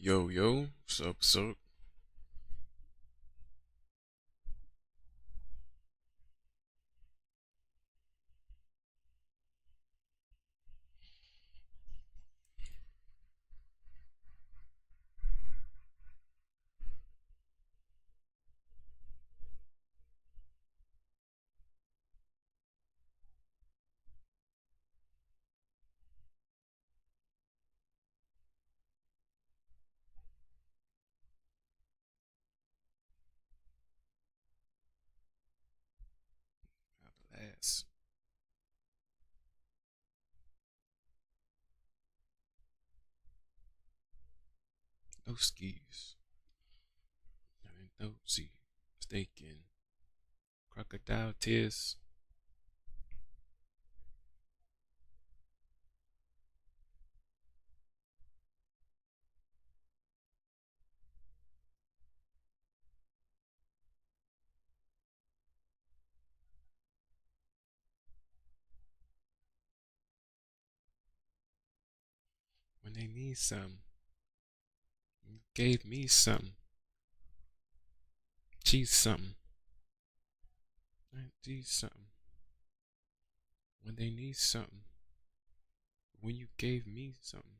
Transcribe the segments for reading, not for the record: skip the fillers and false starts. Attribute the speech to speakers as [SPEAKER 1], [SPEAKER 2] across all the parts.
[SPEAKER 1] Yo, yo, what's up? Blast. No skis. No see. Staking. Crocodile tears. When they need some. You gave me some. Cheese something. Cheese something. When they need something. When you gave me something.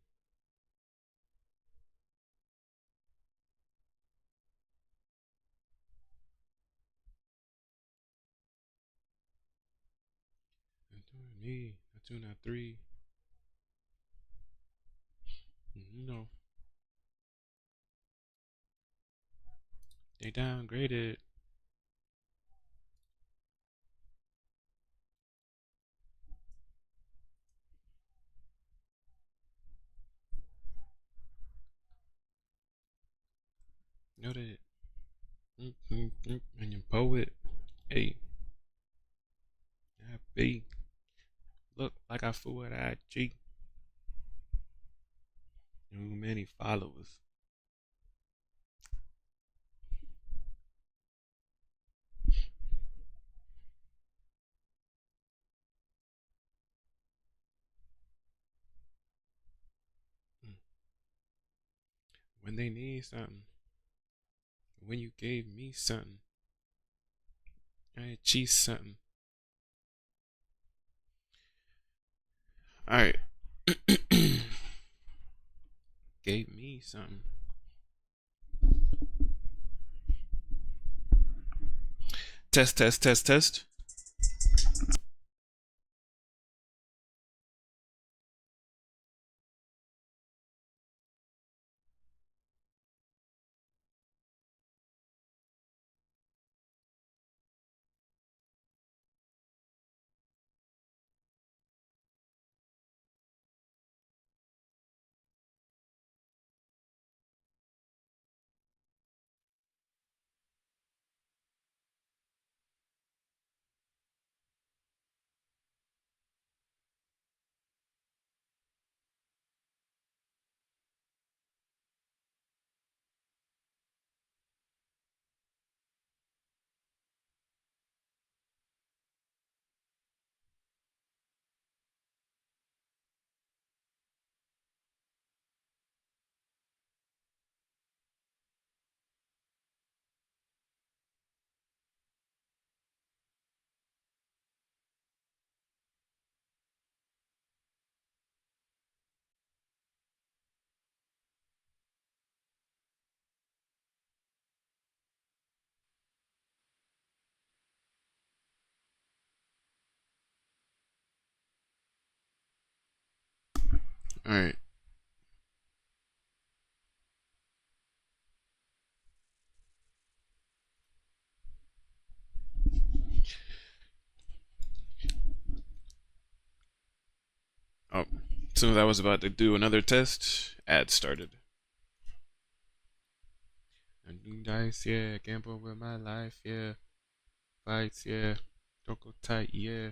[SPEAKER 1] Not doing me. Not two, not three. You know. They downgraded. Know that. And your poet. Hey. B. Look like I fool at IG. Too many followers. When they need something. When you gave me something. I achieved something. Alright. Gave me something. Test, test, test, test. Alright. Oh, as soon as I was about to do another test, ad started. And do dice, yeah. Gamble with my life, yeah. Fights, yeah. Don't go tight, yeah.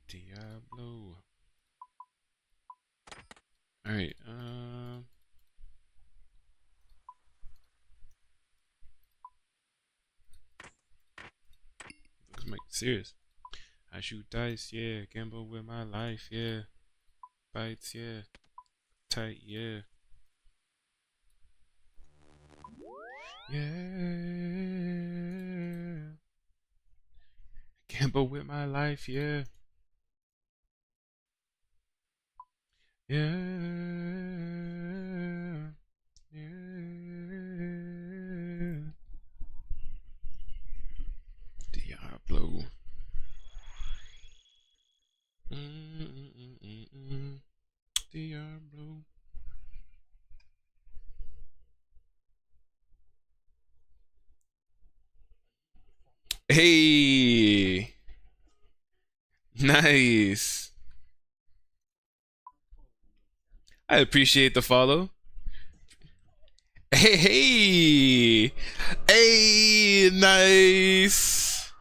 [SPEAKER 1] Diablo. Alright, let's make it serious. I shoot dice, yeah. Gamble with my life, yeah. Bites, yeah. Tight, yeah. Yeah. Gamble with my life, yeah. Yeah. Yeah. Diablo. Diablo. Hey. Nice. I appreciate the follow. Hey, hey. Hey, nice.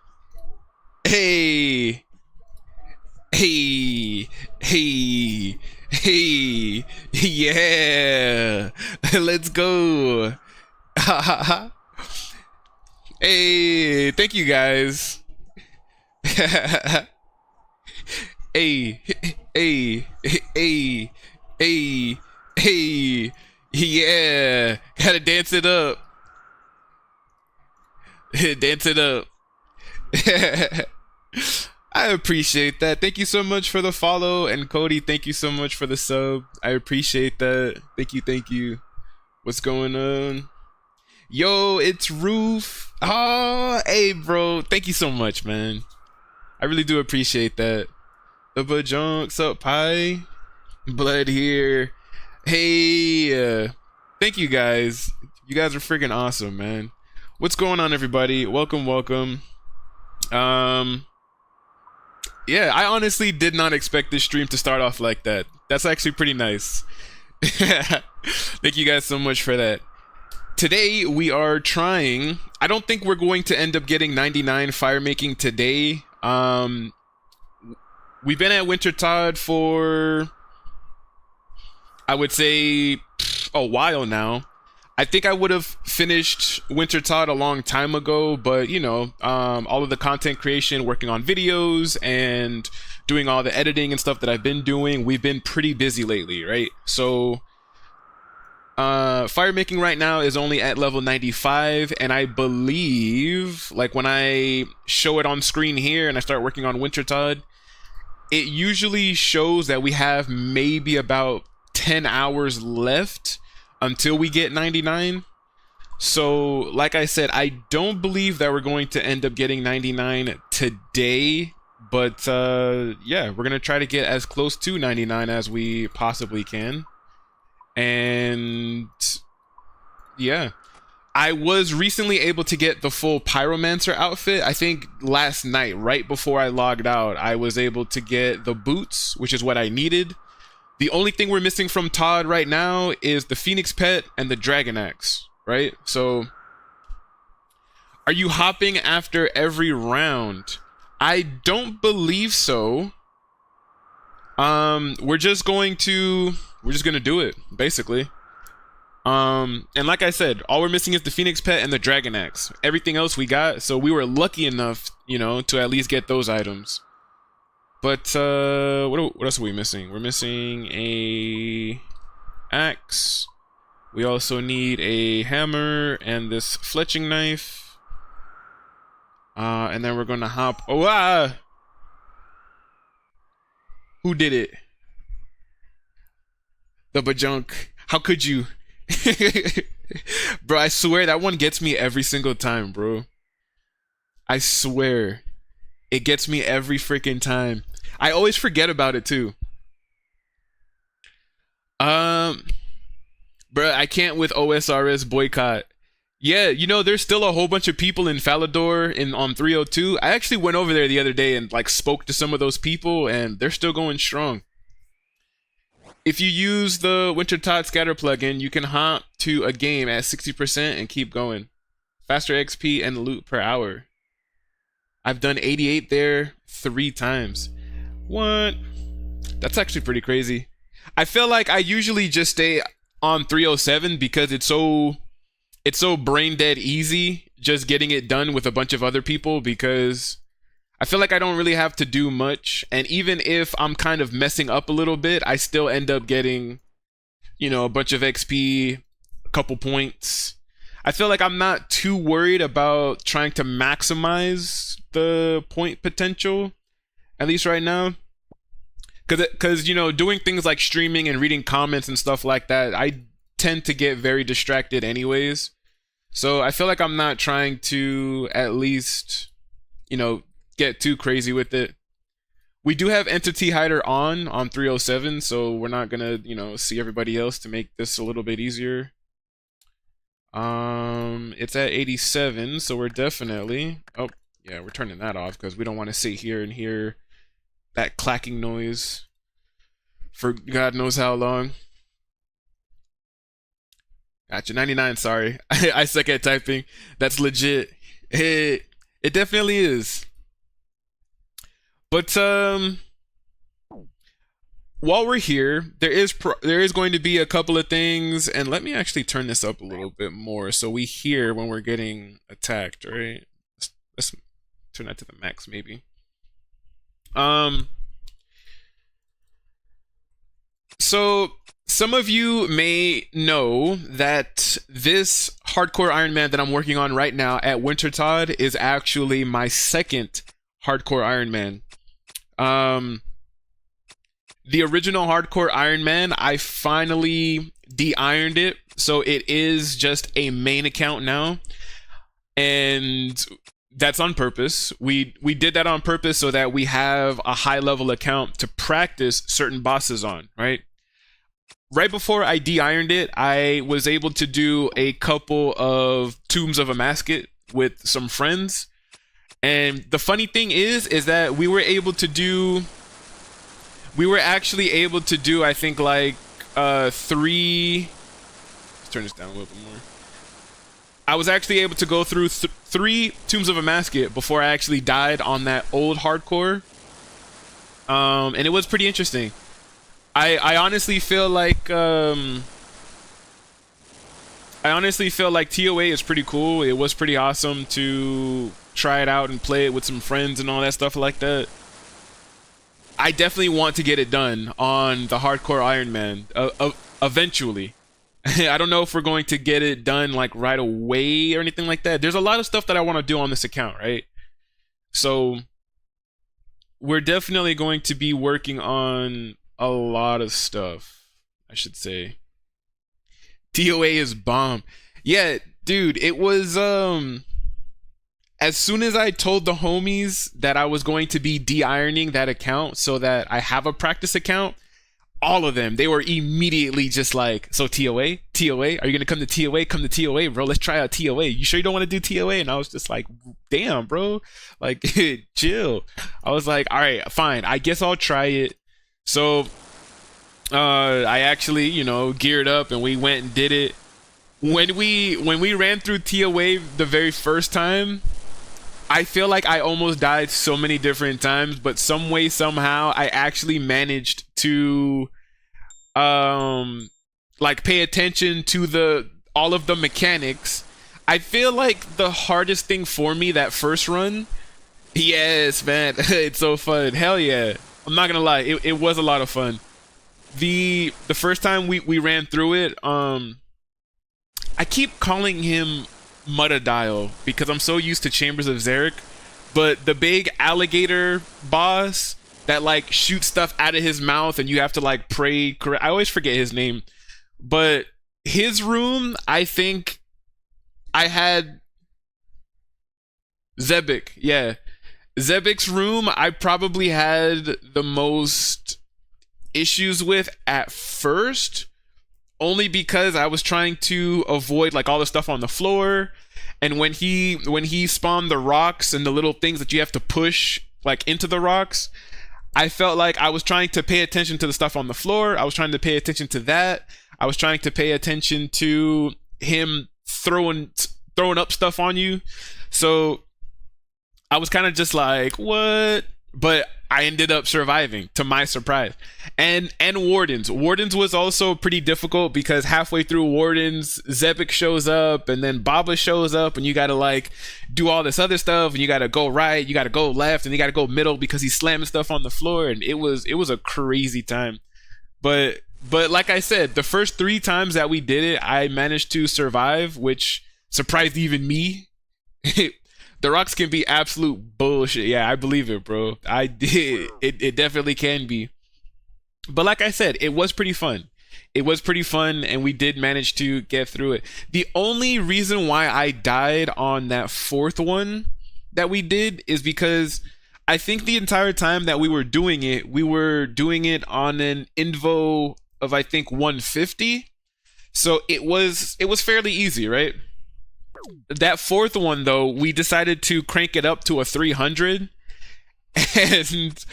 [SPEAKER 1] Hey. Hey. Hey. Hey. Yeah. Let's go. Hey, thank you guys. Hey, hey, hey, hey, hey, yeah, gotta dance it up. Dance it up. I appreciate that. Thank you so much for the follow. And Cody, thank you so much for the sub. I appreciate that. Thank you, thank you. What's going on? Yo, it's Roof. Oh, hey, bro. Thank you so much, man. I really do appreciate that. The Bajunks up, Pie. Blood here. Hey, thank you guys. You guys are freaking awesome, man. What's going on, everybody? Welcome, welcome. Yeah, I honestly did not expect this stream to start off like that. That's actually pretty nice. Thank you guys so much for that. Today we are trying. I don't think we're going to end up getting 99 fire making today. We've been at Wintertodt for, I would say, a while now. I think I would have finished Wintertodt a long time ago, but you know, all of the content creation, working on videos and doing all the editing and stuff that I've been doing, we've been pretty busy lately, right? So fire making right now is only at level 95, and I believe, like, when I show it on screen here and I start working on Wintertodt, it usually shows that we have maybe about 10 hours left until we get 99. So, like I said, I don't believe that we're going to end up getting 99 today, but yeah, we're gonna try to get as close to 99 as we possibly can. And yeah, I was recently able to get the full Pyromancer outfit. I think last night, right before I logged out, I was able to get the boots, which is what I needed. The only thing we're missing from Todd right now is the Phoenix Pet and the Dragon Axe, right? So, are you hopping after every round? I don't believe so. We're just gonna do it, basically. And like I said, all we're missing is the Phoenix Pet and the Dragon Axe. Everything else we got, so we were lucky enough, you know, to at least get those items. But what else are we missing? We're missing a axe. We also need a hammer and this fletching knife. And then we're gonna hop. Oh, who did it? The Bajunk. How could you? Bro, I swear that one gets me every single time, bro. I swear. It gets me every freaking time. I always forget about it too. Bro, I can't with OSRS boycott. Yeah, you know, there's still a whole bunch of people in Falador on 302. I actually went over there the other day and like spoke to some of those people, and they're still going strong. If you use the Wintertodt scatter plugin, you can hop to a game at 60% and keep going. Faster XP and loot per hour. I've done 88 there 3 times. What? That's actually pretty crazy. I feel like I usually just stay on 307 because it's so brain dead easy just getting it done with a bunch of other people, because I feel like I don't really have to do much, and even if I'm kind of messing up a little bit, I still end up getting, you know, a bunch of XP, a couple points. I feel like I'm not too worried about trying to maximize the point potential, at least right now. Because you know, doing things like streaming and reading comments and stuff like that, I tend to get very distracted anyways. So I feel like I'm not trying to, at least, you know, get too crazy with it. We do have Entity Hider on 307, so we're not gonna, you know, see everybody else to make this a little bit easier. It's at 87, so we're definitely, oh yeah, we're turning that off because we don't want to sit here and hear that clacking noise for God knows how long. Gotcha. 99, sorry. I suck at typing. That's legit. It definitely is. But while we're here, there is going to be a couple of things, and let me actually turn this up a little bit more so we hear when we're getting attacked, right? Let's turn that to the max maybe. So some of you may know that this hardcore Iron Man that I'm working on right now at Wintertodt is actually my second hardcore Iron Man. The original hardcore Iron Man, I finally de-ironed it, so it is just a main account now, and that's on purpose. We did that on purpose so that we have a high level account to practice certain bosses on, right? Right before I de-ironed it, I was able to do a couple of Tombs of a Masket with some friends. And the funny thing is that we were actually able to do, I think, like 3, let's turn this down a little bit more. I was actually able to go through 3 Tombs of a Masket before I actually died on that old hardcore. And it was pretty interesting. I honestly feel like TOA is pretty cool. It was pretty awesome to try it out and play it with some friends and all that stuff like that. I definitely want to get it done on the hardcore Iron Man eventually. I don't know if we're going to get it done like right away or anything like that. There's a lot of stuff that I want to do on this account, right? So we're definitely going to be working on a lot of stuff, I should say. TOA is bomb. Yeah, dude, it was as soon as I told the homies that I was going to be de-ironing that account so that I have a practice account, all of them, they were immediately just like, so TOA? TOA? Are you gonna come to TOA? Come to TOA, bro. Let's try out TOA. You sure you don't want to do TOA? And I was just like, damn, bro. Like, chill. I was like, all right, fine. I guess I'll try it. So I actually, you know, geared up and we went and did it. When we ran through TOA the very first time, I feel like I almost died so many different times, but some way, somehow, I actually managed to like pay attention to all of the mechanics. I feel like the hardest thing for me that first run, yes, man, it's so fun. Hell yeah. I'm not gonna lie, it was a lot of fun. The first time we ran through it, I keep calling him Mudadial because I'm so used to Chambers of Xeric, but the big alligator boss that like shoots stuff out of his mouth and you have to like pray correct. I always forget his name, but his room, I think I had Zebek. Yeah, Zebek's room I probably had the most issues with at first, only because I was trying to avoid like all the stuff on the floor, and when he spawned the rocks and the little things that you have to push like into the rocks, I felt like I was trying to pay attention to the stuff on the floor. I was trying to pay attention to that. I was trying to pay attention to him throwing up stuff on you. So I was kind of just like, what? But I ended up surviving, to my surprise. And Wardens was also pretty difficult because halfway through Wardens, Zebek shows up, and then Baba shows up, and you gotta like do all this other stuff, and you gotta go right, you gotta go left, and you gotta go middle because he's slamming stuff on the floor, and it was a crazy time. But like I said, the first 3 times that we did it, I managed to survive, which surprised even me. The rocks can be absolute bullshit. Yeah, I believe it, bro. I did. It definitely can be. But like I said, it was pretty fun. It was pretty fun, and we did manage to get through it. The only reason why I died on that 4th one that we did is because I think the entire time that we were doing it on an invo of, I think, 150. So it was fairly easy, right? That 4th one, though, we decided to crank it up to a 300, and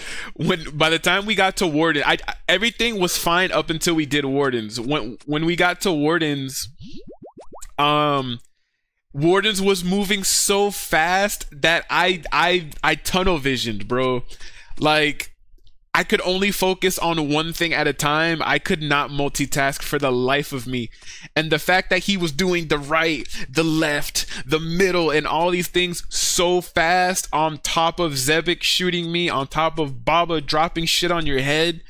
[SPEAKER 1] by the time we got to Warden, everything was fine up until we did Wardens. When we got to Wardens, Wardens was moving so fast that I tunnel visioned, bro. Like, I could only focus on one thing at a time. I could not multitask for the life of me. And the fact that he was doing the right, the left, the middle, and all these things so fast, on top of Zebek shooting me, on top of Baba dropping shit on your head,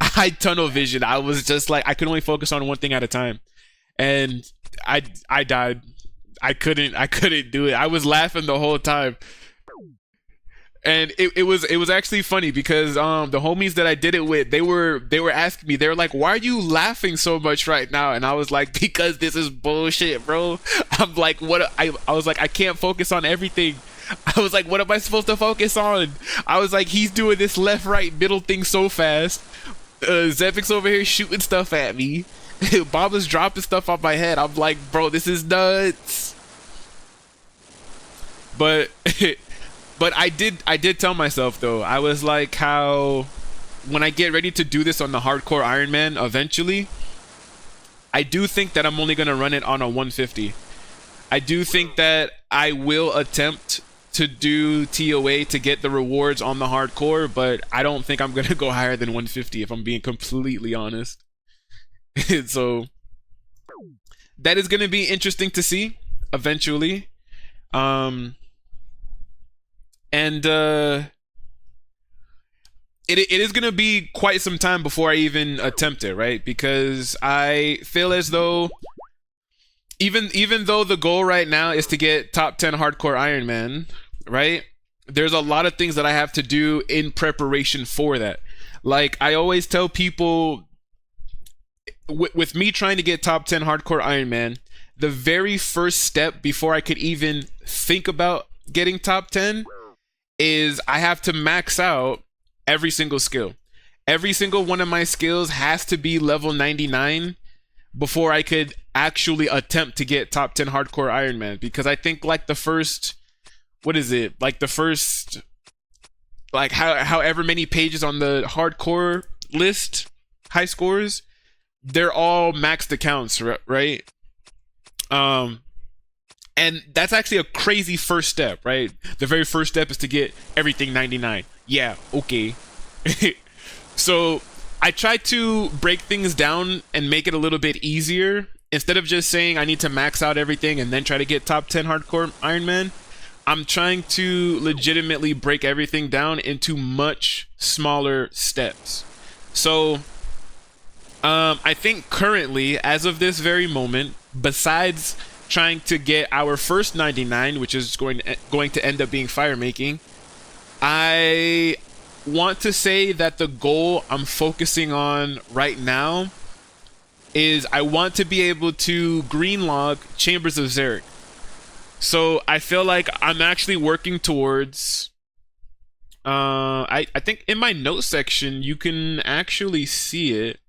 [SPEAKER 1] I tunnel vision. I was just like, I could only focus on one thing at a time. And I died. I couldn't do it. I was laughing the whole time. And it was actually funny because the homies that I did it with, they were asking me, they were like, why are you laughing so much right now? And I was like, because this is bullshit, bro. I'm like, I was like, I can't focus on everything. I was like, what am I supposed to focus on? I was like, he's doing this left, right, middle thing so fast. Zepic's over here shooting stuff at me. Baba's dropping stuff on my head. I'm like, bro, this is nuts. But But I did tell myself, though, I was like, how when I get ready to do this on the hardcore Iron Man eventually, I do think that I'm only going to run it on a 150. I do think that I will attempt to do TOA to get the rewards on the hardcore, but I don't think I'm going to go higher than 150 if I'm being completely honest. So that is going to be interesting to see eventually. And it is going to be quite some time before I even attempt it, right? Because I feel as though even though the goal right now is to get top 10 hardcore Iron Man, right? There's a lot of things that I have to do in preparation for that. Like, I always tell people, with me trying to get top 10 hardcore Iron Man, the very first step before I could even think about getting top 10 is I have to max out every single skill. Every single one of my skills has to be level 99 before I could actually attempt to get top 10 hardcore Iron Man. Because I think like the first, what is it? Like the first, like however many pages on the hardcore list, high scores, they're all maxed accounts, right? And that's actually a crazy first step, right? The very first step is to get everything 99. Yeah, okay. So I try to break things down and make it a little bit easier. Instead of just saying I need to max out everything and then try to get top 10 hardcore Iron Man, I'm trying to legitimately break everything down into much smaller steps. So I think currently, as of this very moment, besides trying to get our first 99, which is going to end up being fire making, I want to say that the goal I'm focusing on right now is I want to be able to green log Chambers of Xeric. So I feel like I'm actually working towards I think in my notes section you can actually see it.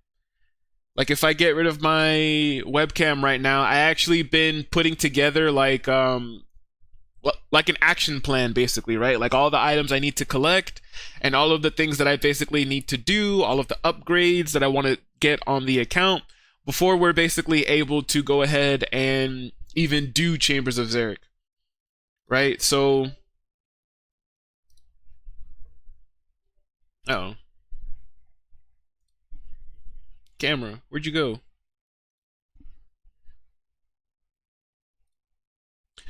[SPEAKER 1] Like, if I get rid of my webcam right now, I actually been putting together like an action plan, basically, right? Like all the items I need to collect and all of the things that I basically need to do, all of the upgrades that I want to get on the account before we're basically able to go ahead and even do Chambers of Xeric, right? So Oh, camera, where'd you go?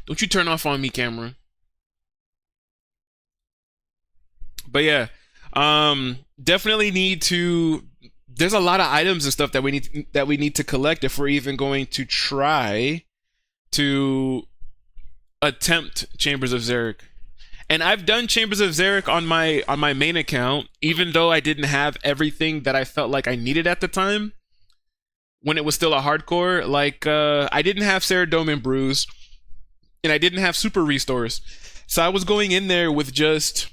[SPEAKER 1] Don't you turn off on me, camera. But yeah, definitely need to. There's a lot of items and stuff that we need to collect if we're even going to try to attempt Chambers of Xeric. And I've done Chambers of Xeric on my main account, even though I didn't have everything that I felt like I needed at the time when it was still a hardcore. Like I didn't have Ceradome and Bruise, and I didn't have super restores, so I was going in there with just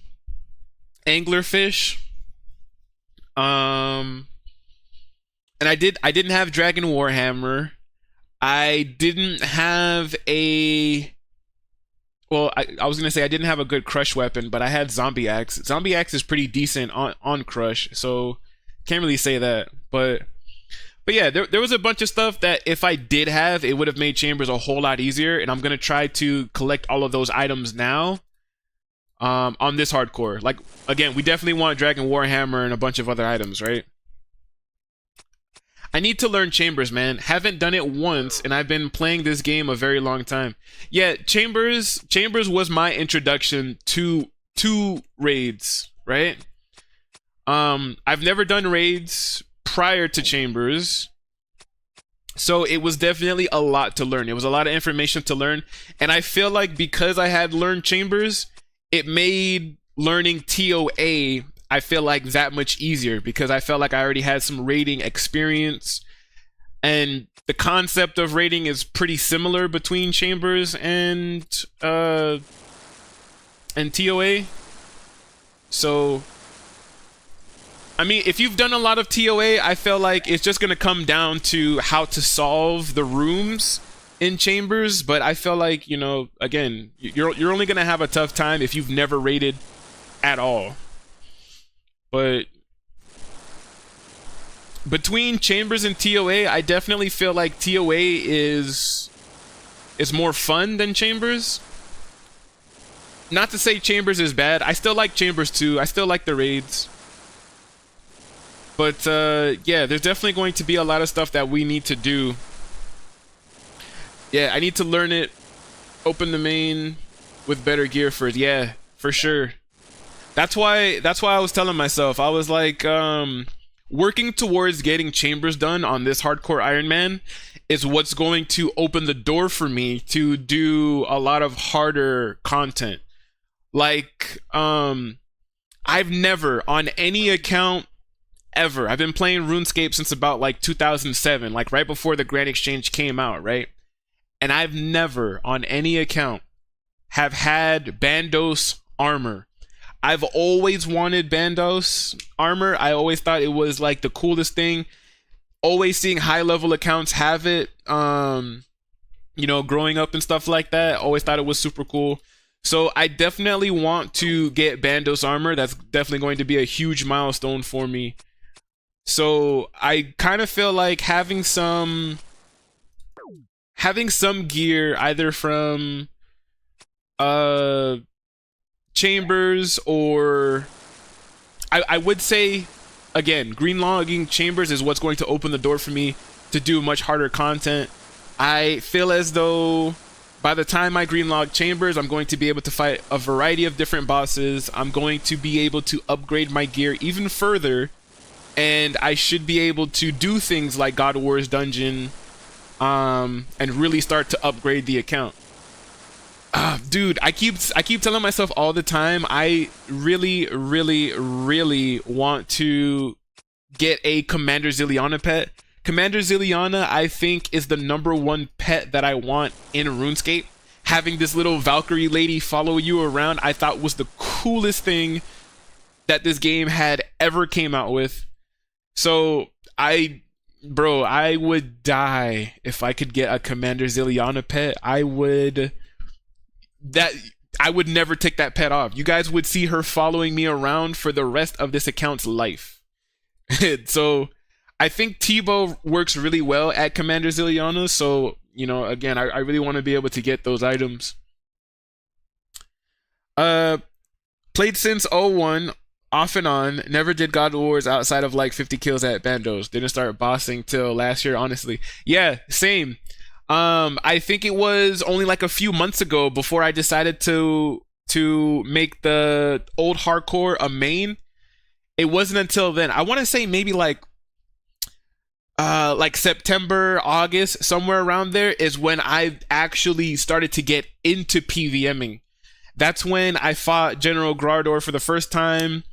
[SPEAKER 1] anglerfish, and I didn't have Dragon Warhammer. I didn't have a, well, I was gonna say I didn't have a good crush weapon, but I had Zombie Axe. Zombie Axe is pretty decent on crush, so can't really say that. But yeah, there was a bunch of stuff that if I did have, it would have made Chambers a whole lot easier, and I'm gonna try to collect all of those items now. On this hardcore. Like, again, we definitely want Dragon Warhammer and a bunch of other items, right? I need to learn Chambers, man. Haven't done it once, and I've been playing this game a very long time. Yeah, Chambers was my introduction to raids, right? I've never done raids prior to Chambers, so it was definitely a lot to learn. It was a lot of information to learn, and I feel like because I had learned Chambers, it made learning TOA, I feel like, that much easier, because I felt like I already had some raiding experience, and the concept of raiding is pretty similar between Chambers and TOA. So, I mean, if you've done a lot of TOA, I feel like it's just gonna come down to how to solve the rooms in Chambers. But I feel like, you know, again, you're only gonna have a tough time if you've never raided at all. But between Chambers and TOA, I definitely feel like TOA is more fun than Chambers. Not to say Chambers is bad. I still like Chambers too. I still like the raids. But yeah, there's definitely going to be a lot of stuff that we need to do. Yeah, I need to learn it. Open the main with better gear first. Yeah, for sure. That's why I was telling myself, I was like, working towards getting Chambers done on this hardcore Iron Man is what's going to open the door for me to do a lot of harder content. Like, I've never, on any account ever, I've been playing RuneScape since about like 2007, like right before the Grand Exchange came out, right? And I've never, on any account, have had Bandos armor. I've always wanted Bandos armor. I always thought it was like the coolest thing. Always seeing high level accounts have it, you know, growing up and stuff like that. Always thought it was super cool. So I definitely want to get Bandos armor. That's definitely going to be a huge milestone for me. So I kind of feel like having some gear either from Chambers, or I would say, again, green logging Chambers is what's going to open the door for me to do much harder content. I feel as though by the time I green log Chambers, I'm going to be able to fight a variety of different bosses. I'm going to be able to upgrade my gear even further, and I should be able to do things like God of War's dungeon, and really start to upgrade the account. Dude, I keep telling myself all the time, I really want to get a Commander Ziliana pet. Commander Ziliana, I think, is the #1 pet that I want in RuneScape. Having this little Valkyrie lady follow you around, I thought was the coolest thing that this game had ever came out with. So bro, I would die if I could get a Commander Ziliana pet. I would never take that pet off. You guys would see her following me around for the rest of this account's life. So I think Tebow works really well at Commander Ziliana. So, you know, again, I really want to be able to get those items. Played since 01. Off and on. Never did God Wars outside of like 50 kills at Bandos. Didn't start bossing till last year, honestly. Yeah, same. I think it was only like a few months ago before I decided to make the old hardcore a main. It wasn't until then. I want to say maybe like September, August, somewhere around there is when I actually started to get into PVMing. That's when I fought General Grardor for the first time.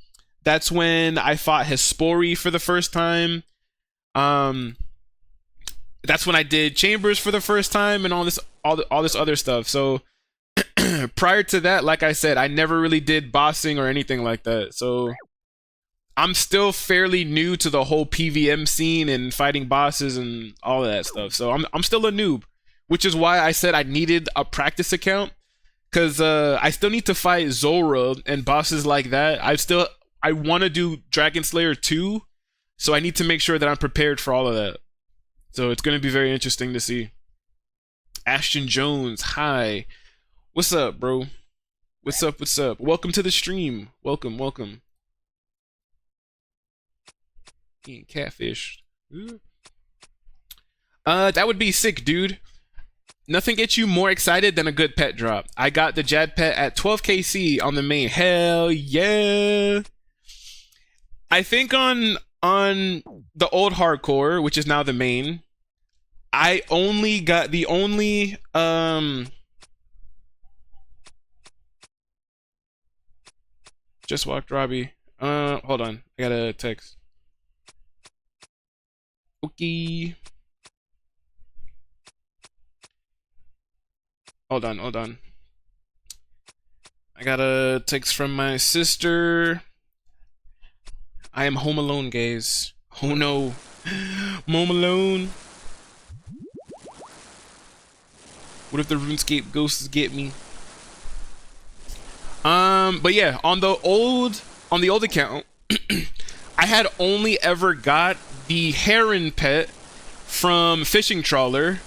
[SPEAKER 1] That's when I fought Hespori for the first time. That's when I did Chambers for the first time and all this other stuff. So prior to that, like I said, I never really did bossing or anything like that. So I'm still fairly new to the whole PVM scene and fighting bosses and all of that stuff. So I'm still a noob, which is why I said I needed a practice account, because I still need to fight Zora and bosses like that. I want to do Dragon Slayer 2, so I need to make sure that I'm prepared for all of that. So it's going to be very interesting to see. Ashton Jones, hi. What's up, bro? What's up? What's up? Welcome to the stream. Welcome, welcome. Eating catfish. That would be sick, dude. Nothing gets you more excited than a good pet drop. I got the Jad pet at 12 KC on the main. Hell yeah. I think on the old hardcore, which is now the main, I only got the only just walked Robbie. Hold on. I got a text. Okay. Hold on. I got a text from my sister. I am home alone, guys. Oh no. I'm home alone. What if the RuneScape ghosts get me? But yeah, on the old account, I had only ever got the Heron pet from Fishing Trawler,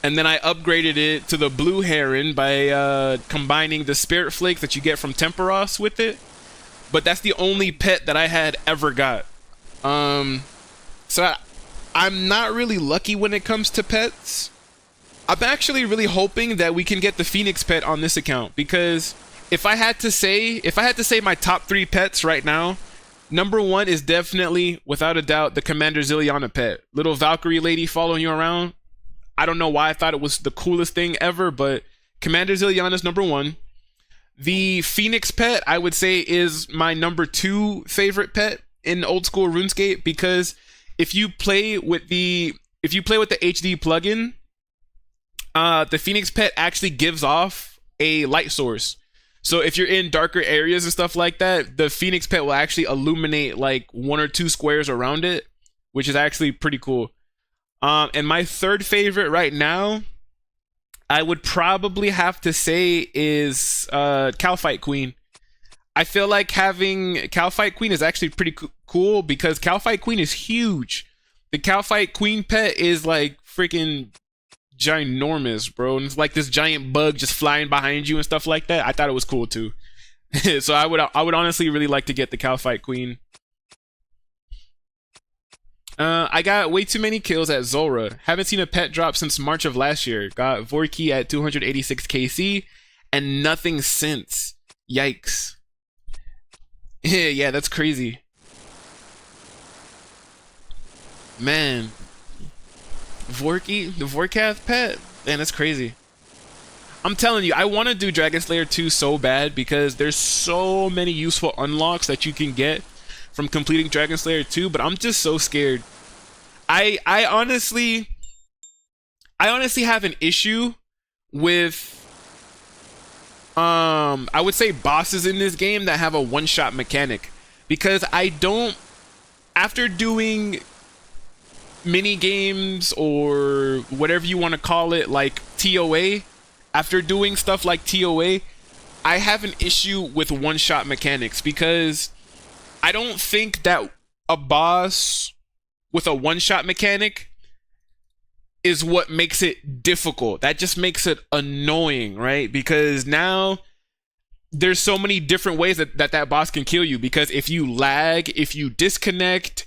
[SPEAKER 1] and then I upgraded it to the Blue Heron by combining the Spirit Flakes that you get from Temperos with it. But that's the only pet that I had ever got. So I'm not really lucky when it comes to pets. I'm actually really hoping that we can get the Phoenix pet on this account, because if I had to say my top 3 pets right now, number 1 is definitely, without a doubt, the Commander Zilliana pet. Little Valkyrie lady following you around. I don't know why I thought it was the coolest thing ever, but Commander Zilliana's number 1. The Phoenix pet, I would say, is my number 2 favorite pet in Old School RuneScape, because if you play with the HD plugin, the Phoenix pet actually gives off a light source. So if you're in darker areas and stuff like that, the Phoenix pet will actually illuminate like 1 or 2 squares around it, which is actually pretty cool. And my third favorite right now, I would probably have to say, is Calfight Queen. I feel like having Calfight Queen is actually pretty cool, because Calfight Queen is huge. The Calfight Queen pet is like freaking ginormous, bro, and it's like this giant bug just flying behind you and stuff like that. I thought it was cool too. So I would honestly really like to get the Calfight Queen. I got way too many kills at Zora. Haven't seen a pet drop since March of last year. Got Vorki at 286 KC and nothing since. Yikes. Yeah, that's crazy. Man. Vorki, the Vorkath pet? Man, that's crazy. I'm telling you, I want to do Dragon Slayer 2 so bad, because there's so many useful unlocks that you can get from completing Dragon Slayer 2, but I'm just so scared. I honestly have an issue with I would say bosses in this game that have a one-shot mechanic, because after doing mini games or whatever you want to call it, like TOA, after doing stuff like TOA, I have an issue with one-shot mechanics, because I don't think that a boss with a one-shot mechanic is what makes it difficult. That just makes it annoying, right? Because now there's so many different ways that boss can kill you, because if you lag, if you disconnect,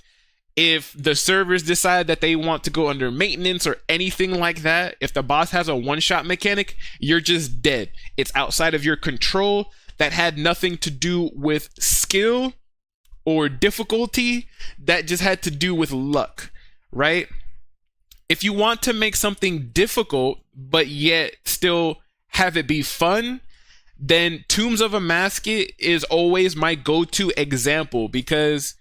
[SPEAKER 1] if the servers decide that they want to go under maintenance or anything like that, if the boss has a one-shot mechanic, you're just dead. It's outside of your control. That had nothing to do with skill or difficulty. That just had to do with luck, right? If you want to make something difficult but yet still have it be fun, then Tombs of a Masket is always my go-to example, because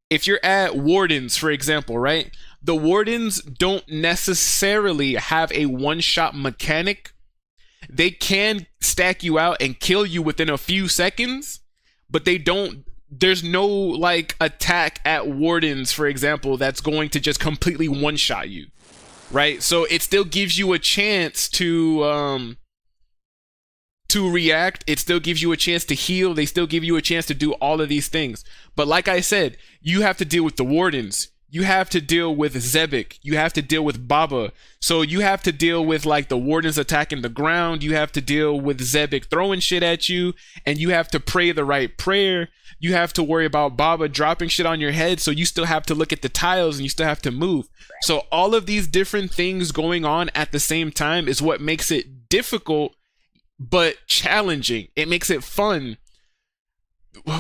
[SPEAKER 1] if you're at Wardens, for example, right? The Wardens don't necessarily have a one-shot mechanic. They can stack you out and kill you within a few seconds, but they don't. There's no like attack at Wardens, for example, that's going to just completely one-shot you, right? So it still gives you a chance to react. It still gives you a chance to heal. They still give you a chance to do all of these things. But like I said, you have to deal with the Wardens. You have to deal with Zebek. You have to deal with Baba. So you have to deal with like the Wardens attacking the ground. You have to deal with Zebek throwing shit at you, and you have to pray the right prayer. You have to worry about Baba dropping shit on your head, so you still have to look at the tiles and you still have to move. So all of these different things going on at the same time is what makes it difficult but challenging. It makes it fun.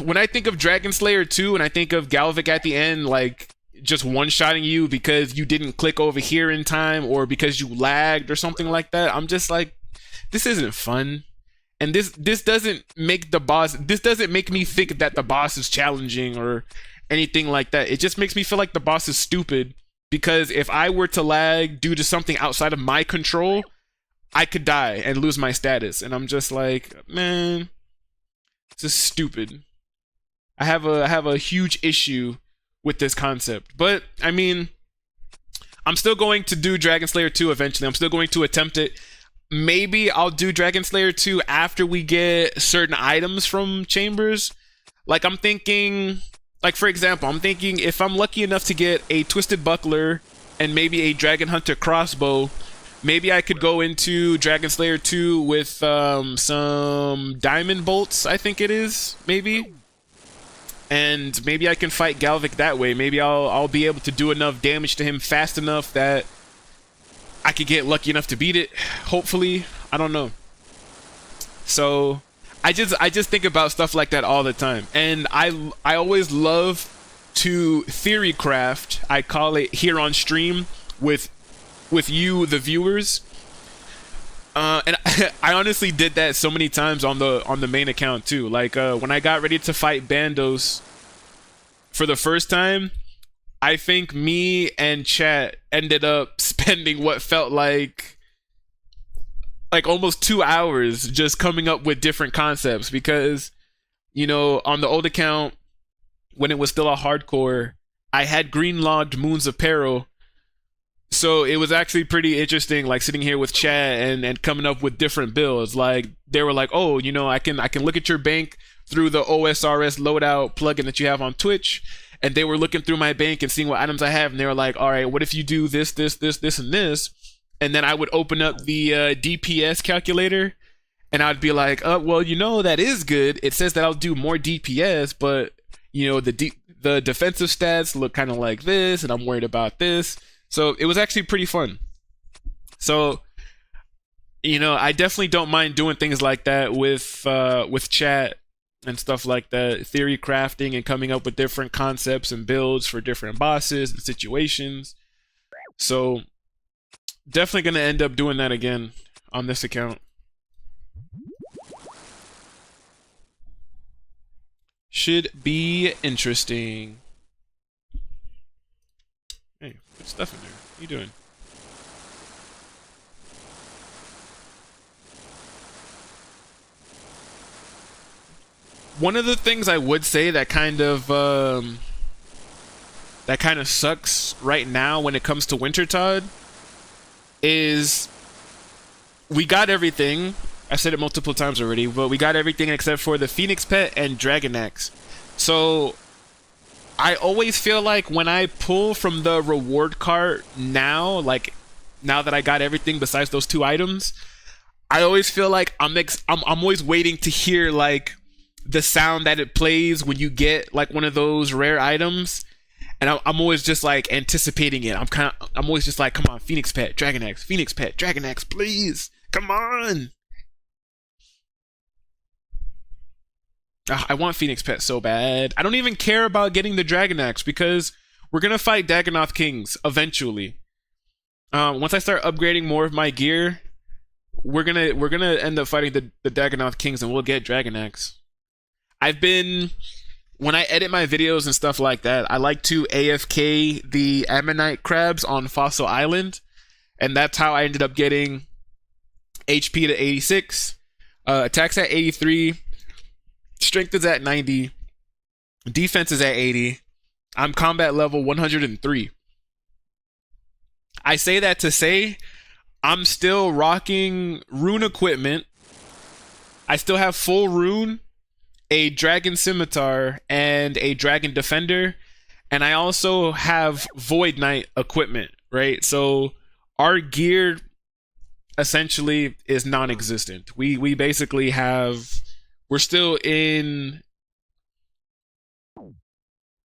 [SPEAKER 1] When I think of Dragon Slayer 2 and I think of Galvik at the end, like just one-shotting you because you didn't click over here in time or because you lagged or something like that, I'm just like, this isn't fun. And this doesn't make the boss, this doesn't make me think that the boss is challenging or anything like that. It just makes me feel like the boss is stupid, because if I were to lag due to something outside of my control, I could die and lose my status. And I'm just like, man, this is stupid. I have a huge issue with this concept. But I mean, I'm still going to do Dragon Slayer 2 eventually. I'm still going to attempt it. Maybe I'll do Dragon Slayer 2 after we get certain items from Chambers. Like I'm thinking, like for example, I'm thinking if I'm lucky enough to get a Twisted Buckler and maybe a Dragon Hunter crossbow, maybe I could go into Dragon Slayer 2 with some diamond bolts, I think it is, maybe. And maybe I can fight Galvik that way. Maybe I'll be able to do enough damage to him fast enough that I could get lucky enough to beat it. Hopefully, I don't know. So I just think about stuff like that all the time, and I always love to theory craft. I call it here on stream with you, the viewers. And I honestly did that so many times on the main account too. Like when I got ready to fight Bandos for the first time, I think me and chat ended up spending what felt like almost 2 hours just coming up with different concepts, because you know, on the old account when it was still a hardcore, I had green logged Moons of Peril. So it was actually pretty interesting, like sitting here with chat and coming up with different builds. Like they were like, oh, you know, I can look at your bank through the OSRS loadout plugin that you have on Twitch. And they were looking through my bank and seeing what items I have. And they were like, all right, what if you do this, this, this, this, and this? And then I would open up the DPS calculator and I'd be like, well, you know, that is good. It says that I'll do more DPS, but you know, the defensive stats look kind of like this, and I'm worried about this. So it was actually pretty fun. So, you know, I definitely don't mind doing things like that with chat and stuff like that, theory crafting and coming up with different concepts and builds for different bosses and situations. So definitely going to end up doing that again on this account. Should be interesting. Hey, put stuff in there. What are you doing? One of the things I would say that kind of sucks right now when it comes to Wintertodt is we got everything. I said it multiple times already, but we got everything except for the Phoenix Pet and Dragon Axe. So I always feel like when I pull from the reward cart now, like now that I got everything besides those two items, I always feel like I'm always waiting to hear like the sound that it plays when you get like one of those rare items, and I'm always just like anticipating it. I'm always just like, come on, Phoenix Pet, Dragon Axe, Phoenix Pet, Dragon Axe, please, come on. I want Phoenix Pet so bad. I don't even care about getting the Dragon Axe because we're gonna fight Dagannoth Kings eventually. Once I start upgrading more of my gear, we're gonna end up fighting the Dagannoth Kings, and we'll get Dragon Axe. When I edit my videos and stuff like that, I like to AFK the Ammonite crabs on Fossil Island, and that's how I ended up getting HP to 86, attacks at 83, strength is at 90, defense is at 80. I'm combat level 103. I say that to say I'm still rocking rune equipment. I still have full rune, a dragon scimitar, and a dragon defender, and I also have void knight equipment, right? So our gear essentially is non-existent. We basically have, we're still in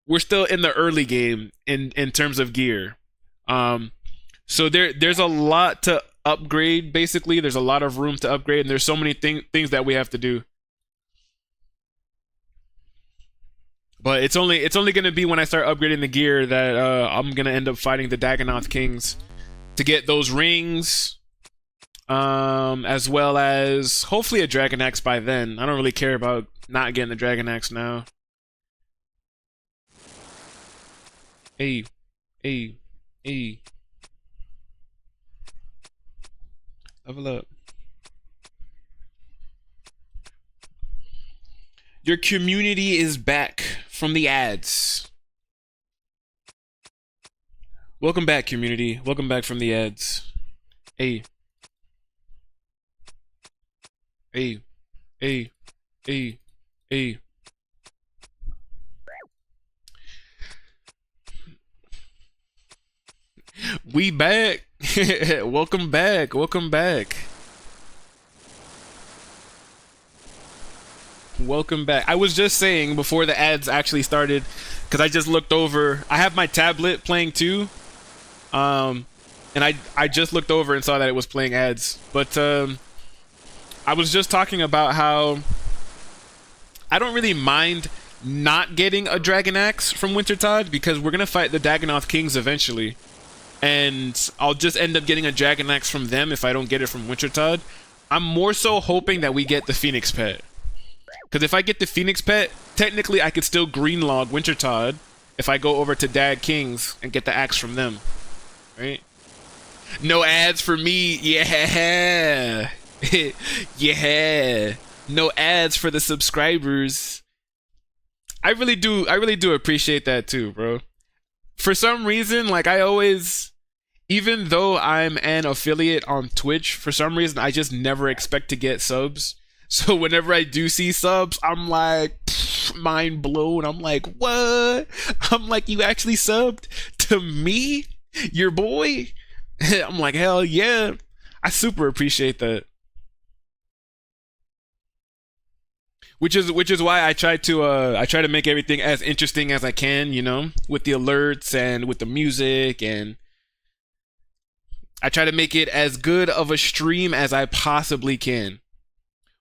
[SPEAKER 1] the early game in terms of gear. So there's a lot to upgrade. Basically, there's a lot of room to upgrade, and there's so many things that we have to do. But it's only gonna be when I start upgrading the gear that I'm gonna end up fighting the Dagannoth Kings to get those rings, as well as hopefully a Dragon Axe by then. I don't really care about not getting the Dragon Axe now. Hey. Level up. Your community is back from the ads. Welcome back, community. Welcome back from the ads. Hey. We back. Welcome back. Welcome back. Welcome back. I was just saying before the ads actually started, because I just looked over. I have my tablet playing too. And I just looked over and saw that it was playing ads. But I was just talking about how I don't really mind not getting a Dragon Axe from Wintertodt, because we're gonna fight the Dagannoth Kings eventually. And I'll just end up getting a Dragon Axe from them if I don't get it from Wintertodt. I'm more so hoping that we get the Phoenix Pet. Because if I get the Phoenix Pet, technically I could still greenlog Wintertodt if I go over to Dag Kings and get the axe from them. Right? No ads for me. Yeah. Yeah. No ads for the subscribers. I really do appreciate that too, bro. For some reason, like I always, even though I'm an affiliate on Twitch, for some reason I just never expect to get subs. So whenever I do see subs, I'm like, mind blown. I'm like, what? I'm like, you actually subbed to me? Your boy? I'm like, hell yeah. I super appreciate that. Which is why I try to make everything as interesting as I can, you know, with the alerts and with the music, and I try to make it as good of a stream as I possibly can.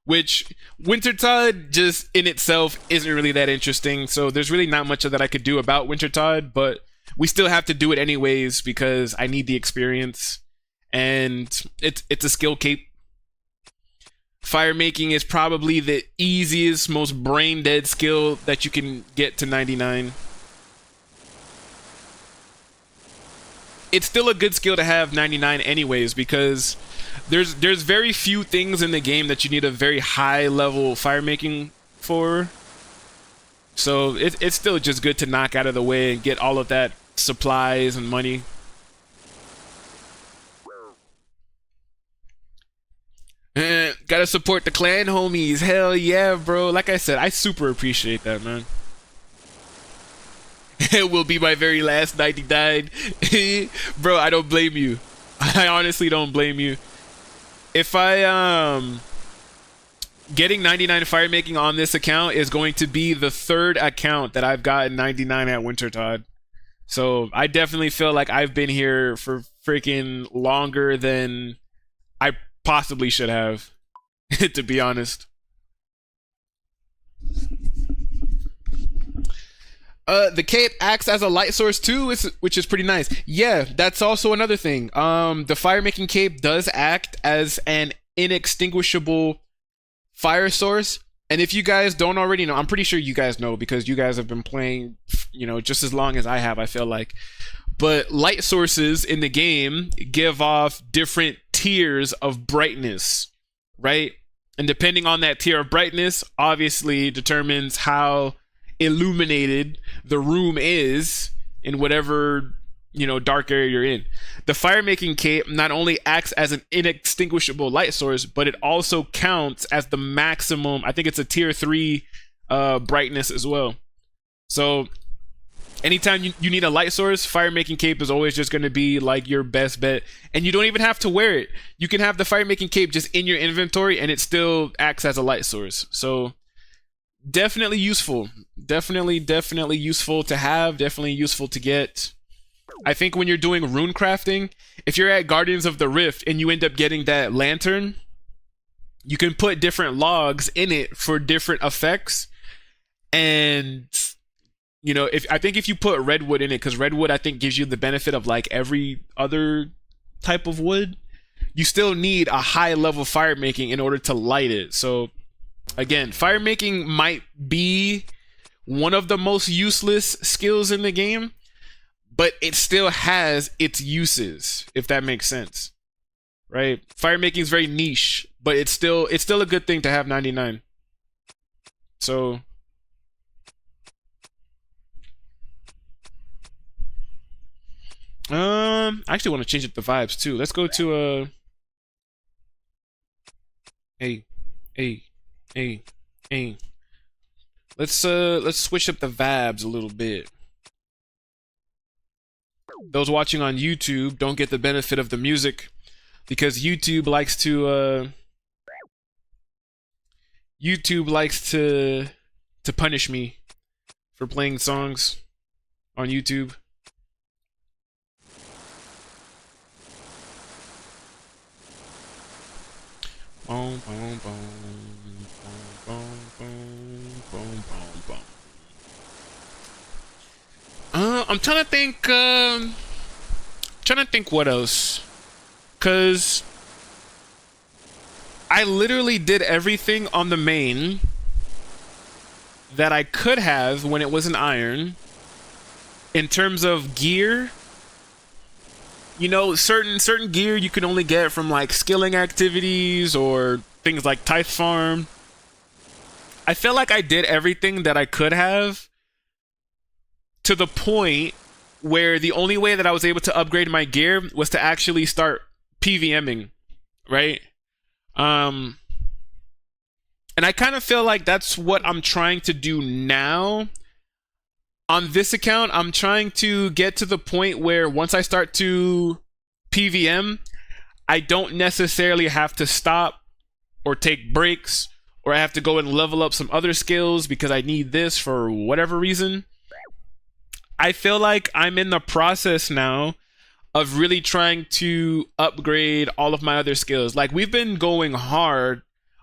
[SPEAKER 1] Which Wintertodt just in itself isn't really that interesting, so there's really not much that I could do about Wintertodt, but we still have to do it anyways because I need the experience, and it's a skill cape. Fire making is probably the easiest, most brain dead skill that you can get to 99. It's still a good skill to have 99 anyways, because there's very few things in the game that you need a very high level fire making for. So it's still just good to knock out of the way and get all of that supplies and money. Gotta support the clan homies. Hell yeah, bro. Like I said, I super appreciate that, man. It will be my very last night he died. Bro, I don't blame you. I honestly don't blame you. If I getting 99 fire making on this account is going to be the third account that I've gotten 99 at Wintertodt. So I definitely feel like I've been here for freaking longer than I possibly should have, to be honest. The cape acts as a light source too, which is pretty nice. Yeah, that's also another thing. The fire making cape does act as an inextinguishable fire source. And if you guys don't already know, I'm pretty sure you guys know because you guys have been playing, you know, just as long as I have, I feel like. But light sources in the game give off different tiers of brightness, right? And depending on that tier of brightness, obviously determines how illuminated the room is in whatever, you know, dark area you're in. The fire making cape not only acts as an inextinguishable light source, but it also counts as the maximum, I think it's a tier 3 brightness as well. So anytime you need a light source, fire making cape is always just going to be like your best bet. And you don't even have to wear it. You can have the fire making cape just in your inventory and it still acts as a light source. So definitely useful. Definitely useful to have. Definitely useful to get. I think when you're doing rune crafting, if you're at Guardians of the Rift and you end up getting that lantern, you can put different logs in it for different effects. And you know, I think if you put redwood in it, because redwood I think gives you the benefit of like every other type of wood, you still need a high level fire making in order to light it. So again, fire making might be one of the most useless skills in the game, but it still has its uses, if that makes sense, right? Fire making is very niche, but it's still a good thing to have 99. So I actually want to change up the vibes too. Let's go to hey. Let's switch up the vibes a little bit. Those watching on YouTube don't get the benefit of the music because YouTube likes to punish me for playing songs on YouTube. Boom, boom, boom, boom, boom, boom, boom, boom. I'm trying to think what else, cause I literally did everything on the main that I could have when it was an iron. In terms of gear, you know, certain gear you can only get from like skilling activities or things like Tithe Farm. I feel like I did everything that I could have to the point where the only way that I was able to upgrade my gear was to actually start PVMing, right? And I kind of feel like that's what I'm trying to do now. On this account, I'm trying to get to the point where once I start to PVM, I don't necessarily have to stop or take breaks, or I have to go and level up some other skills because I need this for whatever reason. I feel like I'm in the process now of really trying to upgrade all of my other skills. Like, we've been going hard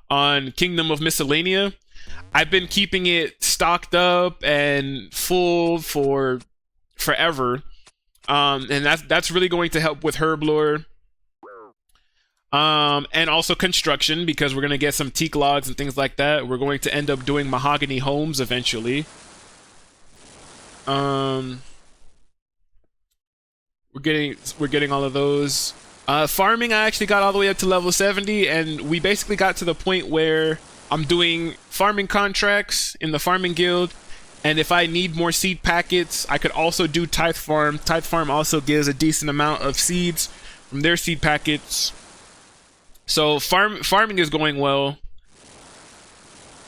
[SPEAKER 1] on Kingdom of Miscellanea. I've been keeping it stocked up and full for forever. And that's really going to help with herb lore. And also construction, because we're going to get some teak logs and things like that. We're going to end up doing mahogany homes eventually. We're getting all of those. Farming, I actually got all the way up to level 70, and we basically got to the point where I'm doing farming contracts in the farming guild, and if I need more seed packets, I could also do Tithe Farm. Tithe Farm also gives a decent amount of seeds from their seed packets. So farming is going well.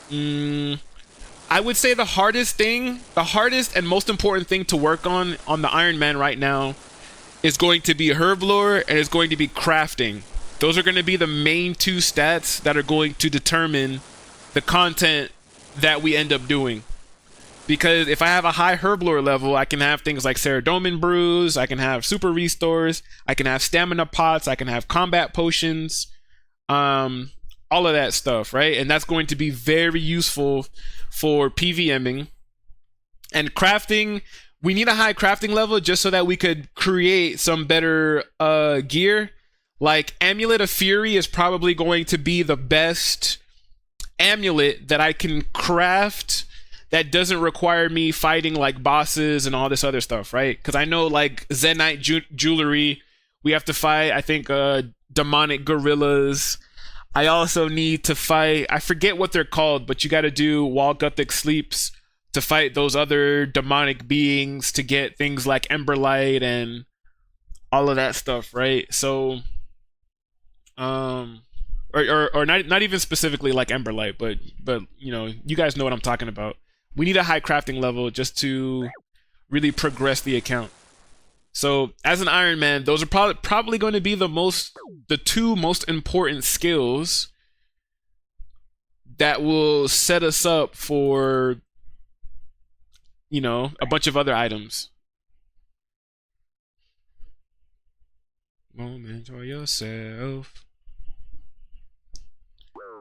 [SPEAKER 1] I would say the hardest and most important thing to work on the Iron Man right now is going to be herb lore, and it's going to be crafting. Those are going to be the main two stats that are going to determine the content that we end up doing. Because if I have a high herblore level, I can have things like Ceradomin brews, I can have super restores, I can have stamina pots, I can have combat potions, all of that stuff, right? And that's going to be very useful for PVMing. And crafting, we need a high crafting level just so that we could create some better gear. Like Amulet of Fury is probably going to be the best amulet that I can craft that doesn't require me fighting like bosses and all this other stuff, right? Because I know like Zenite jewelry, we have to fight, I think, demonic gorillas. I also need to fight, I forget what they're called, but you got to do Wall Gothic Sleeps to fight those other demonic beings to get things like Emberlight and all of that stuff, right? So, or not even specifically like Emberlight, but you know, you guys know what I'm talking about. We need a high crafting level just to really progress the account. So as an Iron Man, those are probably going to be the two most important skills that will set us up for, you know, a bunch of other items. Moment for yourself.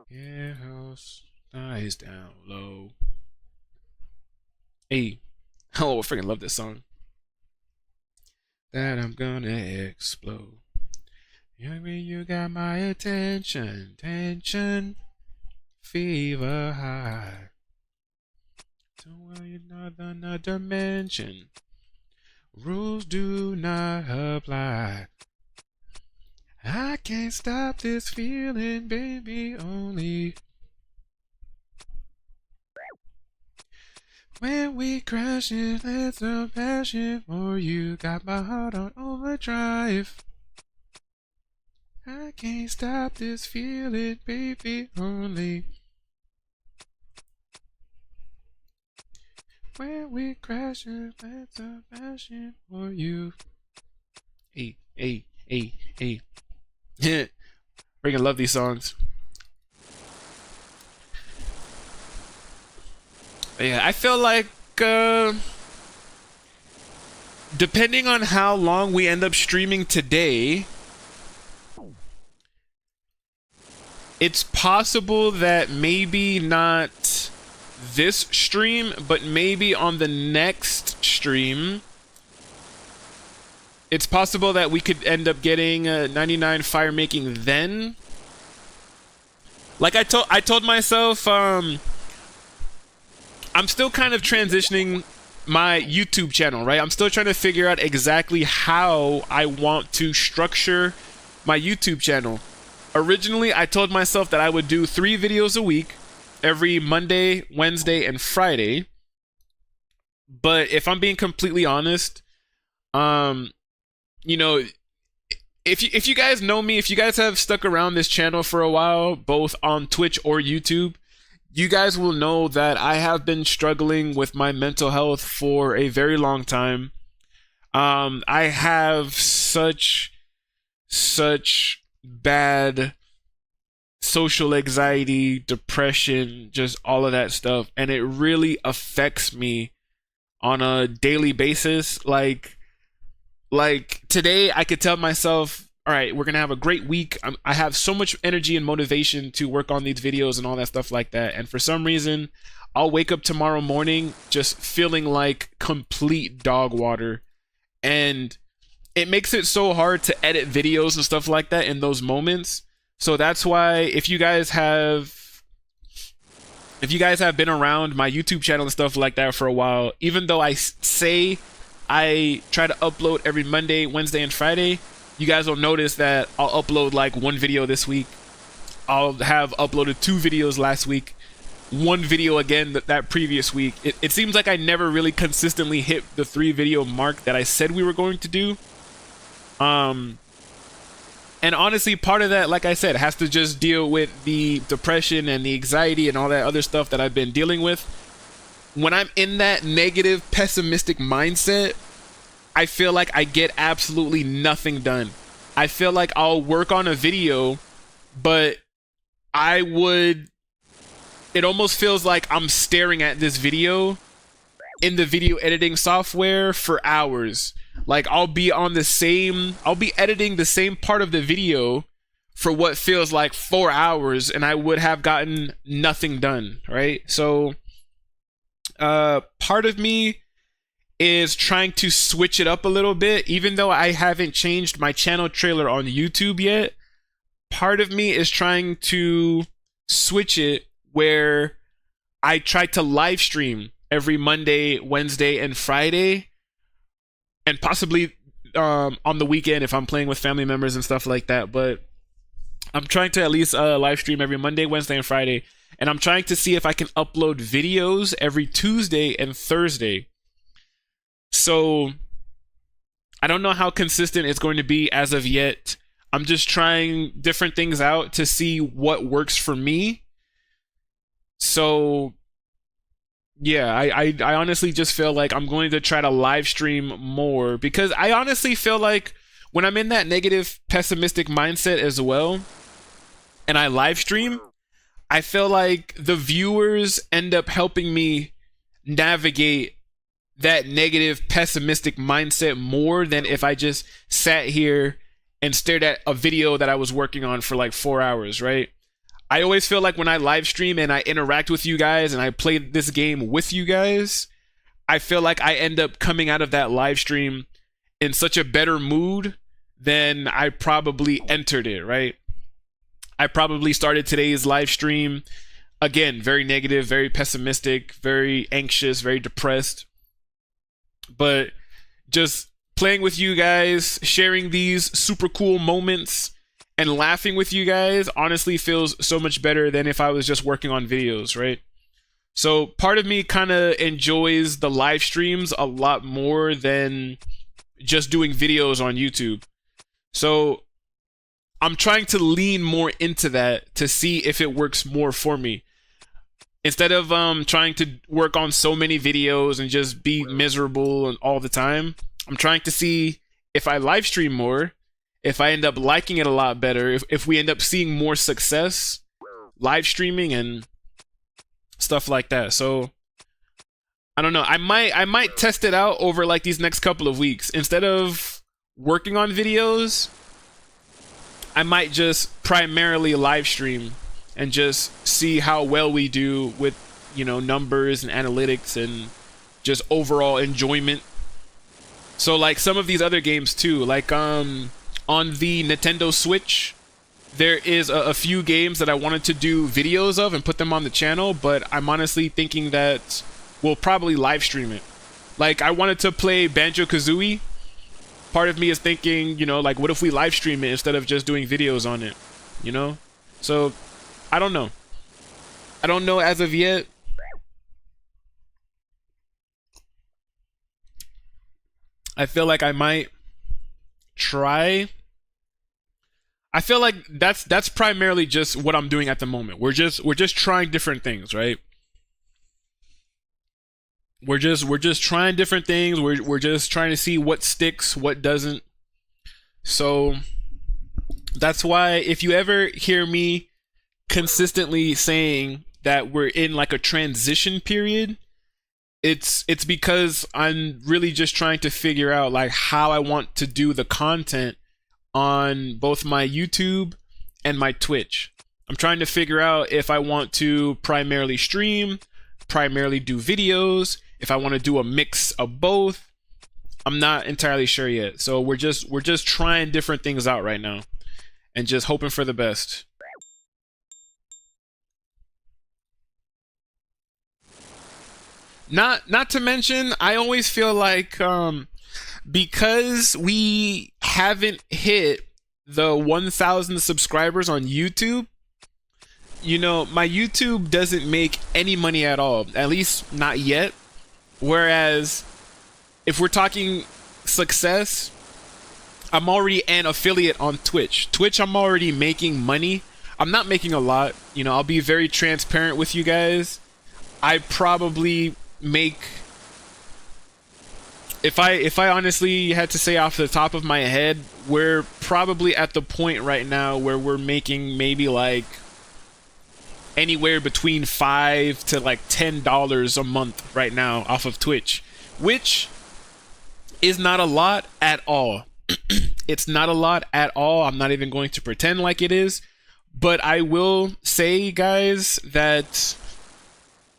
[SPEAKER 1] Yeah, house dies down low. Hey, oh, I freaking love this song. That I'm gonna explode. You got my attention, tension, fever high. Don't worry, not another dimension. Rules do not apply. I can't stop this feeling, baby, only when we crash it, that's a passion for you. Got my heart on overdrive. I can't stop this feeling, baby, only when we crash it, that's a passion for you. Hey, hey, hey, hey. Freaking love these songs. Yeah, I feel like depending on how long we end up streaming today, it's possible that maybe not this stream, but maybe on the next stream, it's possible that we could end up getting 99 fire making then. Like I told myself, I'm still kind of transitioning my YouTube channel, right? I'm still trying to figure out exactly how I want to structure my YouTube channel. Originally, I told myself that I would do 3 videos a week, every Monday, Wednesday, and Friday. But if I'm being completely honest, you know, if you guys know me, if you guys have stuck around this channel for a while, both on Twitch or YouTube, you guys will know that I have been struggling with my mental health for a very long time. I have such bad social anxiety, depression, just all of that stuff, and it really affects me on a daily basis. Like today, I could tell myself, all right, we're gonna have a great week. I have so much energy and motivation to work on these videos and all that stuff like that. And for some reason, I'll wake up tomorrow morning just feeling like complete dog water. And it makes it so hard to edit videos and stuff like that in those moments. So that's why if you guys have been around my YouTube channel and stuff like that for a while, even though I say I try to upload every Monday, Wednesday, and Friday, you guys will notice that I'll upload like 1 video this week. I'll have uploaded 2 videos last week, 1 video again that previous week. It seems like I never really consistently hit the 3 video mark that I said we were going to do. And honestly, part of that, like I said, has to just deal with the depression and the anxiety and all that other stuff that I've been dealing with. When I'm in that negative, pessimistic mindset, I feel like I get absolutely nothing done. I feel like I'll work on a video, but I would it almost feels like I'm staring at this video in the video editing software for hours. Like I'll be editing the same part of the video for what feels like 4 hours, and I would have gotten nothing done, right? So part of me is trying to switch it up a little bit, even though I haven't changed my channel trailer on YouTube yet. Part of me is trying to switch it where I try to live stream every Monday, Wednesday, and Friday, and possibly on the weekend if I'm playing with family members and stuff like that. But I'm trying to at least live stream every Monday, Wednesday, and Friday, and I'm trying to see if I can upload videos every Tuesday and Thursday. So I don't know how consistent it's going to be as of yet. I'm just trying different things out to see what works for me. So yeah, I honestly just feel like I'm going to try to live stream more, because I honestly feel like when I'm in that negative, pessimistic mindset as well, and I live stream, I feel like the viewers end up helping me navigate that negative, pessimistic mindset more than if I just sat here and stared at a video that I was working on for like 4 hours, right? I always feel like when I live stream and I interact with you guys and I play this game with you guys, I feel like I end up coming out of that live stream in such a better mood than I probably entered it, right? I probably started today's live stream, again, very negative, very pessimistic, very anxious, very depressed. But just playing with you guys, sharing these super cool moments, and laughing with you guys honestly feels so much better than if I was just working on videos, right? So part of me kind of enjoys the live streams a lot more than just doing videos on YouTube. So I'm trying to lean more into that to see if it works more for me. Instead of trying to work on so many videos and just be miserable and all the time, I'm trying to see if I live stream more, if I end up liking it a lot better, if we end up seeing more success live streaming and stuff like that. So I don't know. I might test it out over like these next couple of weeks. Instead of working on videos, I might just primarily live stream and just see how well we do with, you know, numbers and analytics and just overall enjoyment. So like some of these other games too, like on the Nintendo Switch, there is a few games that I wanted to do videos of and put them on the channel, but I'm honestly thinking that we'll probably live stream it. Like I wanted to play Banjo-Kazooie. Part of me is thinking, you know, like what if we live stream it instead of just doing videos on it, you know? So I don't know. I don't know as of yet. I feel like I might try. I feel like that's primarily just what I'm doing at the moment. We're just trying different things, right? We're just trying different things. We're just trying to see what sticks, what doesn't. So that's why if you ever hear me consistently saying that we're in like a transition period, it's because I'm really just trying to figure out like how I want to do the content on both my YouTube and my Twitch. I'm trying to figure out if I want to primarily stream, primarily do videos, if I want to do a mix of both. I'm not entirely sure yet. So we're just trying different things out right now and just hoping for the best. Not to mention, I always feel like because we haven't hit the 1,000 subscribers on YouTube, you know, my YouTube doesn't make any money at all, at least not yet. Whereas if we're talking success, I'm already an affiliate on Twitch. Twitch, I'm already making money. I'm not making a lot. You know, I'll be very transparent with you guys. I probably make, if I honestly had to say off the top of my head, we're probably at the point right now where we're making maybe like anywhere between $5 to like $10 a month right now off of Twitch, which is not a lot at all. It's not a lot at all. I'm not even going to pretend like it is, but I will say, guys, that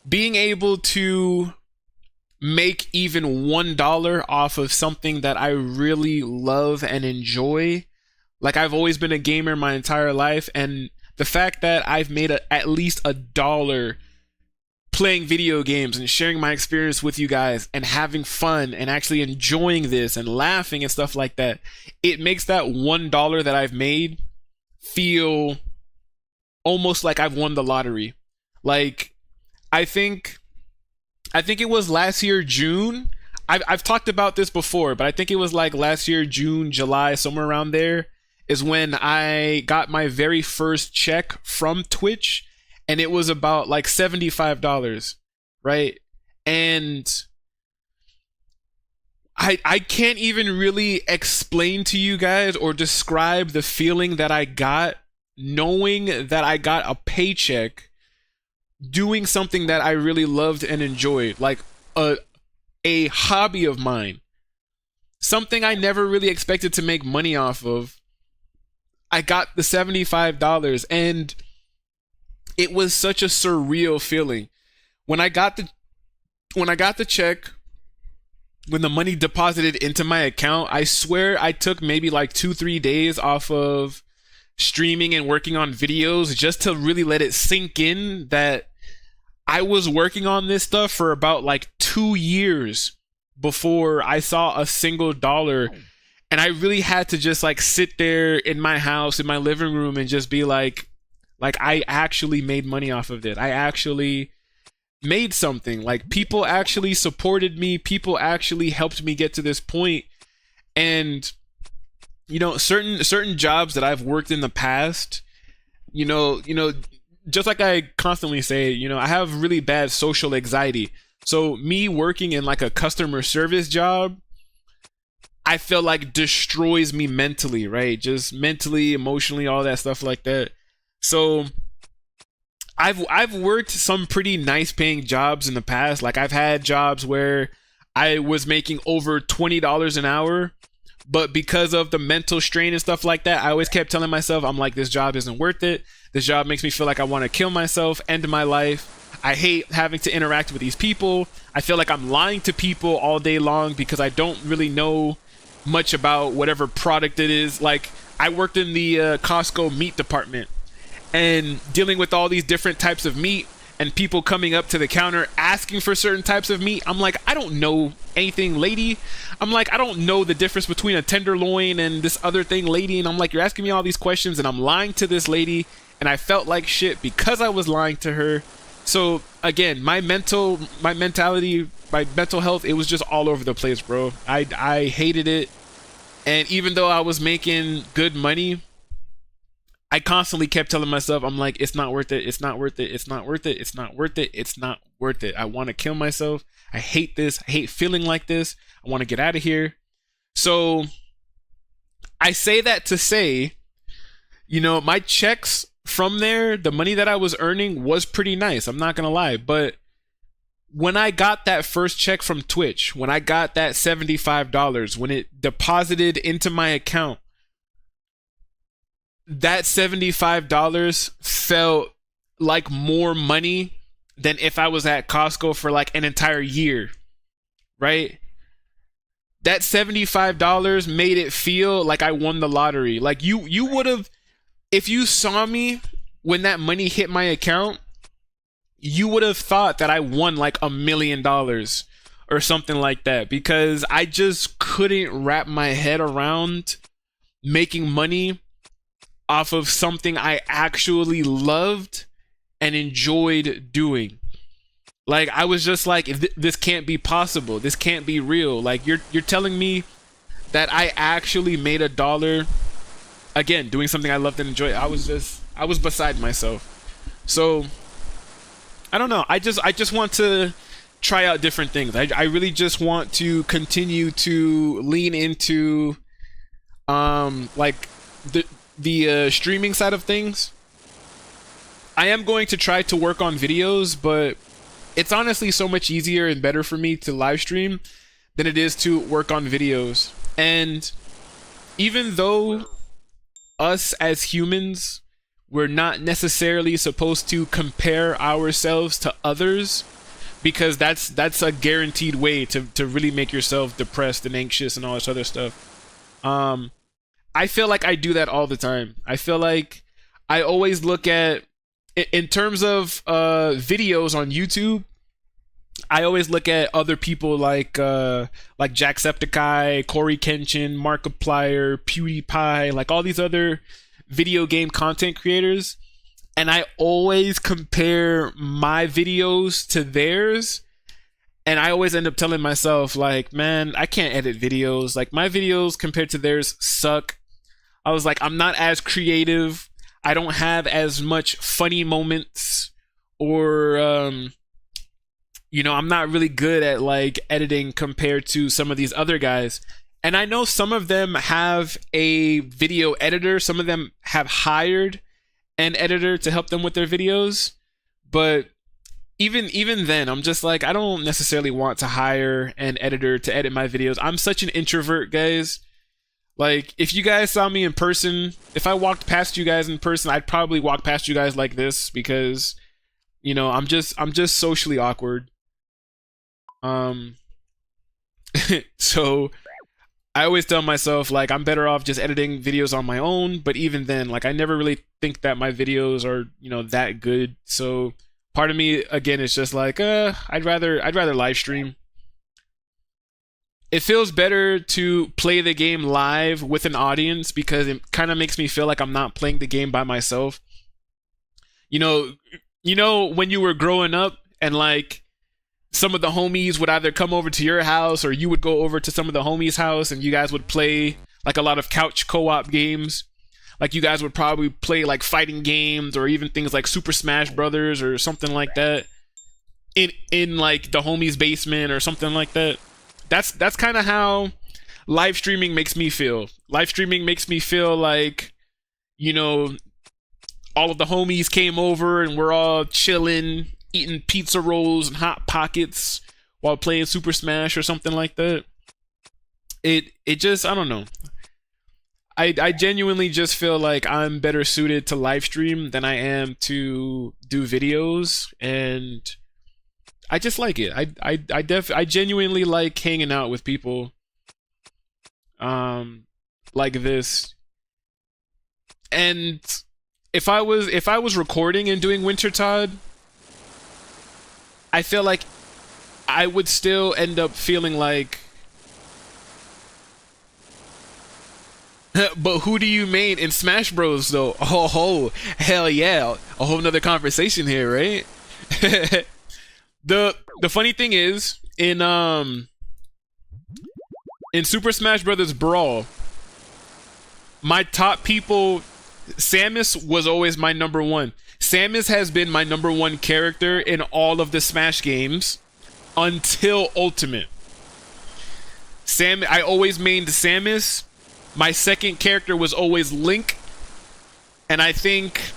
[SPEAKER 1] being able to make even $1 off of something that I really love and enjoy, like, I've always been a gamer my entire life, and the fact that I've made at least $1 playing video games and sharing my experience with you guys and having fun and actually enjoying this and laughing and stuff like that, it makes that $1 that I've made feel almost like I've won the lottery. Like, I think it was last year, June. I've talked about this before, but I think it was like last year, June, July, somewhere around there, is when I got my very first check from Twitch, and it was about like $75, right? And I can't even really explain to you guys or describe the feeling that I got knowing that I got a paycheck doing something that I really loved and enjoyed, like a hobby of mine, something I never really expected to make money off of. I got the $75, and it was such a surreal feeling when I got the check, when the money deposited into my account. I swear I took maybe like 2-3 days off of streaming and working on videos just to really let it sink in that I was working on this stuff for about like 2 years before I saw a single dollar. And I really had to just like sit there in my house, in my living room, and just be like I actually made money off of it. I actually made something. Like, people actually supported me. People actually helped me get to this point. And, you know, certain jobs that I've worked in the past, you know, just like I constantly say, you know, I have really bad social anxiety. So me working in like a customer service job, I feel like destroys me mentally, right? Just mentally, emotionally, all that stuff like that. So I've worked some pretty nice paying jobs in the past. Like, I've had jobs where I was making over $20 an hour, but because of the mental strain and stuff like that, I always kept telling myself, I'm like, this job isn't worth it. This job makes me feel like I want to kill myself, end my life. I hate having to interact with these people. I feel like I'm lying to people all day long because I don't really know much about whatever product it is. Like, I worked in the Costco meat department, and dealing with all these different types of meat and people coming up to the counter asking for certain types of meat. I'm like, I don't know anything, lady. I'm like, I don't know the difference between a tenderloin and this other thing, lady. And I'm like, you're asking me all these questions, and I'm lying to this lady, and I felt like shit because I was lying to her. So again, my mental health, it was just all over the place, bro. I hated it. And even though I was making good money, I constantly kept telling myself, I'm like, it's not worth it. It's not worth it. It's not worth it. It's not worth it. It's not worth it. I want to kill myself. I hate this. I hate feeling like this. I want to get out of here. So I say that to say, you know, my checks from there, the money that I was earning was pretty nice. I'm not going to lie. But when I got that first check from Twitch, when I got that $75, when it deposited into my account, that $75 felt like more money than if I was at Costco for like an entire year, right? That $75 made it feel like I won the lottery. Like, you would have, if you saw me when that money hit my account, you would have thought that I won like $1 million or something like that, because I just couldn't wrap my head around making money off of something I actually loved and enjoyed doing. Like, I was just like, this can't be possible. This can't be real. Like, you're telling me that I actually made $1, again, doing something I loved and enjoyed. I was beside myself. So I don't know. I just want to try out different things. I really just want to continue to lean into like the streaming side of things. I am going to try to work on videos, but it's honestly so much easier and better for me to live stream than it is to work on videos. And even though us as humans, we're not necessarily supposed to compare ourselves to others, because that's a guaranteed way to really make yourself depressed and anxious and all this other stuff. I feel like I do that all the time. I feel like I always look at, in terms of videos on YouTube, I always look at other people like Jacksepticeye, Corey Kenshin, Markiplier, PewDiePie, like all these other video game content creators, and I always compare my videos to theirs, and I always end up telling myself, like, man, I can't edit videos. Like, my videos compared to theirs suck. I was like, I'm not as creative. I don't have as much funny moments, or you know, I'm not really good at like editing compared to some of these other guys. And I know some of them have a video editor, some of them have hired an editor to help them with their videos, but even then, I'm just like, I don't necessarily want to hire an editor to edit my videos. I'm such an introvert, guys. Like, if you guys saw me in person, if I walked past you guys in person, I'd probably walk past you guys like this, because, you know, I'm just socially awkward. So I always tell myself, like, I'm better off just editing videos on my own, but even then, like, I never really think that my videos are, you know, that good. So part of me, again, is just like, I'd rather live stream. It feels better to play the game live with an audience, because it kind of makes me feel like I'm not playing the game by myself. You know when you were growing up and like some of the homies would either come over to your house or you would go over to some of the homies' house and you guys would play like a lot of couch co-op games. Like, you guys would probably play like fighting games or even things like Super Smash Brothers or something like that in like the homie's basement or something like that. That's kind of how live streaming makes me feel. Live streaming makes me feel like, you know, all of the homies came over and we're all chilling, eating pizza rolls and Hot Pockets while playing Super Smash or something like that. It just, I don't know. I genuinely just feel like I'm better suited to live stream than I am to do videos, and I just like it. I genuinely like hanging out with people like this. And if I was recording and doing Wintertodt, I feel like I would still end up feeling like, but who do you main in Smash Bros though? Oh, hell yeah. A whole nother conversation here, right? The funny thing is, in Super Smash Brothers Brawl, my top people, Samus was always my number one. Samus has been my number one character in all of the Smash games until Ultimate. I always mained Samus. My second character was always Link, and I think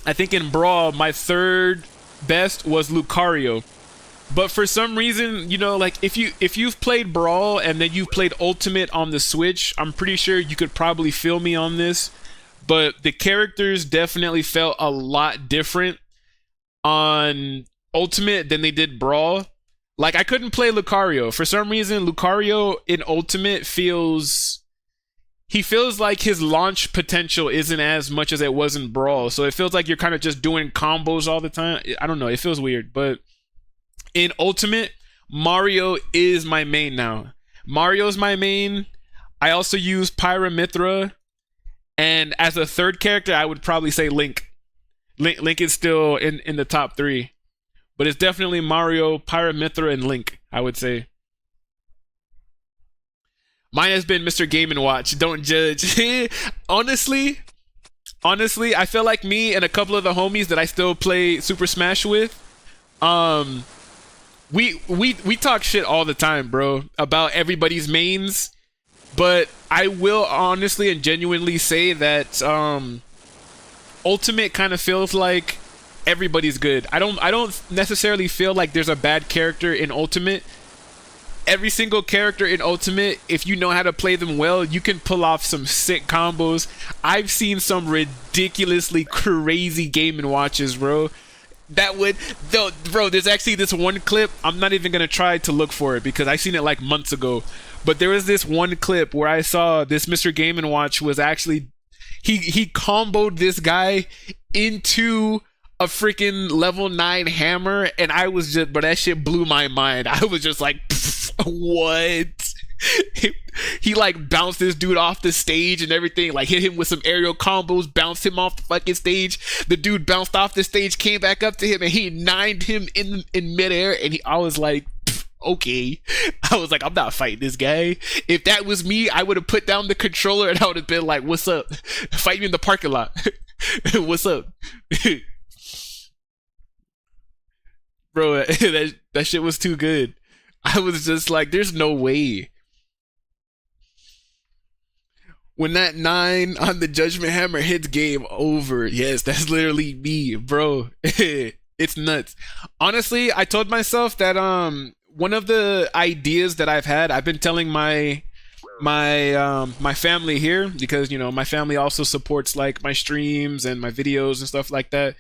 [SPEAKER 1] in Brawl my third best was Lucario. But for some reason, you know, like if you've played Brawl and then you've played Ultimate on the Switch, I'm pretty sure you could probably feel me on this, but the characters definitely felt a lot different on Ultimate than they did Brawl. Like, I couldn't play Lucario. For some reason, Lucario in Ultimate feels like his launch potential isn't as much as it was in Brawl. So it feels like you're kind of just doing combos all the time. I don't know. It feels weird. But in Ultimate, Mario is my main now. Mario's my main. I also use Pyramithra. And as a third character, I would probably say Link. Link is still in the top 3. But it's definitely Mario, Pyramithra, and Link, I would say. Mine has been Mr. Game & Watch. Don't judge. Honestly, I feel like me and a couple of the homies that I still play Super Smash with, we talk shit all the time, bro, about everybody's mains. But I will honestly and genuinely say that Ultimate kind of feels like everybody's good. I don't necessarily feel like there's a bad character in Ultimate. Every single character in Ultimate, if you know how to play them well, you can pull off some sick combos. I've seen some ridiculously crazy Game & Watches, bro. That would, though, bro, there's actually this one clip. I'm not even gonna try to look for it because I seen it like months ago. But there was this one clip where I saw this Mr. Game & Watch was actually, he comboed this guy into a freaking level 9 hammer, and I was just, but that shit blew my mind. I was just like, what? He like bounced this dude off the stage and everything, like hit him with some aerial combos, bounced him off the fucking stage. The dude bounced off the stage, came back up to him, and he nined him in midair. And I was like, okay. I was like, I'm not fighting this guy. If that was me, I would have put down the controller and I would have been like, what's up? Fight me in the parking lot. What's up? Bro, that shit was too good. I was just like, there's no way. When that 9 on the Judgment Hammer hits, game over. Yes, that's literally me, bro. It's nuts. Honestly, I told myself that one of the ideas that I've been telling my family here, because you know my family also supports like my streams and my videos and stuff like that.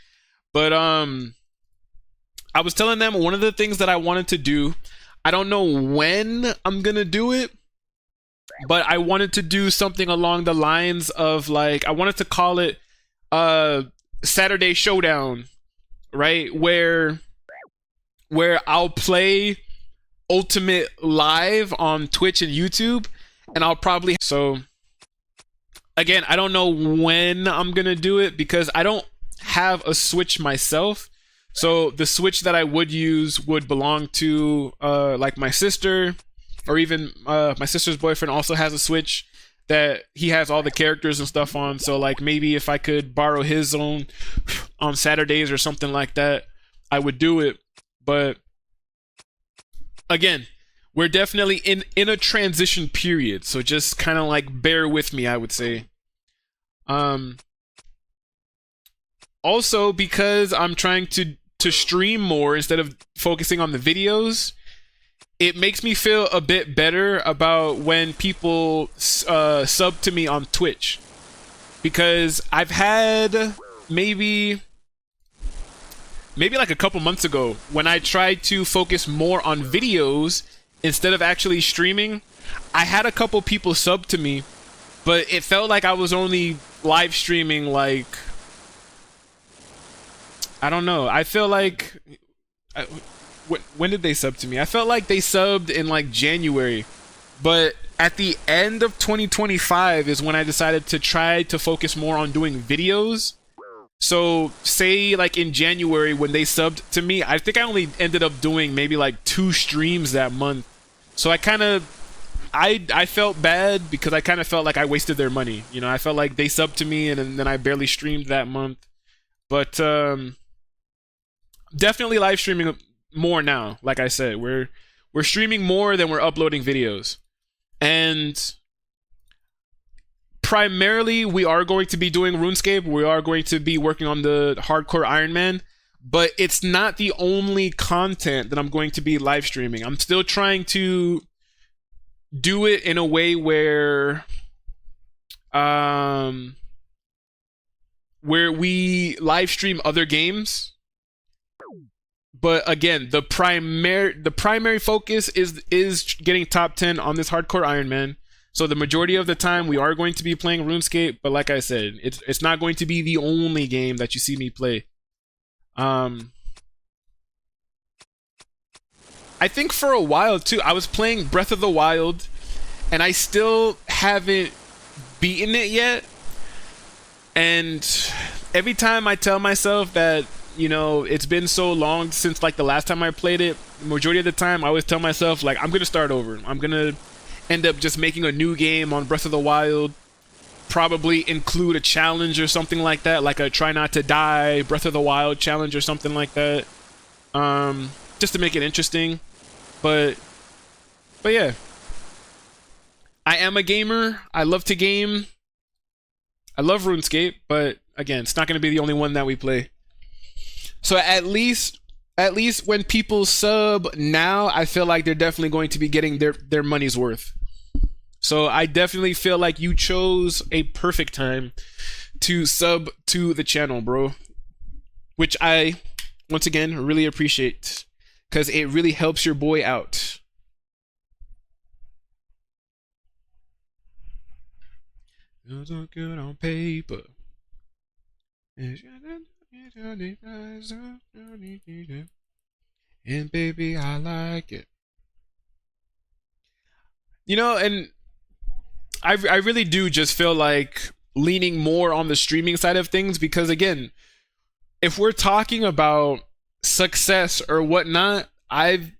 [SPEAKER 1] But I was telling them one of the things that I wanted to do, I don't know when I'm gonna do it, but I wanted to do something along the lines of like, I wanted to call it Saturday Showdown, right? Where I'll play Ultimate live on Twitch and YouTube, and I'll probably, so again, I don't know when I'm gonna do it because I don't have a Switch myself. So the Switch that I would use would belong to like my sister, or even my sister's boyfriend also has a Switch that he has all the characters and stuff on. So like maybe if I could borrow his own on Saturdays or something like that, I would do it. But again, we're definitely in a transition period, so just kind of like bear with me, I would say. Also, because I'm trying to stream more instead of focusing on the videos, it makes me feel a bit better about when people sub to me on Twitch, because I've had maybe like a couple months ago when I tried to focus more on videos instead of actually streaming, I had a couple people sub to me, but it felt like I was only live streaming like, I don't know. I feel like, when did they sub to me? I felt like they subbed in like January, but at the end of 2025 is when I decided to try to focus more on doing videos. So say like in January when they subbed to me, I think I only ended up doing maybe like 2 streams that month. So I kind of, I felt bad because I kind of felt like I wasted their money. You know, I felt like they subbed to me and then I barely streamed that month. But definitely live streaming more now. Like I said, we're streaming more than we're uploading videos. And primarily we are going to be doing RuneScape. We are going to be working on the hardcore Iron Man, but it's not the only content that I'm going to be live streaming. I'm still trying to do it in a way where we live stream other games. But again, the primary focus is getting top 10 on this hardcore Iron Man. So the majority of the time we are going to be playing RuneScape, but like I said, it's not going to be the only game that you see me play. I think for a while too, I was playing Breath of the Wild, and I still haven't beaten it yet. And every time I tell myself that, you know, it's been so long since like the last time I played it, the majority of the time I always tell myself like, I'm gonna start over. I'm gonna end up just making a new game on Breath of the Wild, probably include a challenge or something like that, like a try not to die Breath of the Wild challenge or something like that, just to make it interesting. But yeah, I am a gamer. I love to game. I love RuneScape, but again, it's not going to be the only one that we play. So at least when people sub now, I feel like they're definitely going to be getting their money's worth. So I definitely feel like you chose a perfect time to sub to the channel, bro. Which I, once again, really appreciate, because it really helps your boy out. It was good on paper. And baby, I like it. You know, and I really do just feel like leaning more on the streaming side of things, because again, if we're talking about success or whatnot, I've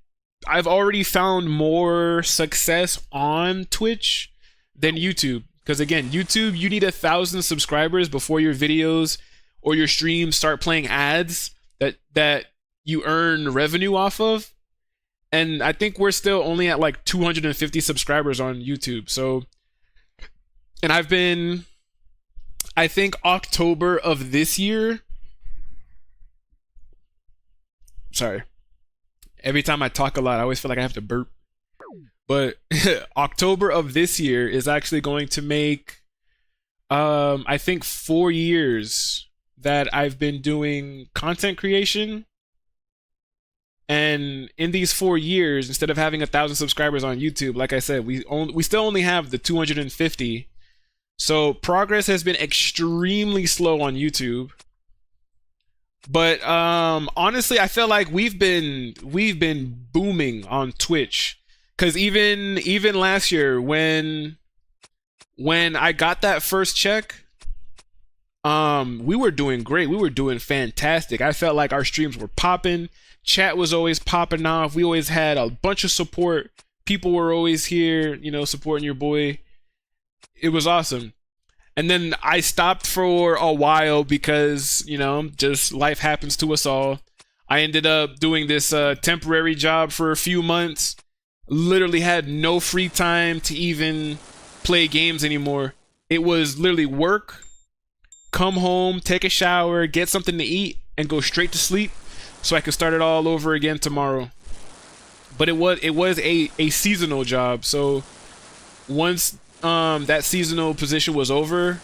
[SPEAKER 1] already found more success on Twitch than YouTube. Because again, YouTube, you need 1,000 subscribers before your videos or your streams start playing ads that you earn revenue off of. And I think we're still only at like 250 subscribers on YouTube. So, and I've been, I think October of this year. Sorry. Every time I talk a lot, I always feel like I have to burp. But October of this year is actually going to make, I think 4 years that I've been doing content creation. And in these 4 years, instead of having 1,000 subscribers on YouTube, like I said, we still only have the 250. So progress has been extremely slow on YouTube. But honestly, I feel like we've been booming on Twitch. Cause even last year when I got that first check, we were doing great. We were doing fantastic. I felt like our streams were popping. Chat was always popping off. We always had a bunch of support. People were always here, you know, supporting your boy. It was awesome. And then I stopped for a while because, you know, just life happens to us all. I ended up doing this temporary job for a few months. Literally had no free time to even play games anymore. It was literally work, come home, take a shower, get something to eat, and go straight to sleep so I could start it all over again tomorrow. But it was a seasonal job. So once that seasonal position was over,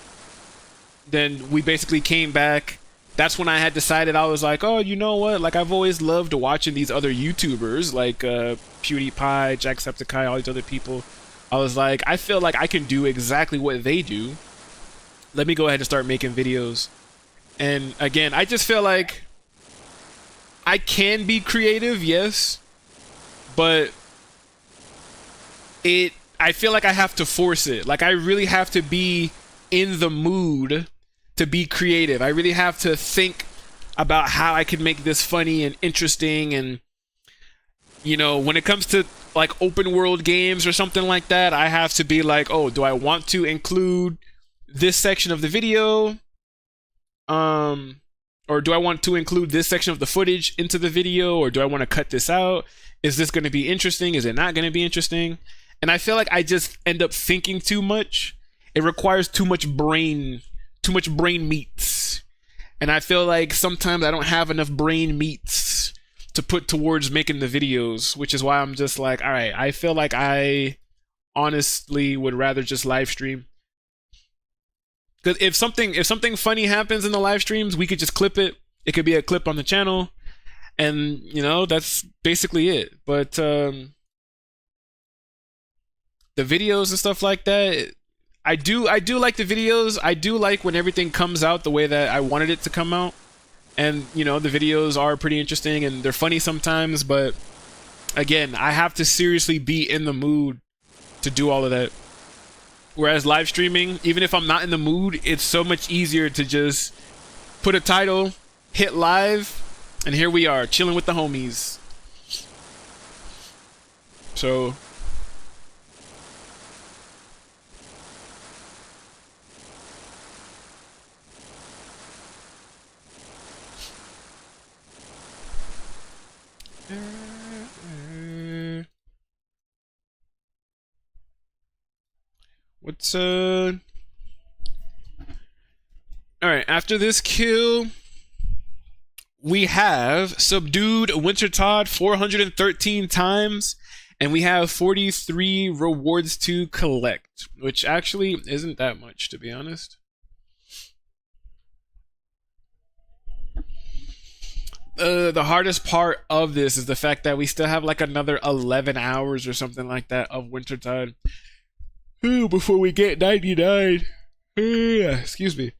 [SPEAKER 1] then we basically came back. That's when I had decided, I was like, oh, you know what? Like, I've always loved watching these other YouTubers, like PewDiePie, Jacksepticeye, all these other people. I was like, I feel like I can do exactly what they do. Let me go ahead and start making videos. And again, I just feel like I can be creative, yes, but I feel like I have to force it. Like, I really have to be in the mood to be creative. I really have to think about how I can make this funny and interesting. And, you know, when it comes to like open world games or something like that, I have to be like, oh, do I want to include this section of the video? Or do I want to include this section of the footage into the video? Or do I want to cut this out? Is this going to be interesting? Is it not going to be interesting? And I feel like I just end up thinking too much. It requires too much brain meats. And I feel like sometimes I don't have enough brain meats to put towards making the videos, which is why I'm just like, all right, I feel like I honestly would rather just live stream. Because if something funny happens in the live streams, we could just clip it. It could be a clip on the channel, and you know, that's basically it. But the videos and stuff like that, I do like the videos. I do like when everything comes out the way that I wanted it to come out. And, you know, the videos are pretty interesting and they're funny sometimes, but again, I have to seriously be in the mood to do all of that. Whereas live streaming, even if I'm not in the mood, it's so much easier to just put a title, hit live, and here we are, chilling with the homies. So what's All right, after this kill, we have subdued Wintertodt 413 times, and we have 43 rewards to collect, which actually isn't that much, to be honest. The hardest part of this is the fact that we still have like another 11 hours or something like that of Wintertodt before we get 99. Excuse me.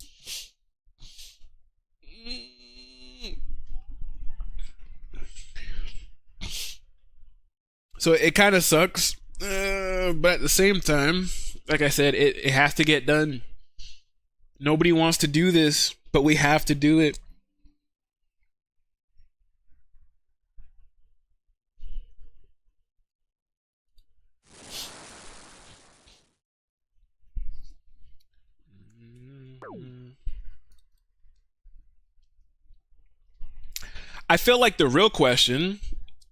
[SPEAKER 1] So it kind of sucks, but at the same time, like I said, it has to get done. Nobody wants to do this, but we have to do it. I feel like the real question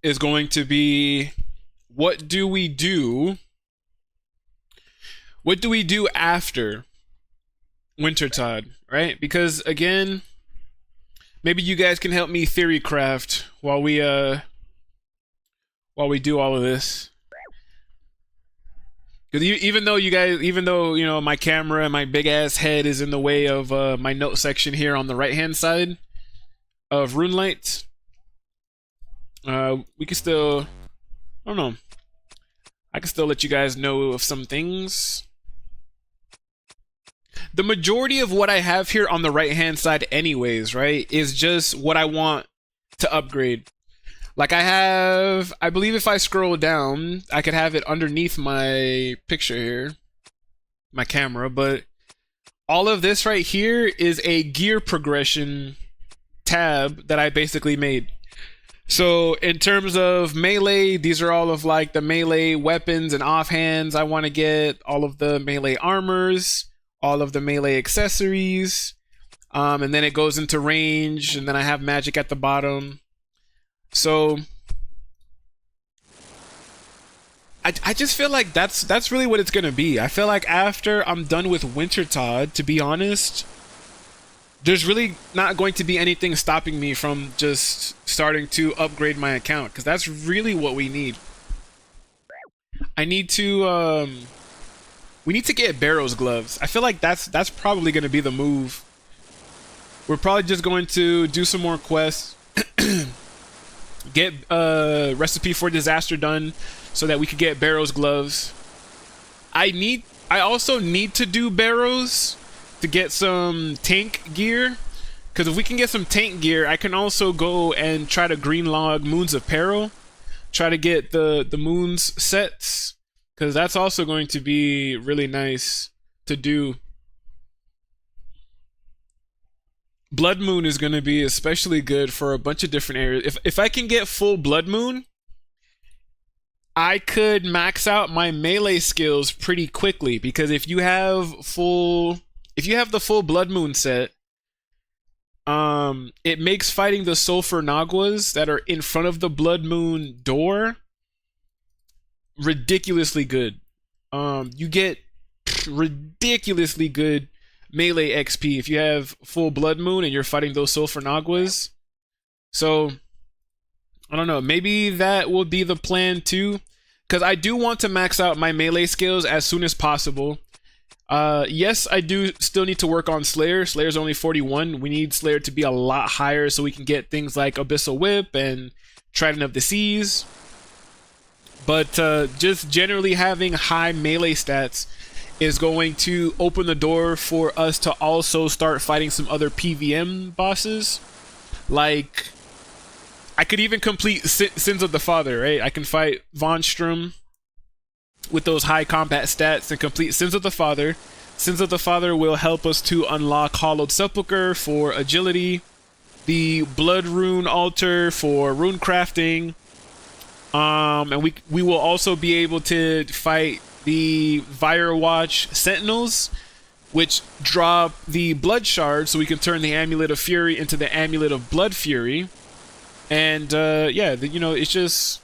[SPEAKER 1] is going to be, what do we do? What do we do after Wintertodt, right? Because again, maybe you guys can help me theory craft while we do all of this. Because even though you know, my camera and my big ass head is in the way of my note section here on the right hand side of RuneLite, we can still, I don't know, I can still let you guys know of some things. The majority of what I have here on the right hand side anyways, right, is just what I want to upgrade. Like I believe if I scroll down, I could have it underneath my picture here, my camera, but all of this right here is a gear progression tab that I basically made. So in terms of melee, these are all of like the melee weapons and offhands. I want to get all of the melee armors, all of the melee accessories, and then it goes into range, and then I have magic at the bottom. So I just feel like that's really what it's gonna be. I feel like after I'm done with Wintertodt, to be honest, there's really not going to be anything stopping me from just starting to upgrade my account, because that's really what we need. I need to we need to get Barrow's gloves. I feel like that's probably gonna be the move. We're probably just going to do some more quests. Get recipe for disaster done so that we could get Barrow's gloves. I also need to do Barrows to get some tank gear, because if we can get some tank gear, I can also go and try to green log Moons of Peril, try to get the moons sets, because that's also going to be really nice to do. Blood Moon is going to be especially good for a bunch of different areas. If I can get full Blood Moon, I could max out my melee skills pretty quickly, because if you have the full Blood Moon set, it makes fighting the Sulfur Naguas that are in front of the Blood Moon door ridiculously good. You get ridiculously good melee XP if you have full Blood Moon and you're fighting those Sulfur Naguas. So I don't know, maybe that will be the plan too, because I do want to max out my melee skills as soon as possible. Yes, I do still need to work on Slayer. Slayer's only 41. We need Slayer to be a lot higher so we can get things like Abyssal Whip and Trident of the Seas. But just generally having high melee stats is going to open the door for us to also start fighting some other PVM bosses. Like, I could even complete Sins of the Father, right? I can fight Von Strum with those high combat stats and complete Sins of the Father. Sins of the Father will help us to unlock Hollowed Sepulchre for agility, the Blood Rune Altar for rune crafting, and we will also be able to fight the Firewatch Sentinels, which drop the Blood Shard, so we can turn the Amulet of Fury into the Amulet of Blood Fury. And yeah, you know, it's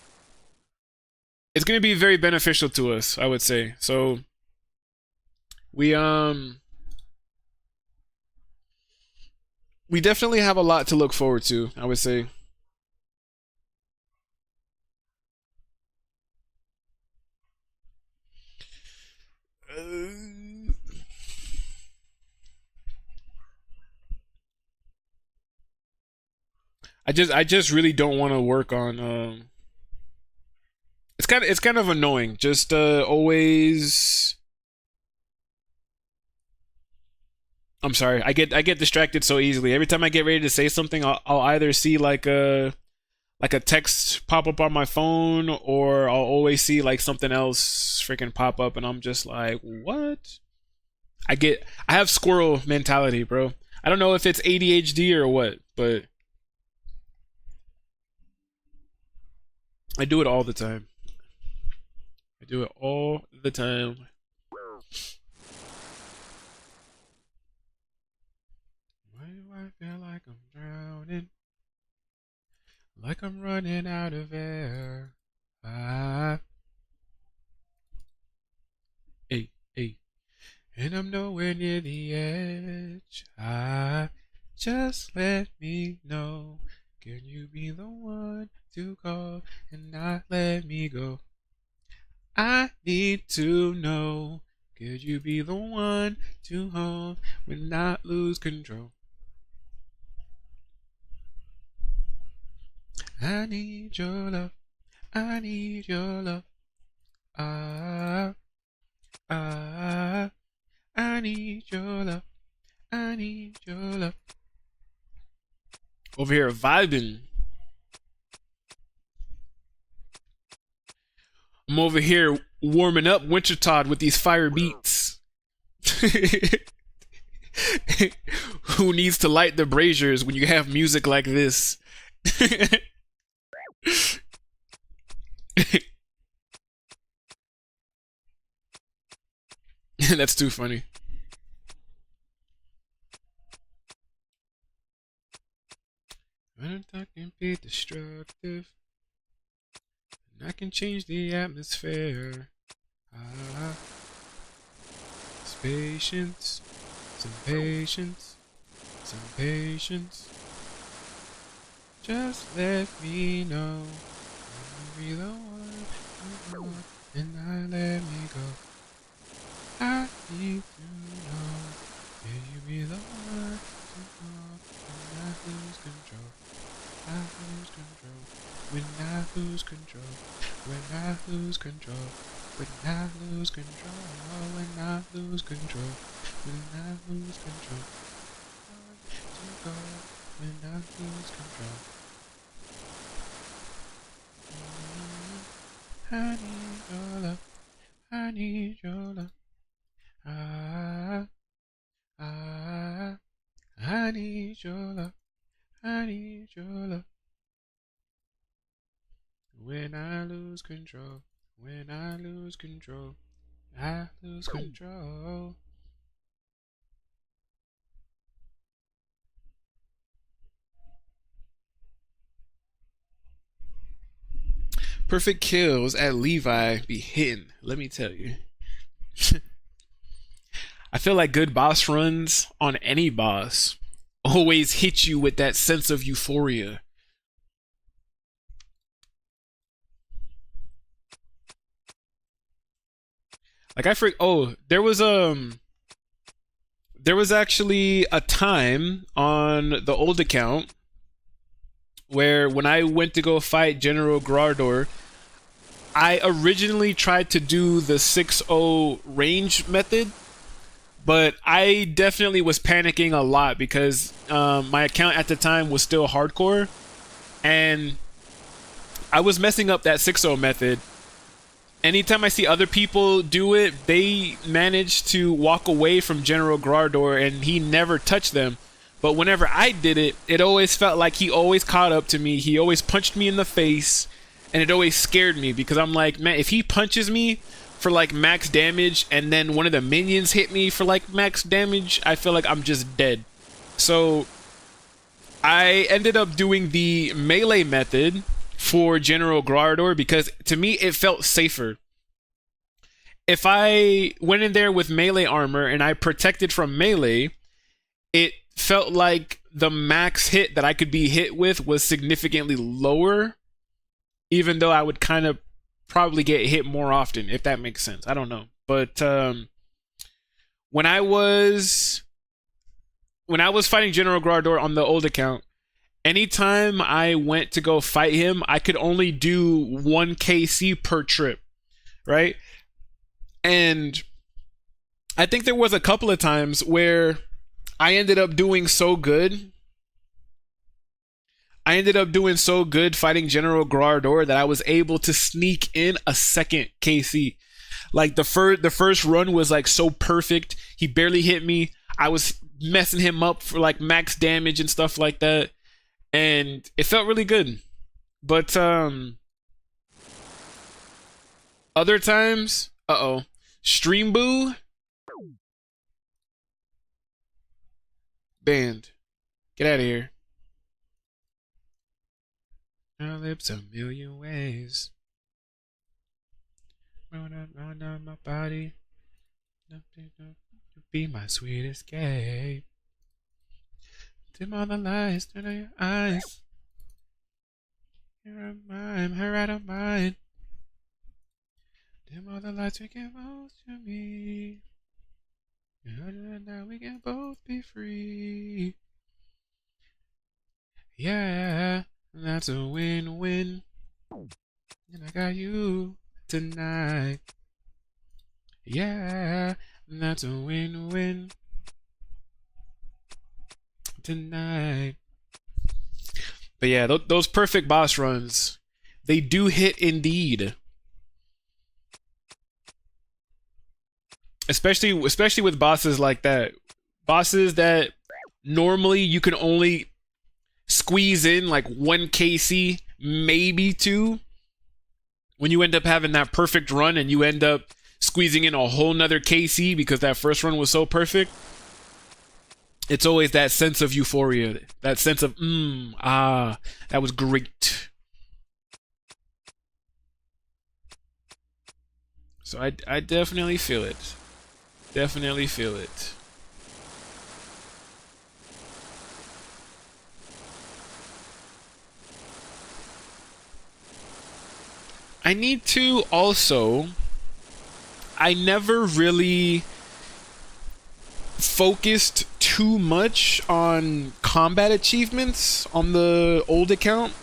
[SPEAKER 1] going to be very beneficial to us, I would say. So we we definitely have a lot to look forward to, I would say. I just really don't want to work on it's kind of annoying. Just always I'm sorry. I get distracted so easily. Every time I get ready to say something, I'll either see like a text pop up on my phone, or I'll always see like something else freaking pop up, and I'm just like, what? I have squirrel mentality, bro. I don't know if it's ADHD or what, but I do it all the time. I do it all the time. Why do I feel like I'm drowning? Like I'm running out of air. Ah. Hey, hey. And I'm nowhere near the edge. Ah. Just let me know. Can you be the one to call and not let me go? I need to know. Could you be the one to hold when not lose control? I need your love. I need your love. Ah, ah. I need your love. I need your love. Over here vibing. I'm over here warming up Wintertodt with these fire beats. Who needs to light the braziers when you have music like this? That's too funny. I can be destructive, and I can change the atmosphere. Ah, it's patience, some patience, some patience. Just let me know. Can you be the one and not let me go? I need to know. Can you be the one to call and not lose control? I lose control. When I lose control. When I lose control. When I lose control. When I lose control. When I lose control. To go. When I lose control. I need your love. I need your love. Ah, ah, I need your love. I need your love. When I lose control. When I lose control. I lose control. Perfect kills at Levi be hitting, let me tell you. I feel like good boss runs on any boss always hit you with that sense of euphoria. Like there was actually a time on the old account where when I went to go fight General Grardor, I originally tried to do the 6-0 range method, but I definitely was panicking a lot because my account at the time was still hardcore, and I was messing up that 6-0 method. Anytime I see other people do it, they manage to walk away from General Grardor and he never touched them. But whenever I did it, it always felt like he always caught up to me. He always punched me in the face, and it always scared me because I'm like, man, if he punches me for like max damage and then one of the minions hit me for like max damage, I feel like I'm just dead. So I ended up doing the melee method for General Grardor because to me it felt safer. If I went in there with melee armor and I protected from melee, it felt like the max hit that I could be hit with was significantly lower, even though I would kind of probably get hit more often, if that makes sense. I don't know. But when I was fighting General Grardor on the old account, anytime I went to go fight him, I could only do 1 KC per trip, right? And I think there was a couple of times where I ended up doing so good. I ended up doing so good fighting General Grardor that I was able to sneak in a second KC. Like the first run was like so perfect. He barely hit me. I was messing him up for like max damage and stuff like that. And it felt really good. But other times, Stream Boo banned. Get out of here. Our lips a million ways. Round down my body. Be my sweet escape. Dim all the lights, turn on your eyes. Here am I, her out of mine. Dim all the lights, we can both to me. Now we can both be free. Yeah, that's a win-win. And I got you tonight. Yeah, that's a win-win. Tonight. But yeah, those perfect boss runs, they do hit indeed. Especially with bosses like that. Bosses that normally you can only squeeze in like 1 KC, maybe 2. When you end up having that perfect run and you end up squeezing in a whole nother KC because that first run was so perfect, it's always that sense of euphoria. That sense of, that was great. So I definitely feel it. Definitely feel it. I need to also... I never really focused too much on combat achievements on the old account.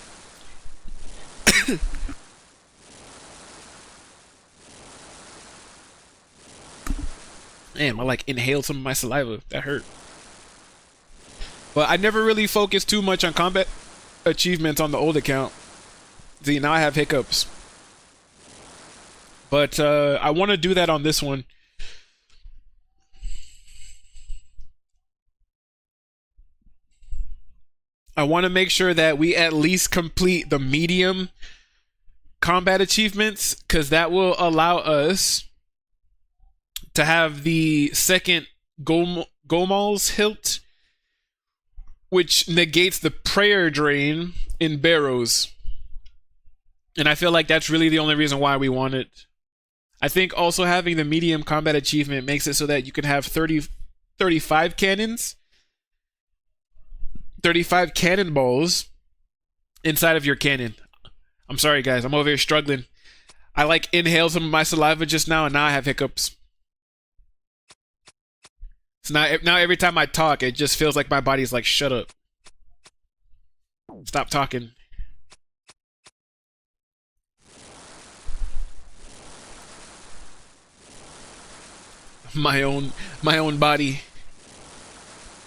[SPEAKER 1] Damn, I like inhaled some of my saliva. That hurt. But I never really focused too much on combat achievements on the old account. See, now I have hiccups. But I want to do that on this one. I want to make sure that we at least complete the medium combat achievements, because that will allow us to have the second Gomal's hilt, which negates the prayer drain in Barrows. And I feel like that's really the only reason why we want it. I think also having the medium combat achievement makes it so that you can have 35 cannons. 35 cannonballs inside of your cannon. I'm sorry, guys. I'm over here struggling. I like inhaled some of my saliva just now, and now I have hiccups. So now every time I talk, it just feels like my body's like, shut up. Stop talking. My own body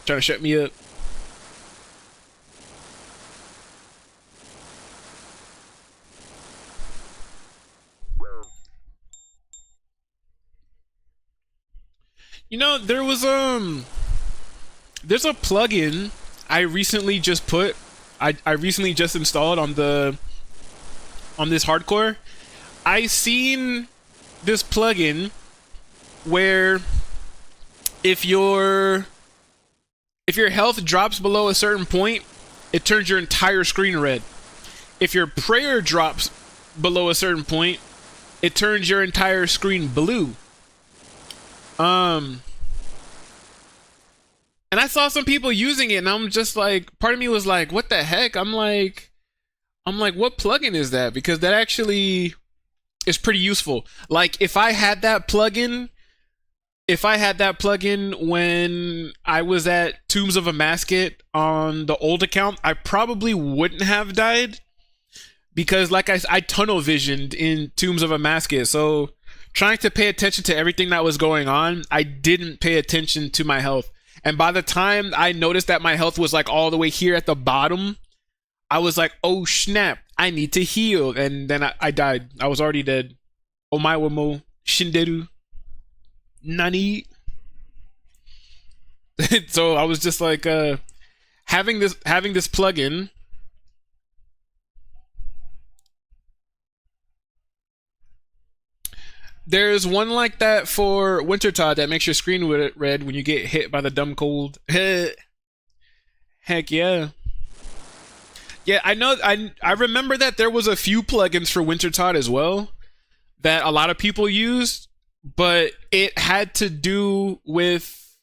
[SPEAKER 1] trying to shut me up. You know, there was there's a plugin I recently just put. I recently just installed on this hardcore. I seen this plugin where if your health drops below a certain point, it turns your entire screen red. If your prayer drops below a certain point, it turns your entire screen blue. And I saw some people using it, and I'm just like, part of me was like, what the heck? I'm like, what plugin is that? Because that actually is pretty useful. Like, if I had that plugin when I was at Tombs of a Masket on the old account, I probably wouldn't have died. Because like I tunnel visioned in Tombs of a Masket, so trying to pay attention to everything that was going on, I didn't pay attention to my health. And by the time I noticed that my health was like all the way here at the bottom, I was like, oh snap, I need to heal. And then I died. I was already dead. Omae mo shinderu. Nani? So I was just like, having this plugin. There's one like that for Wintertodt that makes your screen red when you get hit by the dumb cold. Heck yeah. Yeah, I know. I remember that there was a few plugins for Wintertodt as well that a lot of people used, but it had to do with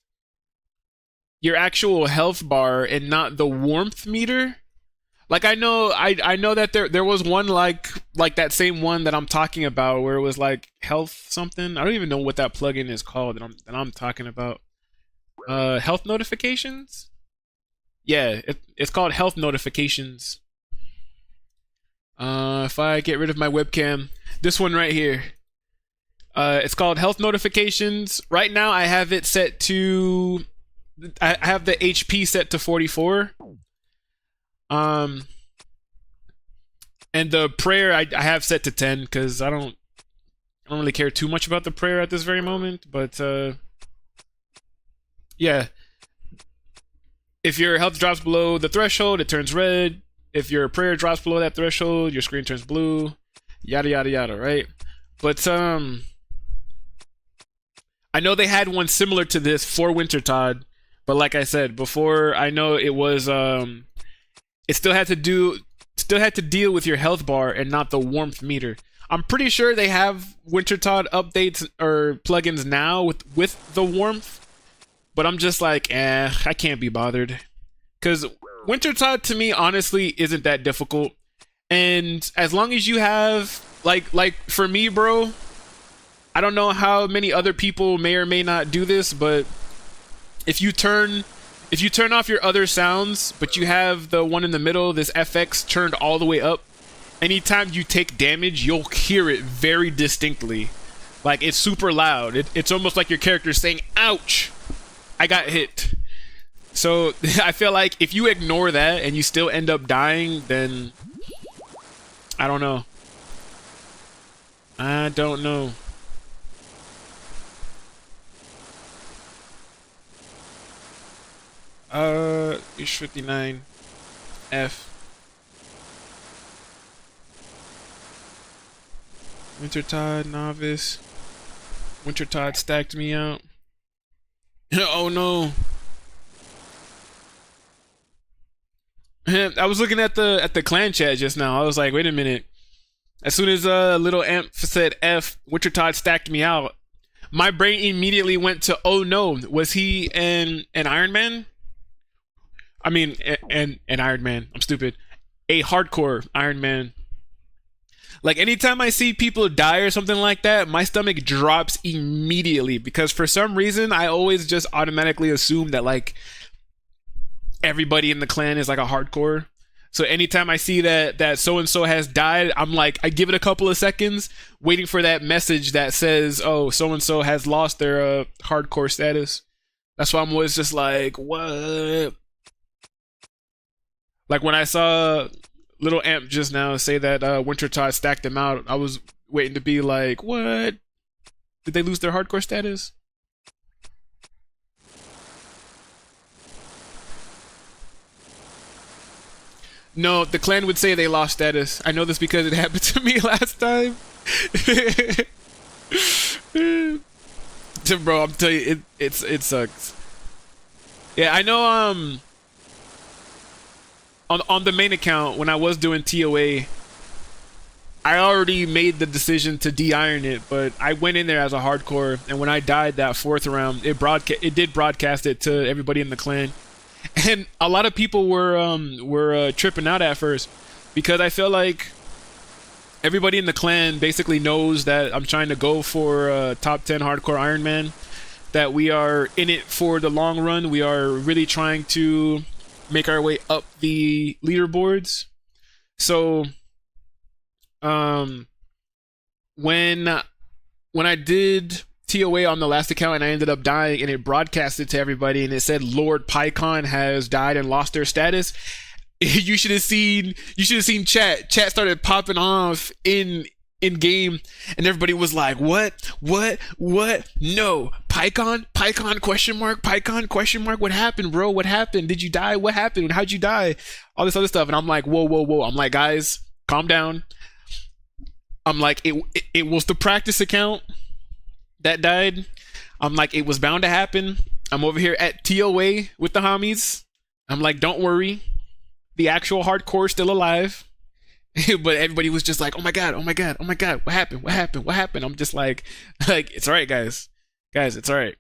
[SPEAKER 1] your actual health bar and not the warmth meter. Like I know that there was one like that same one that I'm talking about where it was like health something. I don't even know what that plugin is called that I'm talking about. Health notifications? Yeah, it's called health notifications. If I get rid of my webcam, this one right here. It's called health notifications. Right now I have it set to I have the HP set to 44. And the prayer I have set to 10 because I don't really care too much about the prayer at this very moment, but yeah. If your health drops below the threshold, it turns red. If your prayer drops below that threshold, your screen turns blue. Yada yada yada, right? But I know they had one similar to this for Wintertodt, but like I said before, I know it was it still had to deal with your health bar and not the warmth meter. I'm pretty sure they have Wintertodt updates or plugins now with the warmth, but I'm just like, I can't be bothered. Because Wintertodt to me honestly isn't that difficult. And as long as you have like for me, bro, I don't know how many other people may or may not do this, but if you turn off your other sounds, but you have the one in the middle, this FX turned all the way up, anytime you take damage, you'll hear it very distinctly. Like, it's super loud. It's almost like your character saying, ouch, I got hit. So, I feel like if you ignore that and you still end up dying, then I don't know. I don't know. Ish 59 F. Wintertodt novice. Wintertodt stacked me out. Oh no. I was looking at the clan chat just now. I was like, wait a minute. As soon as little Amp said F, Wintertodt stacked me out, my brain immediately went to, oh no, was he an Iron Man? I mean, an Iron Man. I'm stupid. A hardcore Iron Man. Like, anytime I see people die or something like that, my stomach drops immediately because for some reason, I always just automatically assume that, like, everybody in the clan is, like, a hardcore. So anytime I see that so-and-so has died, I'm like, I give it a couple of seconds, waiting for that message that says, oh, so-and-so has lost their hardcore status. That's why I'm always just like, what? Like, when I saw little Amp just now say that Wintertodt stacked them out, I was waiting to be like, what? Did they lose their hardcore status? No, the clan would say they lost status. I know this because it happened to me last time. Bro, I'm telling you, it sucks. Yeah, I know. On the main account, when I was doing TOA, I already made the decision to de-iron it, but I went in there as a hardcore, and when I died that 4th round, it did broadcast it to everybody in the clan, and a lot of people were tripping out at first because I feel like everybody in the clan basically knows that I'm trying to go for top 10 hardcore Iron Man, that we are in it for the long run. We are really trying to make our way up the leaderboards. So when I did TOA on the last account and I ended up dying, and it broadcasted to everybody and it said Lord Pycaon has died and lost their status, you should have seen chat started popping off in game, and everybody was like, what no, Pycaon question mark, Pycaon question mark, what happened, bro? What happened? Did you die? What happened? How'd you die? All this other stuff. And I'm like, whoa. I'm like, guys, calm down. I'm like, it was the practice account that died. I'm like, it was bound to happen. I'm over here at TOA with the homies. I'm like, don't worry, the actual hardcore is still alive. But everybody was just like, oh my god, what happened? I'm just like it's all right, guys, it's all right.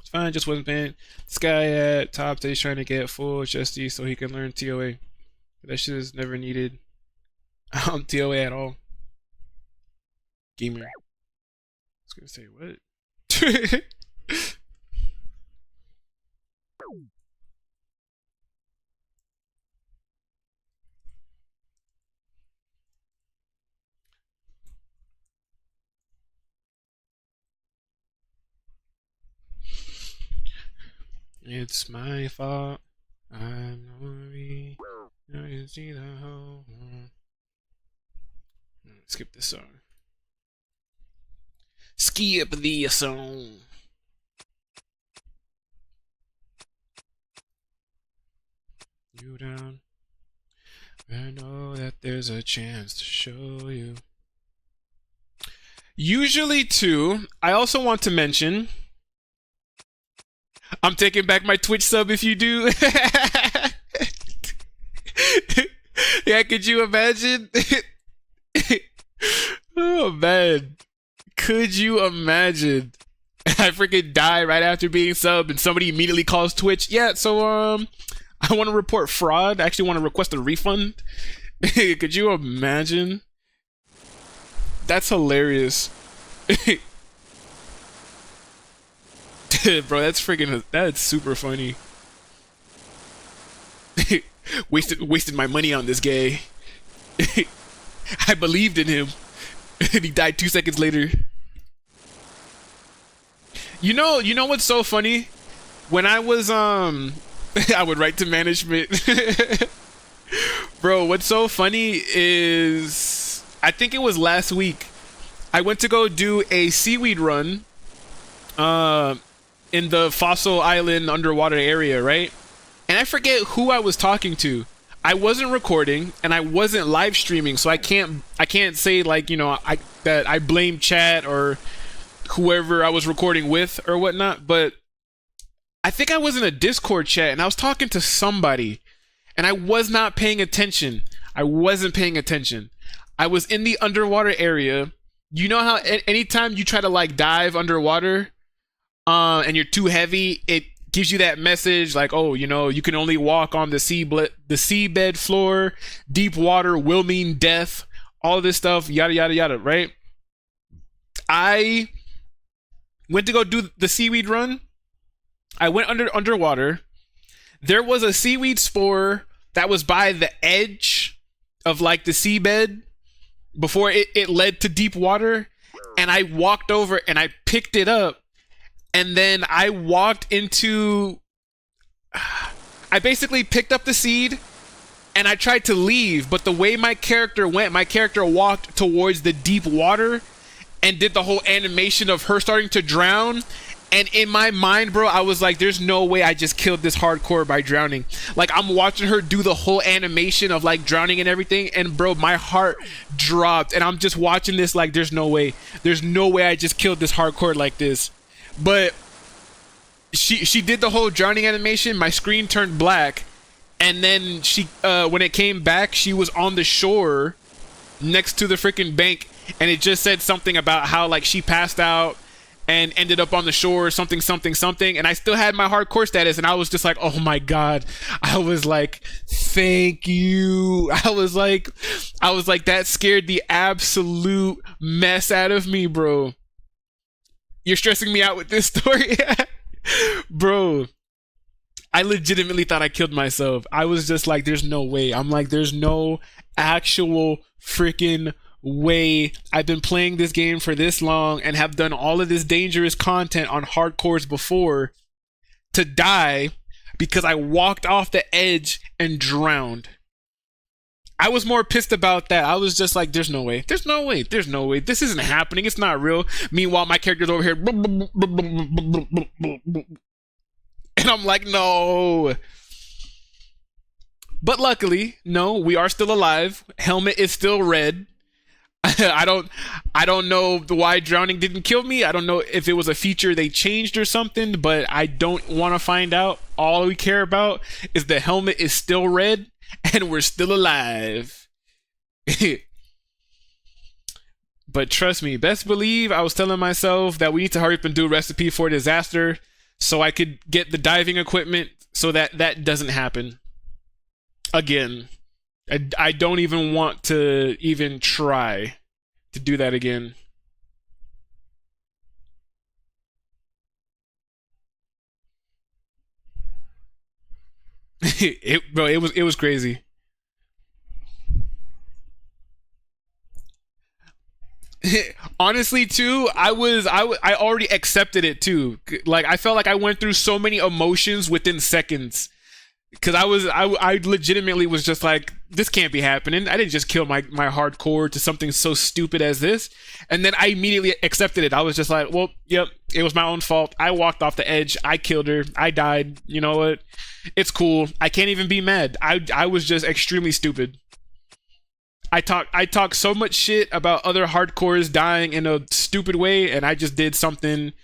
[SPEAKER 1] It's fine, just wasn't paying. This guy at top, he's trying to get full HSD so he can learn TOA. That shit is never needed on TOA at all. Gamer. I was gonna say, what? It's my fault. I'm sorry. I can see the whole. Skip this song. Skip the song. You down? I know that there's a chance to show you. Usually, too, I also want to mention, I'm taking back my Twitch sub if you do. Yeah, could you imagine? Oh, man. Could you imagine? I freaking die right after being subbed and somebody immediately calls Twitch. Yeah, so I want to report fraud. I actually want to request a refund. Could you imagine? That's hilarious. Bro, that's super funny. wasted my money on this guy. I believed in him. And he died 2 seconds later. You know what's so funny? When I was I would write to management. Bro, what's so funny is I think it was last week. I went to go do a seaweed run in the Fossil Island underwater area, right? And I forget who I was talking to. I wasn't recording and I wasn't live streaming, so I can't say like, you know, that I blame chat or whoever I was recording with or whatnot. But I think I was in a Discord chat and I was talking to somebody and I was not paying attention. I wasn't paying attention. I was in the underwater area. You know how anytime you try to like dive underwater and you're too heavy, it gives you that message like, oh, you know, you can only walk on the seabed floor, deep water will mean death, all this stuff, yada yada yada, right? I went to go do the seaweed run. I went underwater. There was a seaweed spore that was by the edge of like the seabed before it led to deep water, and I walked over and I picked it up. And then I walked into... I basically picked up the seed and I tried to leave, but the way my character went, my character walked towards the deep water and did the whole animation of her starting to drown, And in my mind, bro, I was like, there's no way I just killed this hardcore by drowning. Like, I'm watching her do the whole animation of like drowning and everything, and bro, my heart dropped. And I'm just watching this like, there's no way. There's no way I just killed this hardcore like this. But she did the whole drowning animation, my screen turned black, and then she when it came back, she was on the shore next to the freaking bank, and it just said something about how like she passed out and ended up on the shore, something, and I still had my hardcore status, and I was just like, oh my god. I was like, thank you. I was like, that scared the absolute mess out of me, bro. You're stressing me out with this story. Bro, I legitimately thought I killed myself. I was just like, there's no way. I'm like, there's no actual freaking way. I've been playing this game for this long and have done all of this dangerous content on hardcores before to die because I walked off the edge and drowned. I was more pissed about that. I was just like, there's no way. There's no way. There's no way. This isn't happening. It's not real. Meanwhile, my character's over here. And I'm like, no. But luckily, no, we are still alive. Helmet is still red. I don't know why drowning didn't kill me. I don't know if it was a feature they changed or something, but I don't want to find out. All we care about is the helmet is still red and we're still alive. But trust me, best believe I was telling myself that we need to hurry up and do a recipe for disaster so I could get the diving equipment so that that doesn't happen again. I don't even want to even try to do that again. It was crazy. Honestly, too, I already accepted it too. Like, I felt like I went through so many emotions within seconds. Because I legitimately was just like, this can't be happening. I didn't just kill my hardcore to something so stupid as this. And then I immediately accepted it. I was just like, well, yep, it was my own fault. I walked off the edge. I killed her. I died. You know what? It's cool. I can't even be mad. I was just extremely stupid. I talk so much shit about other hardcores dying in a stupid way, and I just did something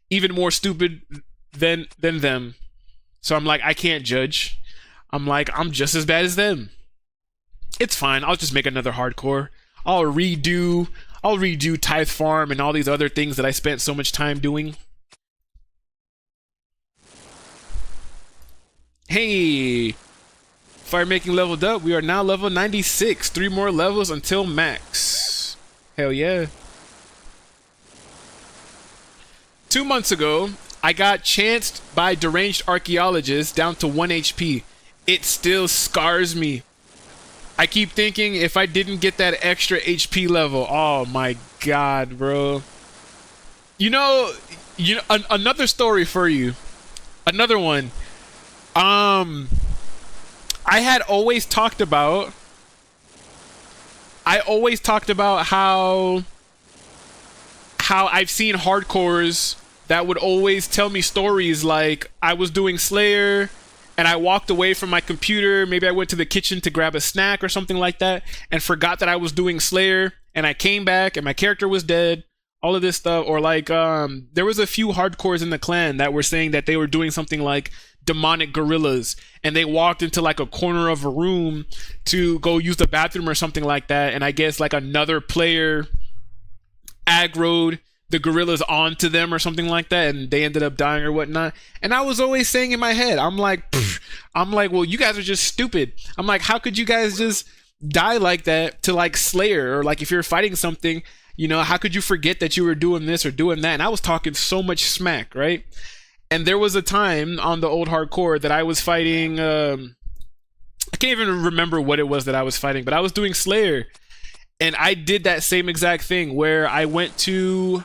[SPEAKER 1] even more stupid than them. So I'm like, I can't judge. I'm like, I'm just as bad as them. It's fine. I'll just make another hardcore. I'll redo Tithe Farm and all these other things that I spent so much time doing. Hey, fire making leveled up. We are now level 96. 3 more levels until max. Hell yeah. 2 months ago, I got chanced by deranged archaeologists down to 1 HP. It still scars me. I keep thinking if I didn't get that extra HP level, oh my god, bro. You know, another story for you. Another one. I had always talked about how I've seen hardcores that would always tell me stories like I was doing Slayer and I walked away from my computer. Maybe I went to the kitchen to grab a snack or something like that and forgot that I was doing Slayer, and I came back and my character was dead. All of this stuff. Or like there was a few hardcores in the clan that were saying that they were doing something like demonic gorillas, and they walked into like a corner of a room to go use the bathroom or something like that, and I guess like another player aggroed the gorillas onto them or something like that, and they ended up dying or whatnot. And I was always saying in my head, I'm like, well, you guys are just stupid. I'm like, how could you guys just die like that to like Slayer, or like if you're fighting something, you know, how could you forget that you were doing this or doing that? And I was talking so much smack, right? And there was a time on the old hardcore that I was fighting, I can't even remember what it was that I was fighting, but I was doing Slayer. And I did that same exact thing where I went to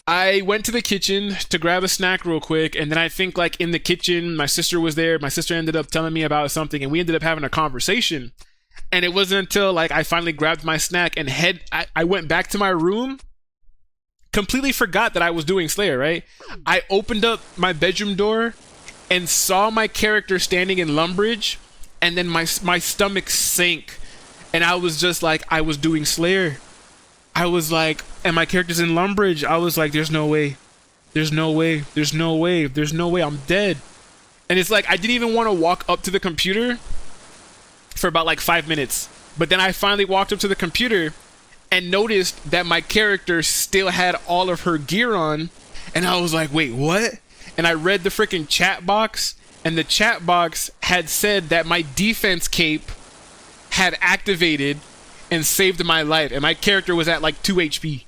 [SPEAKER 1] the kitchen to grab a snack real quick, and then I think like in the kitchen, my sister was there. My sister ended up telling me about something, and we ended up having a conversation. And it wasn't until like I finally grabbed my snack and I went back to my room completely forgot that I was doing Slayer, right? I opened up my bedroom door and saw my character standing in Lumbridge, and then my stomach sank, and I was just like, I was doing Slayer. I was like, and my character's in Lumbridge. I was like, there's no way. There's no way. There's no way. There's no way. I'm dead. And it's like, I didn't even want to walk up to the computer for about like 5 minutes. But then I finally walked up to the computer and noticed that my character still had all of her gear on. And I was like, wait, what? And I read the freaking chat box, and the chat box had said that my defense cape had activated and saved my life, and my character was at like 2 HP.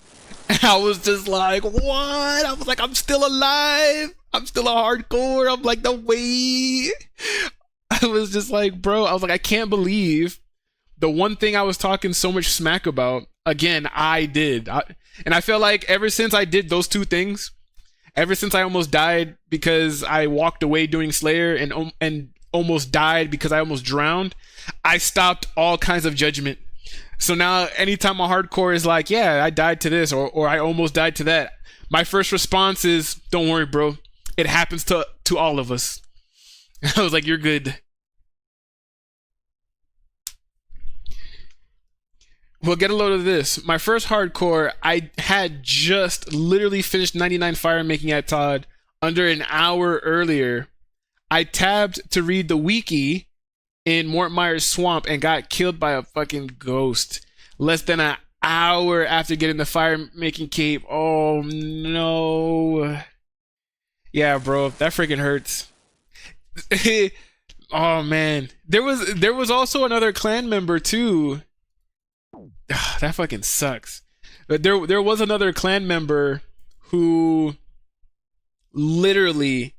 [SPEAKER 1] And I was just like, what? I was like, I'm still alive. I'm still a hardcore. I'm like, no way. I was just like, bro, I was like, I can't believe the one thing I was talking so much smack about, again, I did. And I feel like ever since I did those two things, ever since I almost died because I walked away doing Slayer and almost died because I almost drowned, I stopped all kinds of judgment. So now anytime a hardcore is like, yeah, I died to this or I almost died to that, my first response is, don't worry, bro. It happens to all of us. I was like, you're good. Well, get a load of this. My first hardcore, I had just literally finished 99 fire making at Todd under an hour earlier. I tabbed to read the wiki in Mort Meyer's swamp and got killed by a fucking ghost less than an hour after getting the fire making cape. Oh no. Yeah, bro, that freaking hurts. Oh man. There was also another clan member too. That fucking sucks. But there was another clan member who literally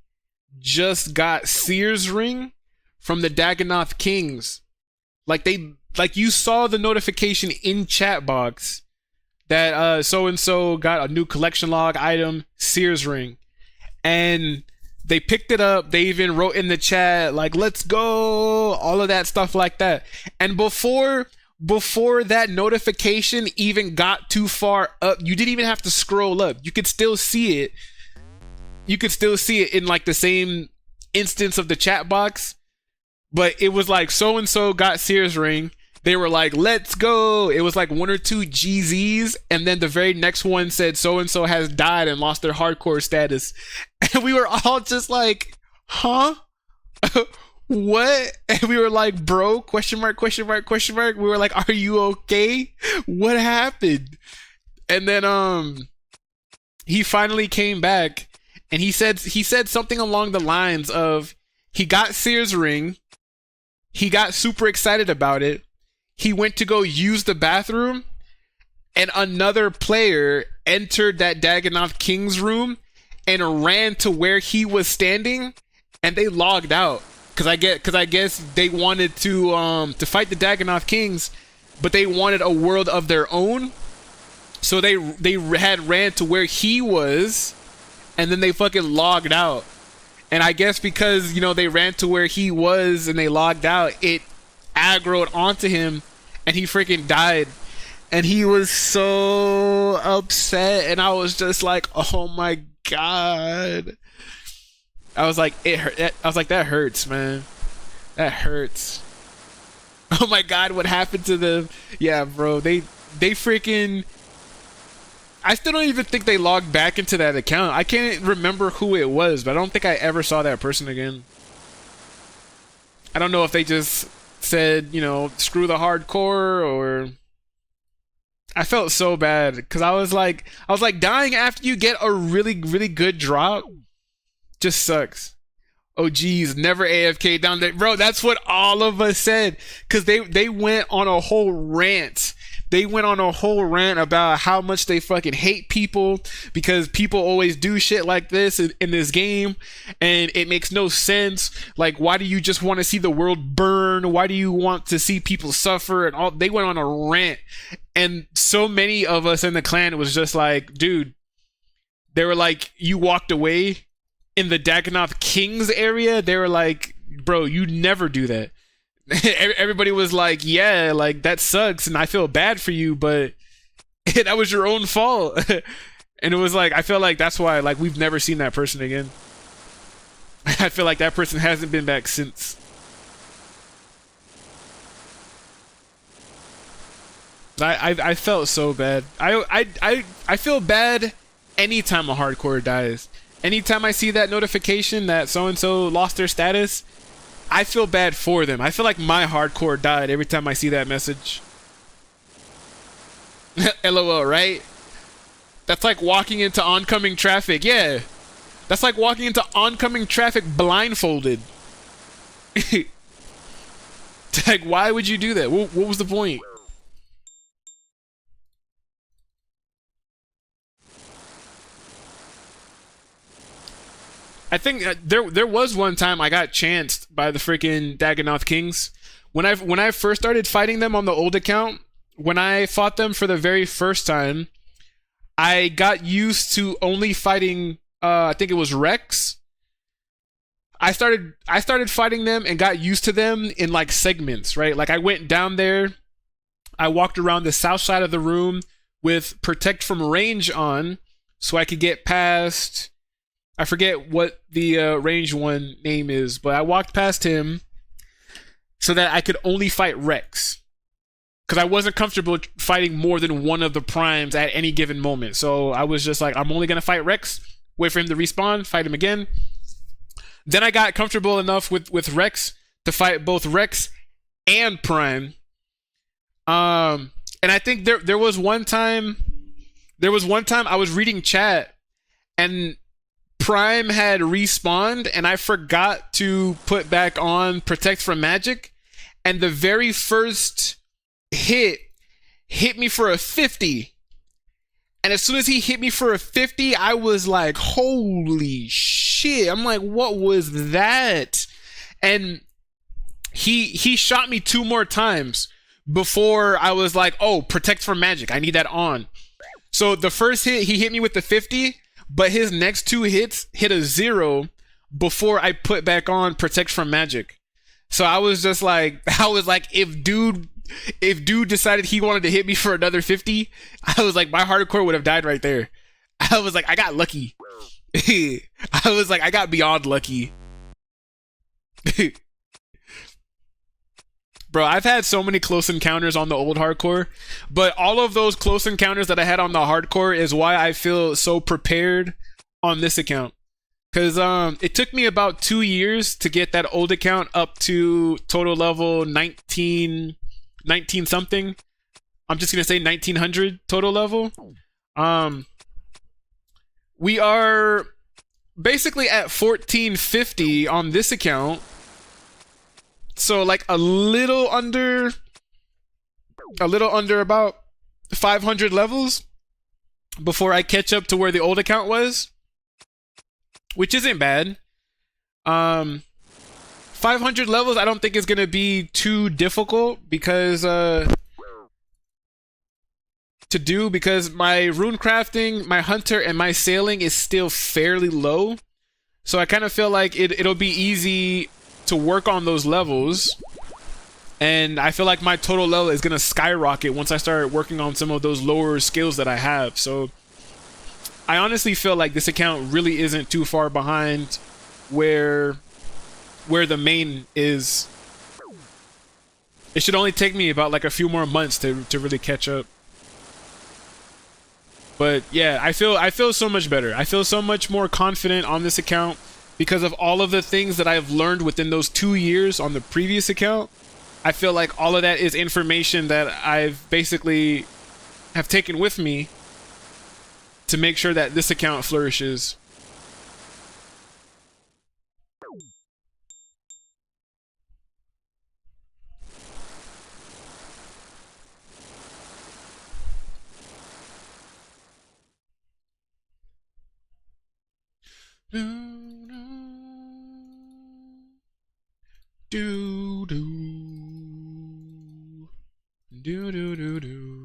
[SPEAKER 1] just got Seer's ring from the Dagannoth Kings. Like you saw the notification in chat box that so and so got a new collection log item, Seer's ring. And they picked it up. They even wrote in the chat like, let's go, all of that stuff like that. And before that notification even got too far up, you didn't even have to scroll up. You could still see it. You could still see it in like the same instance of the chat box. But it was like, so-and-so got Seer's ring. They were like, let's go. It was like 1 or 2 GZs. And then the very next one said, so-and-so has died and lost their hardcore status. And we were all just like, huh? What? And we were like, bro, question mark, question mark, question mark. We were like, are you okay? What happened? And then he finally came back and he said something along the lines of, he got Seer's ring, he got super excited about it, he went to go use the bathroom, and another player entered that Dagannoth King's room and ran to where he was standing, and they logged out. Cause I guess they wanted to fight the Dagannoth Kings, but they wanted a world of their own. So they had ran to where he was, and then they fucking logged out. And I guess because, you know, they ran to where he was and they logged out, it aggroed onto him and he freaking died. And he was so upset, and I was just like, oh my god. I was like, it hurt. I was like, that hurts, man. That hurts. Oh my god, what happened to them? Yeah, bro, they freaking, I still don't even think they logged back into that account. I can't remember who it was, but I don't think I ever saw that person again. I don't know if they just said, you know, screw the hardcore, or I felt so bad because I was like dying after you get a really, really good drop just sucks. Oh geez, never AFK down there, bro. That's what all of us said, because they went on a whole rant. They went on a whole rant about how much they fucking hate people because people always do shit like this in this game, and it makes no sense. Like, why do you just want to see the world burn? Why do you want to see people suffer? And all, they went on a rant, and so many of us in the clan was just like, dude, they were like, you walked away in the Dagannoth Kings area. They were like, bro, you never do that. Everybody was like, yeah, like that sucks and I feel bad for you, but that was your own fault. And it was like, I feel like that's why, like, we've never seen that person again. I feel like that person hasn't been back since. I felt so bad. I feel bad anytime a hardcore dies. Anytime I see that notification that so-and-so lost their status, I feel bad for them. I feel like my hardcore died every time I see that message. LOL, right? That's like walking into oncoming traffic. Yeah. That's like walking into oncoming traffic blindfolded. Like, why would you do that? What was the point? I think there was one time I got chanced by the freaking Dagonoth Kings. When I first started fighting them on the old account, when I fought them for the very first time, I got used to only fighting I think it was Rex. I started fighting them and got used to them in like segments, right? Like I went down there, I walked around the south side of the room with protect from range on so I could get past, I forget what the range one name is, but I walked past him so that I could only fight Rex. Because I wasn't comfortable fighting more than one of the primes at any given moment. So I was just like, I'm only going to fight Rex, wait for him to respawn, fight him again. Then I got comfortable enough with Rex to fight both Rex and Prime. And I think there was one time I was reading chat and Prime had respawned and I forgot to put back on Protect from Magic. And the very first hit me for a 50. And as soon as he hit me for a 50, I was like, holy shit. I'm like, what was that? And he shot me 2 more times before I was like, oh, Protect from Magic. I need that on. So the first hit, he hit me with the 50, but his next 2 hits hit a 0 before I put back on Protect from Magic. So I was like, if dude decided he wanted to hit me for another 50, I was like, my hardcore would have died right there. I was like, I got lucky. I was like, I got beyond lucky. Bro, I've had so many close encounters on the old hardcore, but all of those close encounters that I had on the hardcore is why I feel so prepared on this account. Because it took me about 2 years to get that old account up to total level 19 something. I'm just gonna say 1900 total level. We are basically at 1450 on this account, so like a little under about 500 levels before I catch up to where the old account was, which isn't bad. 500 levels I don't think is gonna be too difficult because because my rune crafting, my hunter, and my sailing is still fairly low. So I kind of feel like it'll be easy to work on those levels. And I feel like my total level is gonna skyrocket once I start working on some of those lower skills that I have. So I honestly feel like this account really isn't too far behind where the main is. It should only take me about like a few more months to really catch up. But yeah, I feel so much better. I feel so much more confident on this account because of all of the things that I've learned within those 2 years on the previous account. I feel like all of that is information that I've basically have taken with me to make sure that this account flourishes. Do do do do do do.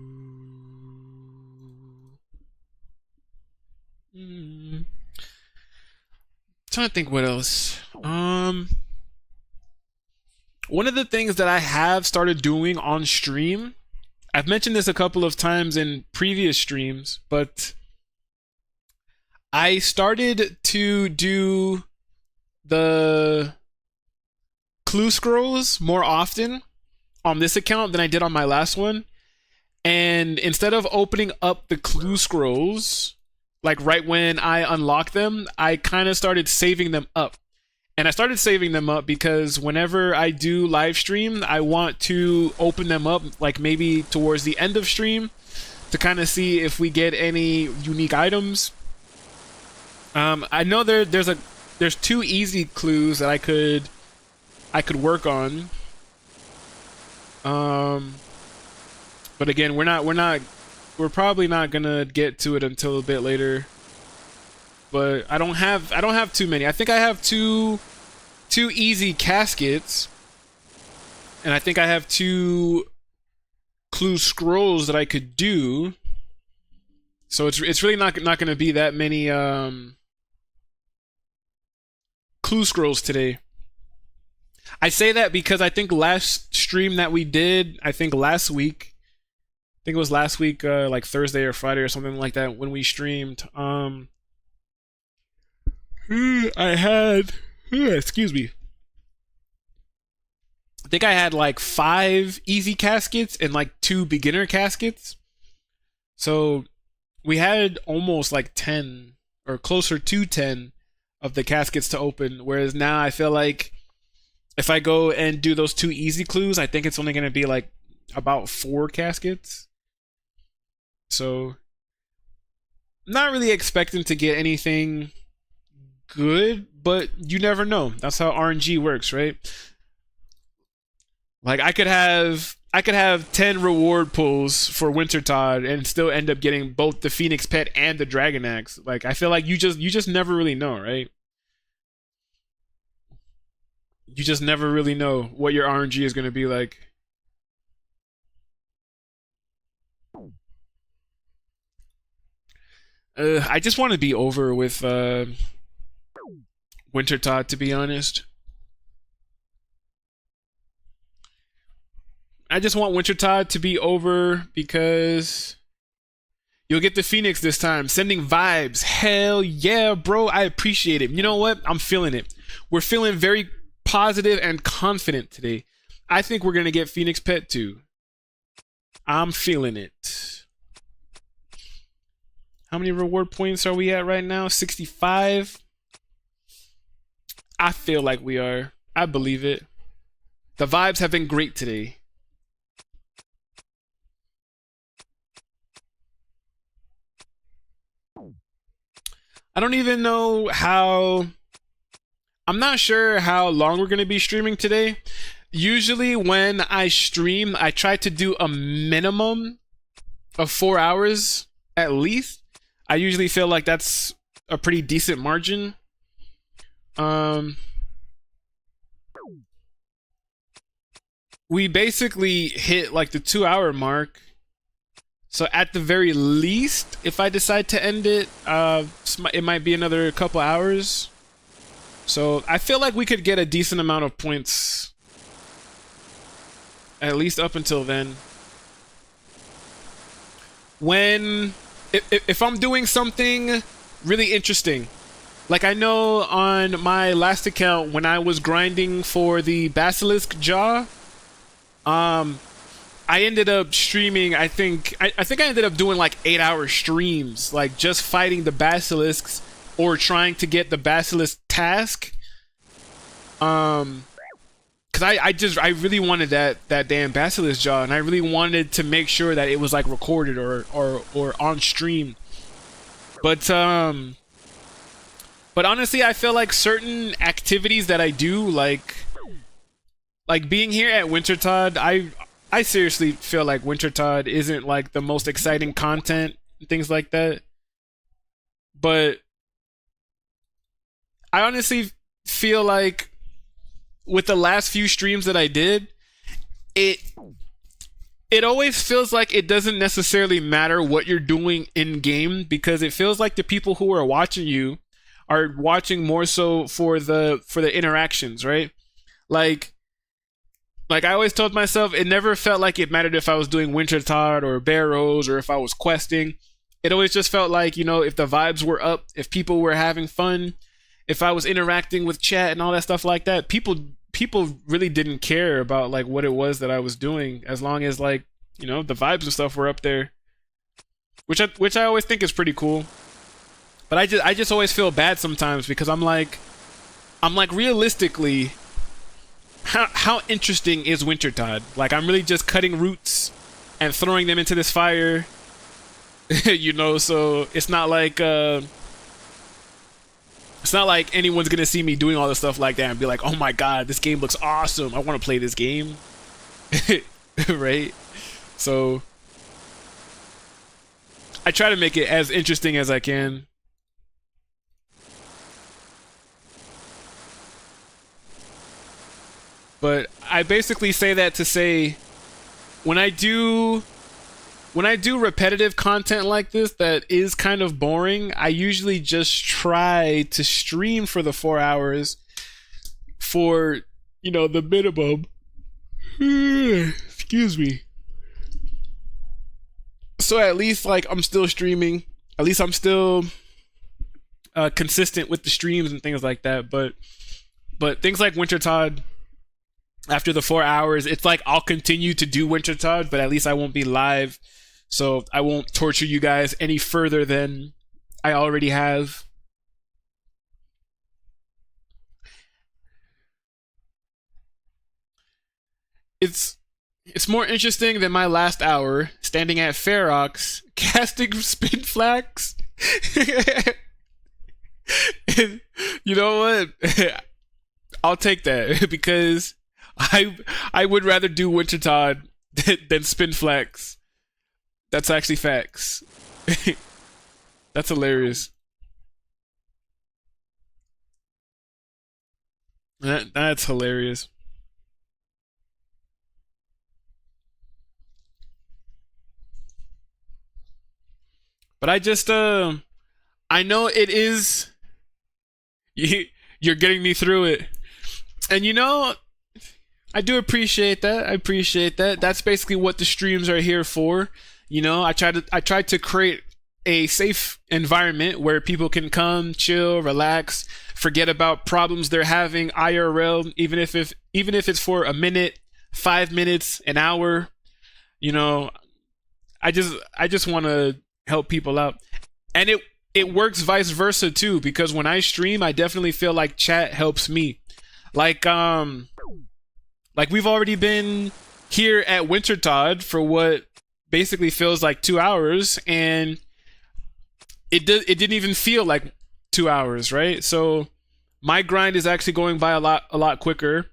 [SPEAKER 1] Trying to think what else. One of the things that I have started doing on stream, I've mentioned this a couple of times in previous streams, but I started to do the clue scrolls more often on this account than I did on my last one. And instead of opening up the clue scrolls, like right when I unlock them, I kind of started saving them up. And I started saving them up because whenever I do live stream, I want to open them up like maybe towards the end of stream to kind of see if we get any unique items. I know there's 2 easy clues that I could work on. But again, we're probably not gonna get to it until a bit later. But I don't have too many. I think I have two easy caskets, and I think I have 2 clue scrolls that I could do. So it's really not gonna be that many clue scrolls today. I say that because I think last stream that we did, I think it was last week, like Thursday or Friday or something like that, when we streamed. I had, excuse me. I think I had like 5 easy caskets and like 2 beginner caskets. So we had almost like 10 or closer to 10 of the caskets to open. Whereas now I feel like if I go and do those 2 easy clues, I think it's only going to be like about 4 caskets. So not really expecting to get anything good, but you never know. That's how RNG works, right? Like I could have 10 reward pulls for Wintertodt and still end up getting both the Phoenix Pet and the Dragon Axe. Like I feel like you just never really know, right? You just never really know what your RNG is going to be like. I just want to be over with Wintertodt, to be honest. I just want Wintertodt to be over because you'll get the Phoenix this time. Sending vibes. Hell yeah, bro. I appreciate it. You know what? I'm feeling it. We're feeling very positive and confident today. I think we're going to get Phoenix Pet too. I'm feeling it. How many reward points are we at right now? 65? I feel like we are. I believe it. The vibes have been great today. I don't even know how... I'm not sure how long we're going to be streaming today. Usually when I stream, I try to do a minimum of 4 hours at least. I usually feel like that's a pretty decent margin. We basically hit like the 2-hour mark. So at the very least, if I decide to end it, it might be another couple hours. So I feel like we could get a decent amount of points, at least up until then. If I'm doing something really interesting, like I know on my last account when I was grinding for the Basilisk Jaw, I ended up streaming, I think I ended up doing like 8-hour streams, like just fighting the basilisks or trying to get the basilisk task. Cause I really wanted that damn basilisk jaw, and I really wanted to make sure that it was like recorded or on stream. But honestly, I feel like certain activities that I do, like being here at Wintertodt, I seriously feel like Wintertodt isn't like the most exciting content and things like that. But I honestly feel like with the last few streams that I did, it always feels like it doesn't necessarily matter what you're doing in game, because it feels like the people who are watching you are watching more so for the interactions, right? Like I always told myself, it never felt like it mattered if I was doing Wintertodt or Barrows or if I was questing. It always just felt like, you know, if the vibes were up, if people were having fun, if I was interacting with chat and all that stuff like that, people really didn't care about like what it was that I was doing, as long as like, you know, the vibes and stuff were up there, which I always think is pretty cool. But I just always feel bad sometimes because I'm like realistically, how interesting is Wintertodt? Like, I'm really just cutting roots and throwing them into this fire. You know, so it's not like anyone's gonna see me doing all this stuff like that and be like, oh my god, this game looks awesome, I want to play this game. Right? So I try to make it as interesting as I can. But I basically say that to say, when I do repetitive content like this that is kind of boring, I usually just try to stream for the 4 hours for, you know, the minimum. Excuse me. So at least like I'm still streaming. At least I'm still consistent with the streams and things like that. But things like Wintertodt, after the 4 hours, it's like I'll continue to do Wintertodt, but at least I won't be live. So I won't torture you guys any further than I already have. It's more interesting than my last hour, standing at Ferox, casting spin flags. You know what? I'll take that because I would rather do Wintertodt than spin flags. That's actually facts. That's hilarious. That's hilarious. But I just I know it is. You're getting me through it, and you know, I do appreciate that. I appreciate that. That's basically what the streams are here for. You know, I tried to create a safe environment where people can come, chill, relax, forget about problems they're having IRL, even if it's for a minute, 5 minutes, an hour. You know, I just want to help people out, and it works vice versa too, because when I stream, I definitely feel like chat helps me. Like we've already been here at Wintertodt for what basically feels like 2 hours, and it didn't even feel like 2 hours, right? So my grind is actually going by a lot quicker,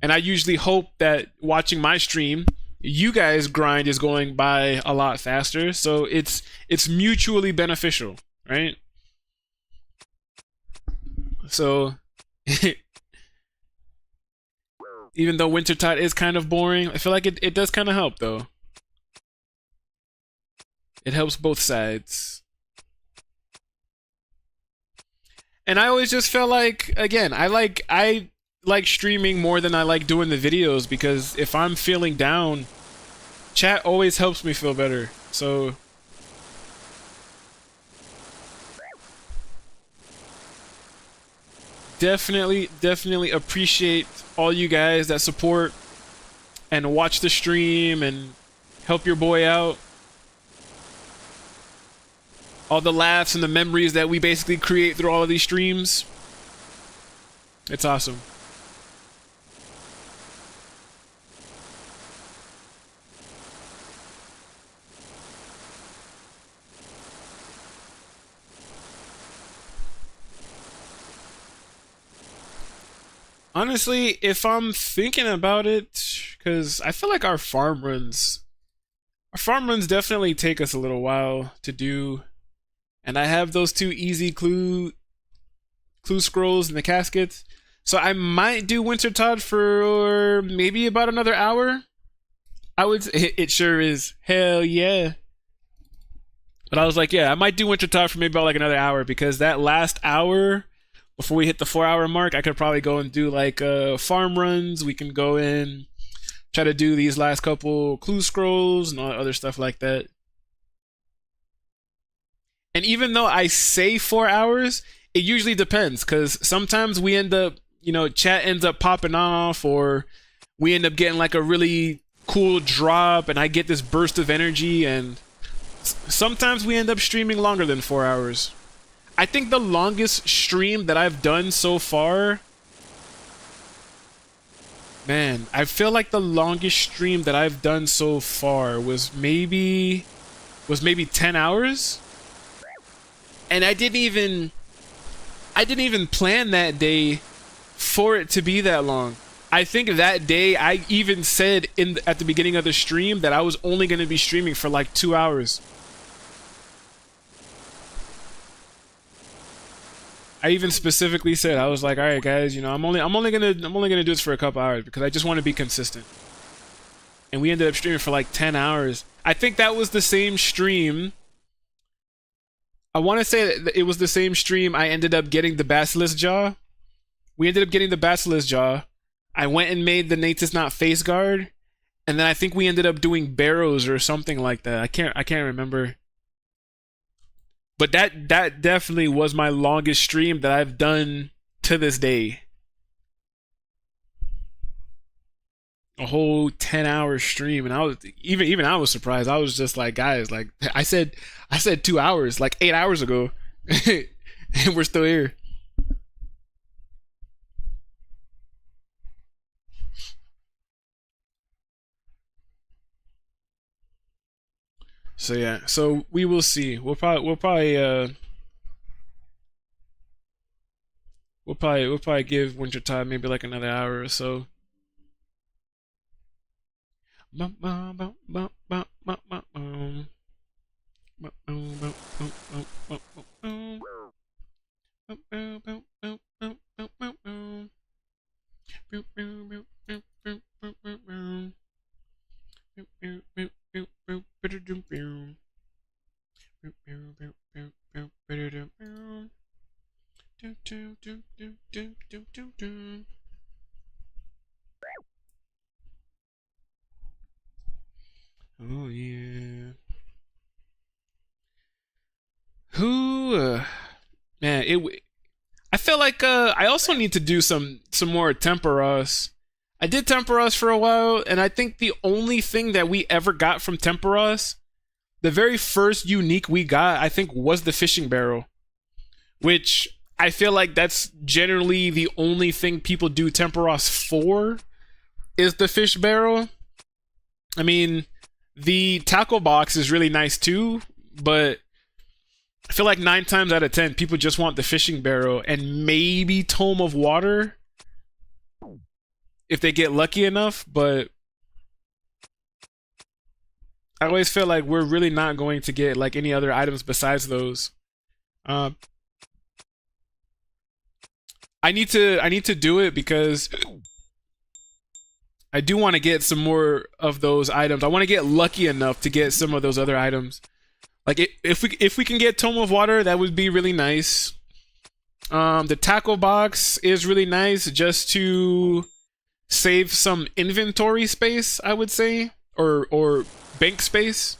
[SPEAKER 1] and I usually hope that watching my stream, you guys' grind is going by a lot faster, so it's mutually beneficial, right? So even though Wintertodt is kind of boring, I feel like it does kind of help though. It helps both sides. And I always just felt like, again, I like streaming more than I like doing the videos, because if I'm feeling down, chat always helps me feel better. So definitely appreciate all you guys that support and watch the stream and help your boy out. All the laughs and the memories that we basically create through all of these streams. It's awesome. Honestly, if I'm thinking about it, because I feel like our farm runs definitely take us a little while to do. And I have those 2 easy clue scrolls in the caskets. So I might do Wintertodt for maybe about another hour. It sure is. Hell yeah. But I was like, yeah, I might do Wintertodt for maybe about like another hour, because that last hour before we hit the 4 hour mark, I could probably go and do like farm runs. We can go in, try to do these last couple clue scrolls and all other stuff like that. And even though I say 4 hours, it usually depends because sometimes we end up, you know, chat ends up popping off, or we end up getting like a really cool drop, and I get this burst of energy, and sometimes we end up streaming longer than 4 hours. I think the longest stream that I've done so far, man, I feel like the longest stream that I've done so far was maybe 10 hours. And I didn't even plan that day for it to be that long. I think that day I even said at the beginning of the stream that I was only going to be streaming for like 2 hours. I even specifically said, I was like, all right, guys, you know, I'm only gonna do this for a couple hours because I just want to be consistent. And we ended up streaming for like 10 hours. I think that was the same stream. I want to say that it was the same stream I ended up getting the Basilisk Jaw. We ended up getting the Basilisk Jaw. I went and made the Natus Not Face Guard, and then I think we ended up doing Barrows or something like that. I can't remember. But that definitely was my longest stream that I've done to this day. A whole 10-hour stream, and I was even I was surprised. I was just like, guys, like I said 2 hours like 8 hours ago, and we're still here. So yeah, so we will see. We'll probably give Wintertodt maybe like another hour or so. Oh yeah. Man, I feel like I also need to do some more Temporos. I did Temporos for a while, and I think the only thing that we ever got from Temporos, the very first unique we got, I think, was the fishing barrel, which I feel like that's generally the only thing people do Temporos for, is the fish barrel. I mean, the tackle box is really nice too, but I feel like 9 times out of 10 people just want the fishing barrel and maybe Tome of Water if they get lucky enough, but I always feel like we're really not going to get like any other items besides those. I need to do it because I do want to get some more of those items. I want to get lucky enough to get some of those other items. Like if we can get Tome of Water, that would be really nice. The tackle box is really nice just to save some inventory space, I would say, or bank space.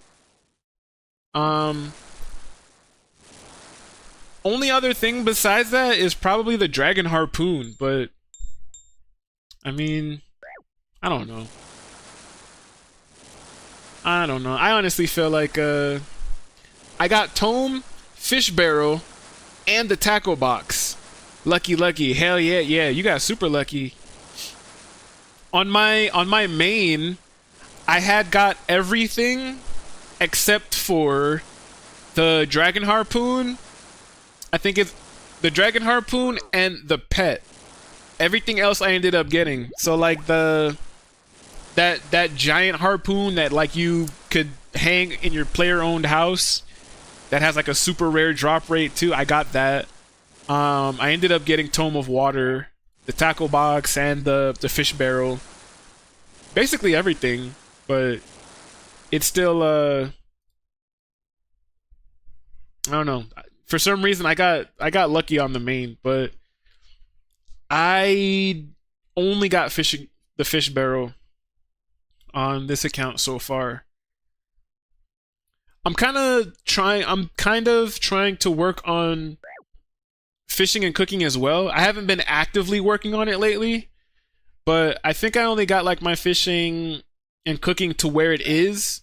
[SPEAKER 1] Only other thing besides that is probably the Dragon Harpoon, but I mean, I don't know. I honestly feel like I got Tome, Fish Barrel, and the tackle box. Lucky. Hell yeah, you got super lucky. On my main, I had got everything except for the Dragon Harpoon. I think it's the Dragon Harpoon and the pet. Everything else I ended up getting. So like that giant harpoon that like you could hang in your player-owned house that has like a super rare drop rate too. I got that. I ended up getting Tome of Water, the tackle box, and the fish barrel. Basically everything, but it's still I don't know. For some reason I got lucky on the main, but I only got the fish barrel on this account so far. I'm kind of trying to work on fishing and cooking as well. I haven't been actively working on it lately, but I think I only got like my fishing and cooking to where it is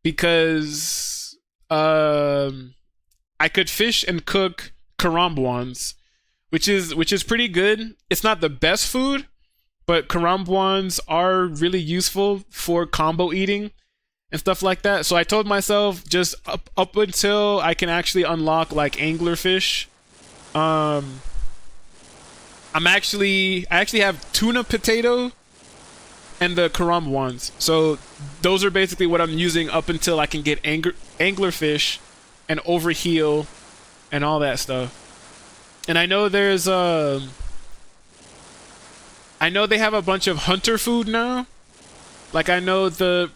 [SPEAKER 1] because I could fish and cook karambwans, which is pretty good. It's not the best food, but karambwans are really useful for combo eating and stuff like that. So I told myself just up until I can actually unlock like anglerfish. I actually have tuna potato and the karambwans. So those are basically what I'm using up until I can get anglerfish and overheal and all that stuff. And I know there's I know they have a bunch of hunter food now. Like I know the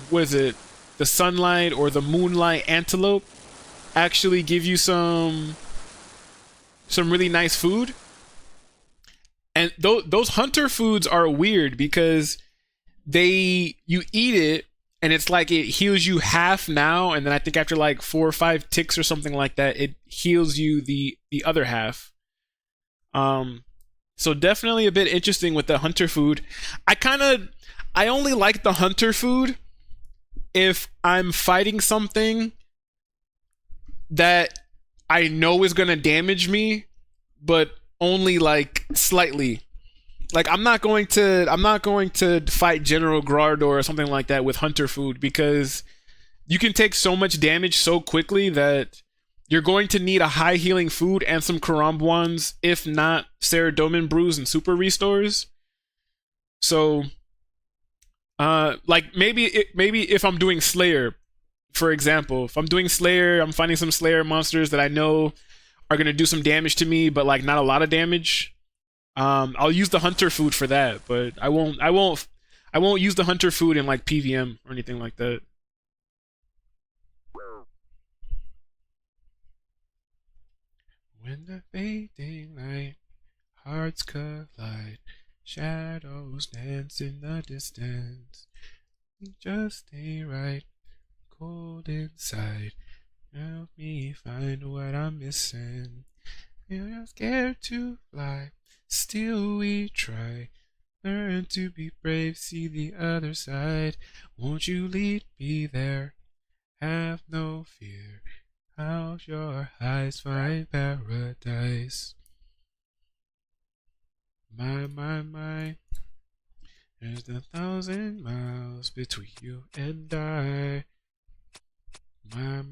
[SPEAKER 1] what is it? The sunlight or the moonlight antelope actually give you some really nice food. And those hunter foods are weird because you eat it and it's like it heals you half now, and then I think after like 4 or 5 ticks or something like that, it heals you the other half. So definitely a bit interesting with the hunter food. I only like the hunter food if I'm fighting something that I know is gonna damage me, but only like slightly. Like I'm not going to fight General Grardor or something like that with hunter food, because you can take so much damage so quickly that you're going to need a high healing food and some karambwans, if not Saradomin brews and super restores. So like maybe if I'm doing Slayer, for example, if I'm doing Slayer, I'm finding some Slayer monsters that I know are gonna do some damage to me, but like not a lot of damage. I'll use the hunter food for that, but I won't use the hunter food in like PVM or anything like that. When the fading light, hearts collide, shadows dance in the distance. Just stay right, cold inside. Help me find what I'm missing. We're scared to fly, still we try. Learn to be brave, see the other side. Won't you lead me there? Have no fear. How's your eyes find paradise? My. There's 1,000 miles between you and I. My.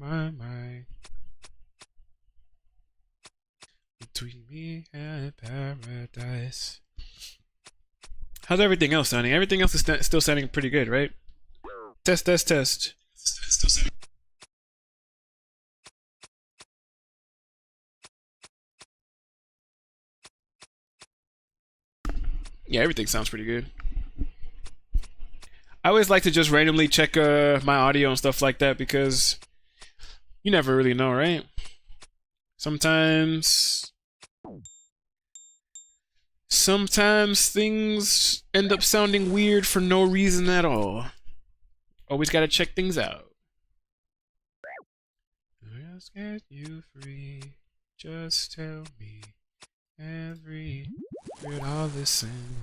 [SPEAKER 1] Between me and paradise. How's everything else sounding? Everything else is still sounding pretty good, right? Test. Still sounding. Yeah, everything sounds pretty good. I always like to just randomly check my audio and stuff like that, because you never really know, right? Sometimes things end up sounding weird for no reason at all. Always gotta check things out. I'll set you free. Just tell me every word, I'll listen.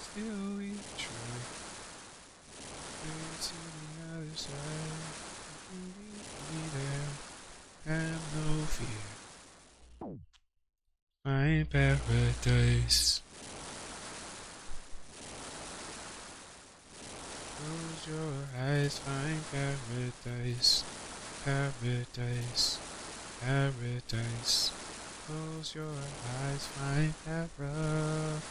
[SPEAKER 1] Still we try. To the other side. Be there. Have no fear. Find paradise. Close your eyes, find paradise. Paradise. Paradise. Close your eyes, find paradise.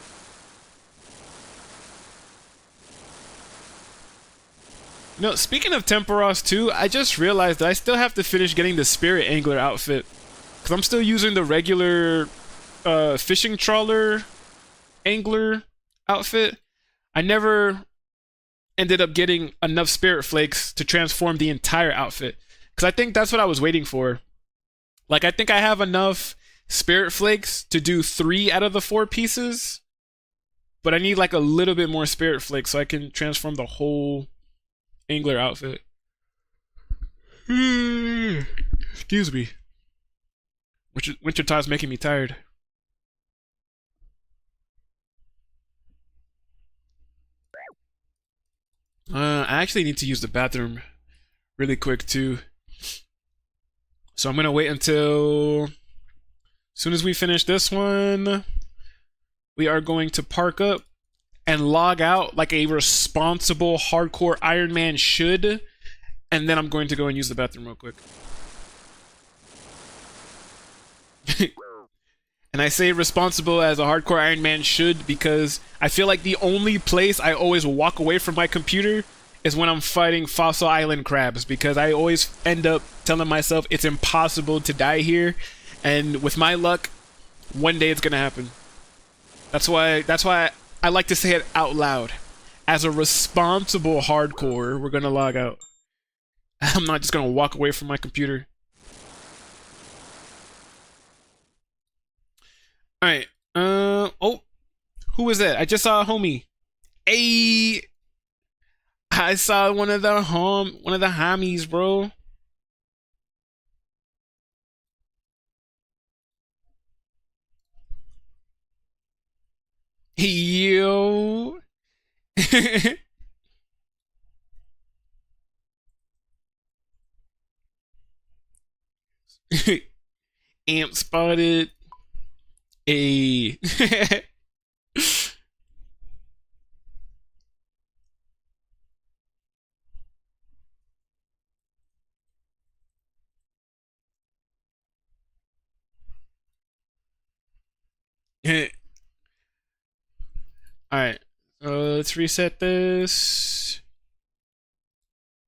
[SPEAKER 1] No, speaking of Temporos too, I just realized that I still have to finish getting the Spirit Angler outfit, because I'm still using the regular fishing trawler angler outfit. I never ended up getting enough Spirit Flakes to transform the entire outfit, because I think that's what I was waiting for. Like, I think I have enough Spirit Flakes to do 3 out of the 4 pieces, but I need like a little bit more Spirit Flakes so I can transform the whole angler outfit. Excuse me. Wintertodd's making me tired. I actually need to use the bathroom really quick too. So I'm gonna wait until as soon as we finish this one, we are going to park up and log out like a responsible hardcore Iron Man should, and then I'm going to go and use the bathroom real quick. And I say responsible as a hardcore Iron Man should because I feel like the only place I always walk away from my computer is when I'm fighting Fossil Island crabs, because I always end up telling myself it's impossible to die here, and with my luck, one day it's gonna happen. That's why I like to say it out loud. As a responsible hardcore, we're gonna log out. I'm not just gonna walk away from my computer. Alright. Oh. Who was that? I just saw a homie. Hey. I saw one of the homies, bro. Yo. Amp spotted. A. Alright. Let's reset this.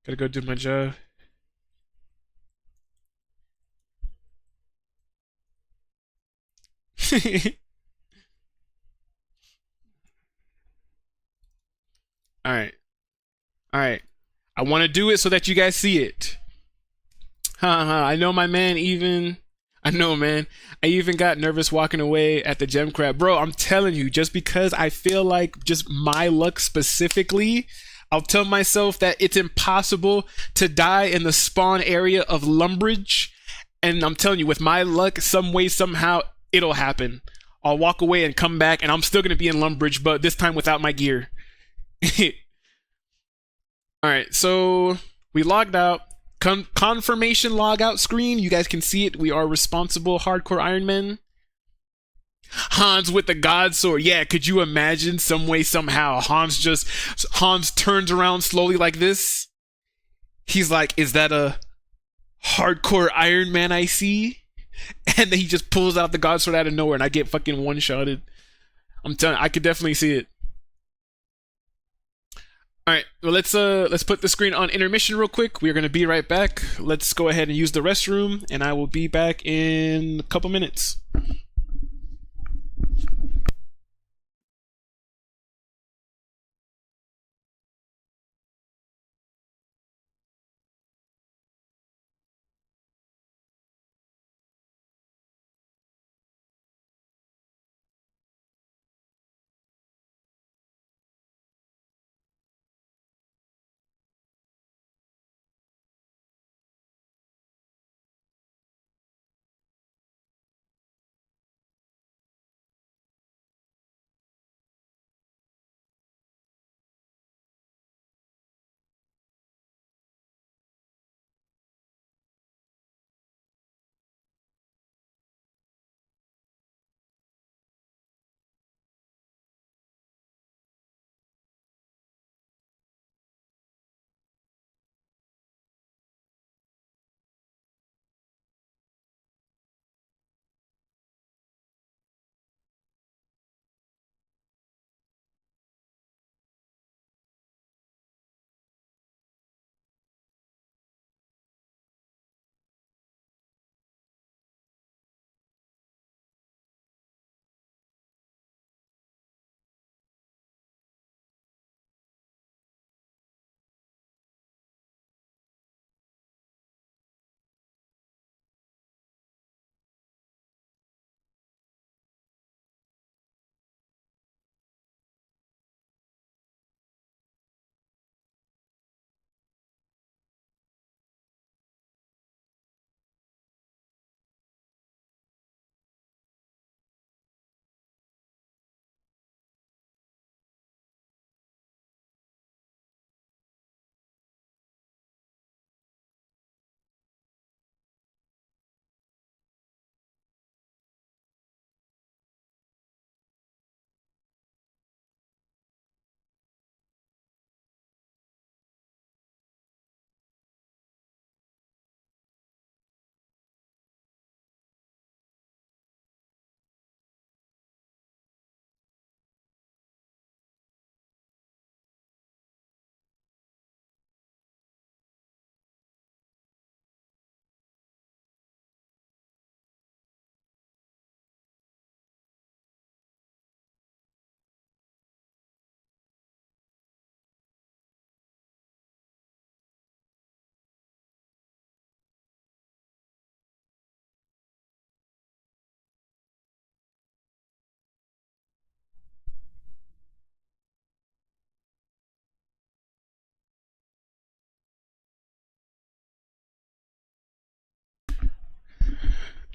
[SPEAKER 1] Gotta go do my job. Alright. Alright. I want to do it so that you guys see it. I know my man even... I know, man. I even got nervous walking away at the gem crab. Bro, I'm telling you, just because I feel like just my luck specifically, I'll tell myself that it's impossible to die in the spawn area of Lumbridge. And I'm telling you, with my luck, some way, somehow, it'll happen. I'll walk away and come back, and I'm still going to be in Lumbridge, but this time without my gear. Alright, so we logged out. Confirmation logout screen. You guys can see it. We are responsible hardcore Iron Men. Hans with the God Sword. Yeah, could you imagine some way, somehow, Hans turns around slowly like this? He's like, is that a hardcore Iron Man I see? And then he just pulls out the God Sword out of nowhere and I get fucking one-shotted. I'm telling you, I could definitely see it. Alright, well let's put the screen on intermission real quick. We're gonna be right back. Let's go ahead and use the restroom, and I will be back in a couple minutes.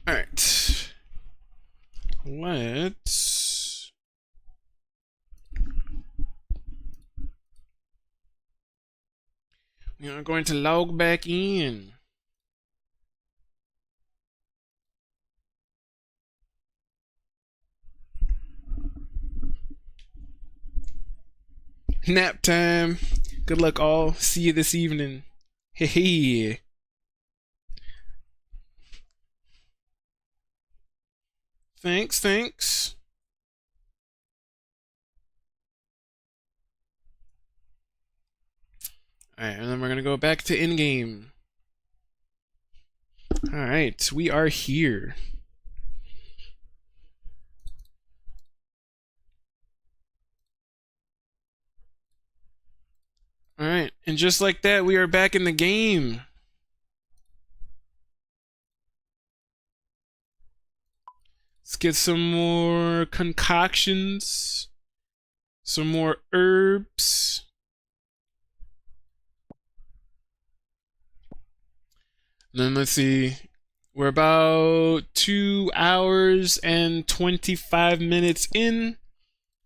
[SPEAKER 1] All right. Let's. We are going to log back in. Nap time. Good luck, all. See you this evening. Hey, hey. Thanks, thanks. Alright, and then we're gonna go back to in-game. Alright, we are here. Alright, and just like that, we are back in the game. Let's get some more concoctions. Some more herbs. And then let's see. We're about 2 hours and 25 minutes in.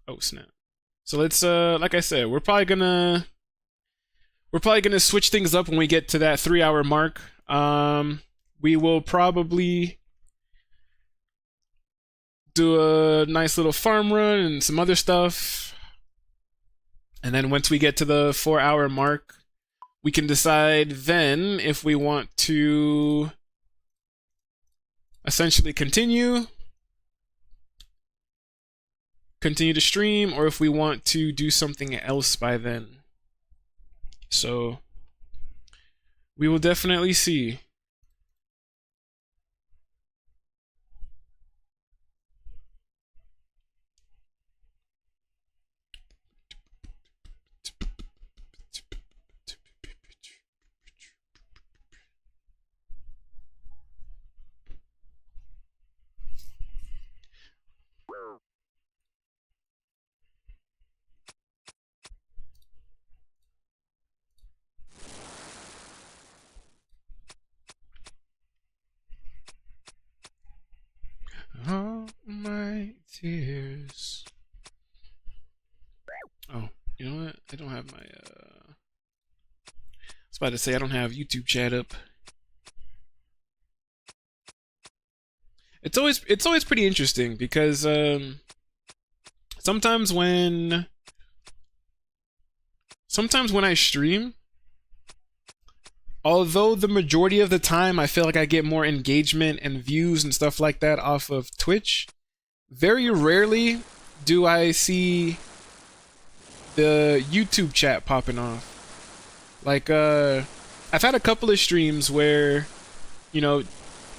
[SPEAKER 1] Oh, snap. So let's like I said, we're probably gonna switch things up when we get to that 3-hour mark. We will probably do a nice little farm run and some other stuff. And then once we get to the 4-hour mark, we can decide then if we want to essentially continue to stream, or if we want to do something else by then. So we will definitely see. All my tears. Oh, you know what? I don't have my I was about to say I don't have YouTube chat up. It's always pretty interesting because sometimes when I stream, although the majority of the time I feel like I get more engagement and views and stuff like that off of Twitch, very rarely do I see the YouTube chat popping off. Like, I've had a couple of streams where, you know,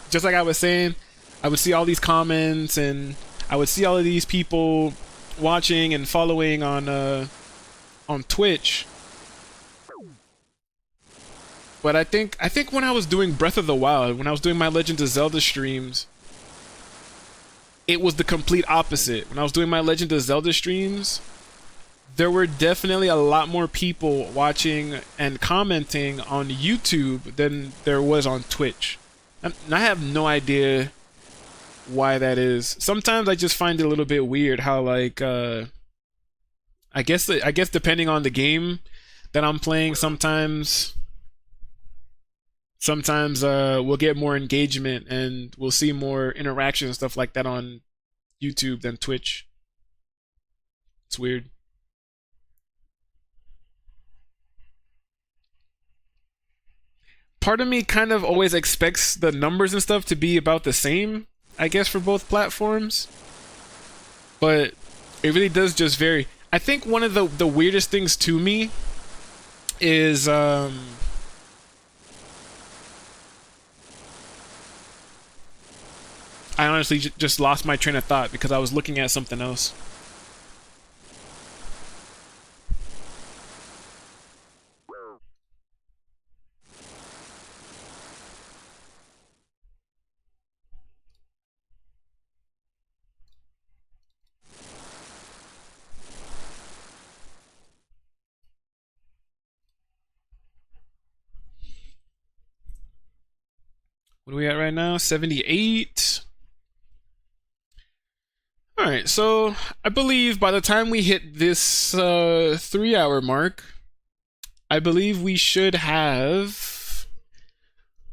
[SPEAKER 1] just like I was saying, I would see all these comments and I would see all of these people watching and following on Twitch. But I think when I was doing Breath of the Wild, when I was doing my Legend of Zelda streams, it was the complete opposite. When I was doing my Legend of Zelda streams, there were definitely a lot more people watching and commenting on YouTube than there was on Twitch. And I have no idea why that is. Sometimes I just find it a little bit weird how, like, I guess depending on the game that I'm playing, sometimes we'll get more engagement and we'll see more interaction and stuff like that on YouTube than Twitch. It's weird. Part of me kind of always expects the numbers and stuff to be about the same, I guess, for both platforms. But it really does just vary. I think one of the weirdest things to me is I honestly just lost my train of thought because I was looking at something else. What are we at right now? 78. Alright, so I believe by the time we hit this 3-hour mark, I believe we should have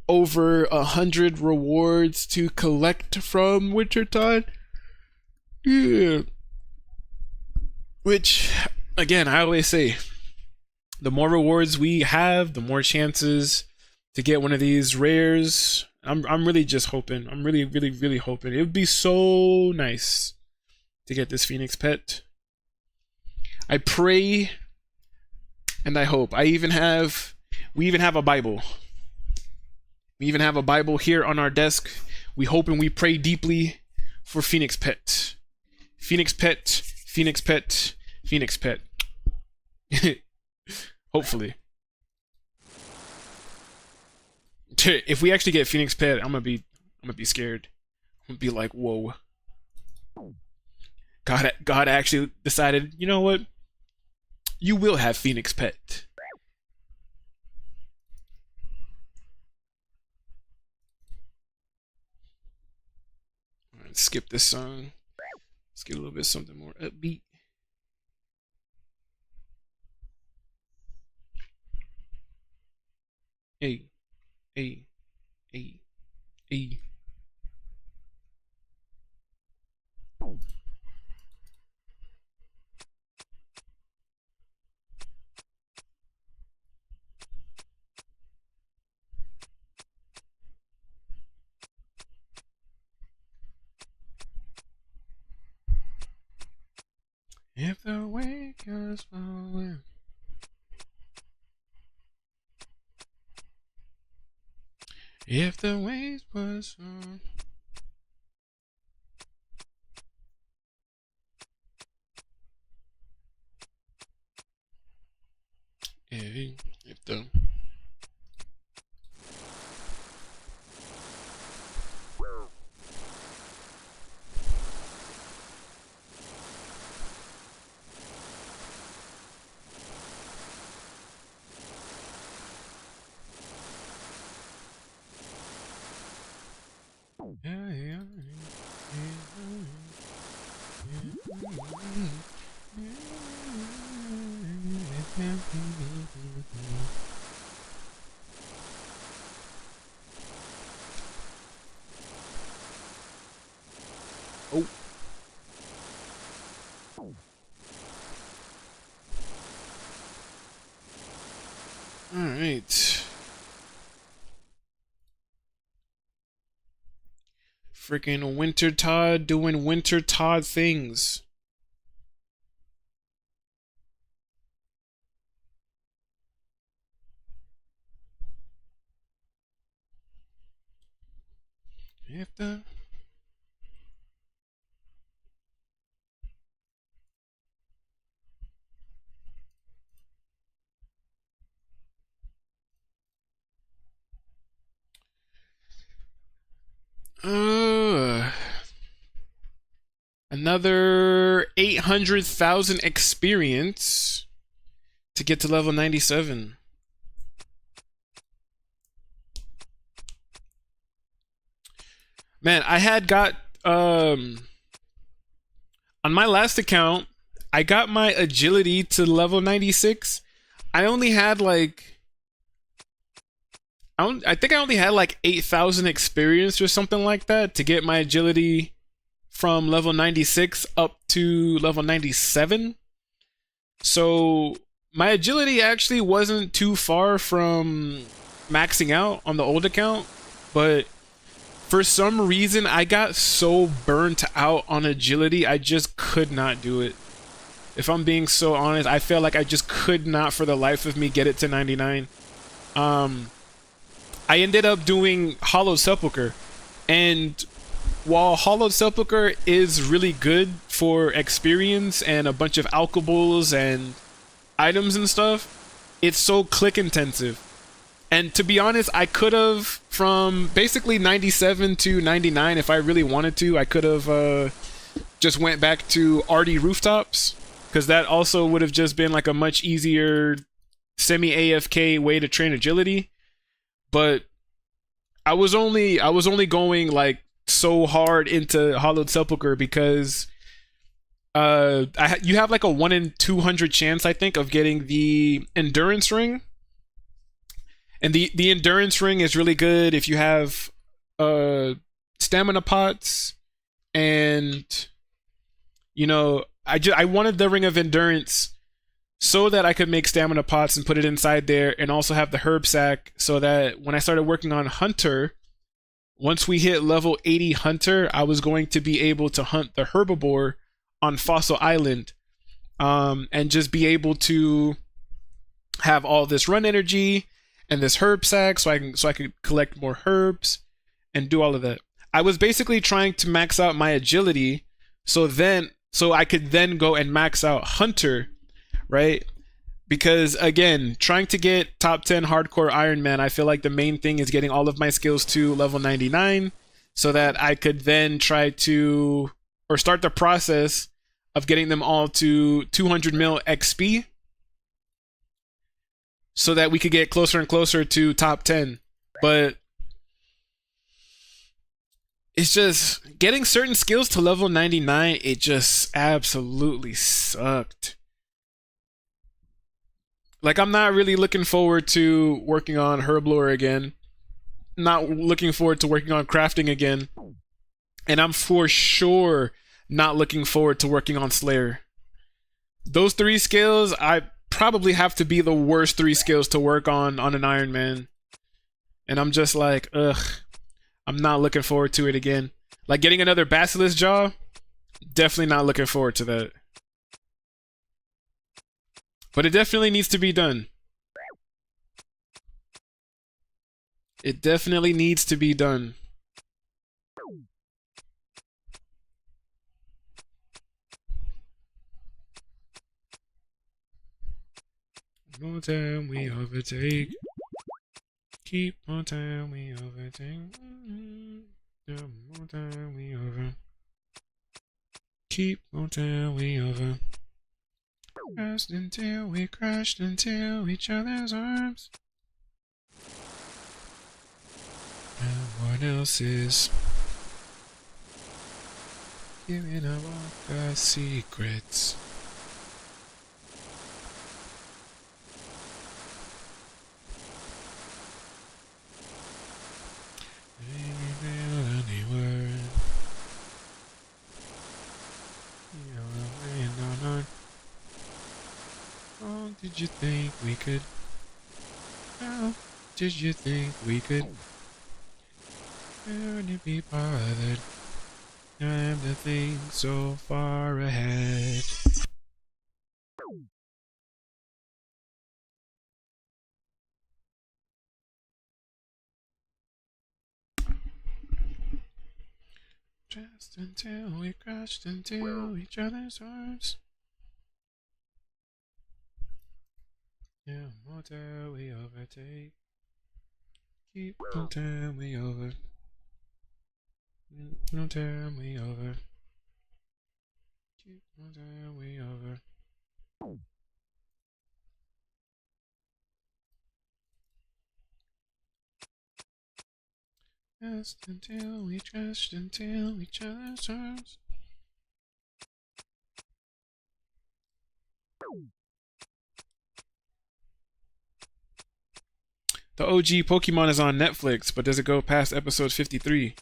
[SPEAKER 1] over 100 rewards to collect from Wintertodt. Yeah. Which, again, I always say, the more rewards we have, the more chances to get one of these rares. I'm really just hoping. I'm really, really, really hoping. It would be so nice to get this Phoenix pet. I pray and I hope. We even have a Bible. We even have a Bible here on our desk. We hope and we pray deeply for Phoenix pet. Phoenix pet, Phoenix pet, Phoenix pet. Hopefully. If we actually get Phoenix pet, I'm gonna be scared. I'm gonna be like, whoa. God actually decided, you know what? You will have Phoenix pet. Alright, skip this song. Let's get a little bit something more upbeat. Hey, hey, hey, hey. If the way goes forward. If the waves was on. Hey, if the oh. All right. Freaking Wintertodt doing Wintertodt things. If the another 800,000 experience to get to level 97. Man, I had got on my last account, I got my agility to level 96. I only had like I think I only had like 8,000 experience or something like that to get my agility from level 96 up to level 97. So my agility actually wasn't too far from maxing out on the old account, but for some reason I got so burnt out on agility, I just could not do it. If I'm being so honest, I feel like I just could not for the life of me get it to 99. I ended up doing Hollowed Sepulchre, and while Hollowed Sepulchre is really good for experience and a bunch of alchables and items and stuff, it's so click intensive. And to be honest, I could have, from basically 97 to 99, if I really wanted to, I could have just went back to Arty Rooftops, because that also would have just been like a much easier semi-AFK way to train agility. But I was only going like so hard into Hollowed Sepulchre because you have like a 1 in 200 chance, I think, of getting the endurance ring. And the endurance ring is really good if you have stamina pots, and you know, I wanted the ring of endurance so that I could make stamina pots and put it inside there, and also have the herb sack so that when I started working on Hunter, once we hit level 80 Hunter, I was going to be able to hunt the herbivore on Fossil Island, and just be able to have all this run energy and this herb sack so I could collect more herbs and do all of that. I was basically trying to max out my agility so I could then go and max out Hunter, right? Because again, trying to get top 10 hardcore Iron Man, I feel like the main thing is getting all of my skills to level 99 so that I could then try to, or start the process of getting them all to 200 mil XP so that we could get closer and closer to top 10. But it's just getting certain skills to level 99, it just absolutely sucked. Like, I'm not really looking forward to working on Herblore again. Not looking forward to working on crafting again. And I'm for sure not looking forward to working on Slayer. Those 3 skills, I probably have to be the worst 3 skills to work on an Iron Man. And I'm just like, ugh. I'm not looking forward to it again. Like getting another Basilisk Jaw, definitely not looking forward to that. But it definitely needs to be done. It definitely needs to be done. More time we overtake. Keep on time we overtake. More time we over. Keep on time we over. Crashed until we crashed into each other's arms. No one else is giving up all our secrets. Did you think we could? How did you think we could? Couldn't be bothered. Time to think so far ahead. Just until we crashed into each other's arms. Yeah, more time we overtake. Keep on time we over. No time we over. Keep on time we over. Just until we crashed into each other's arms. The OG Pokemon is on Netflix, but does it go past episode 53?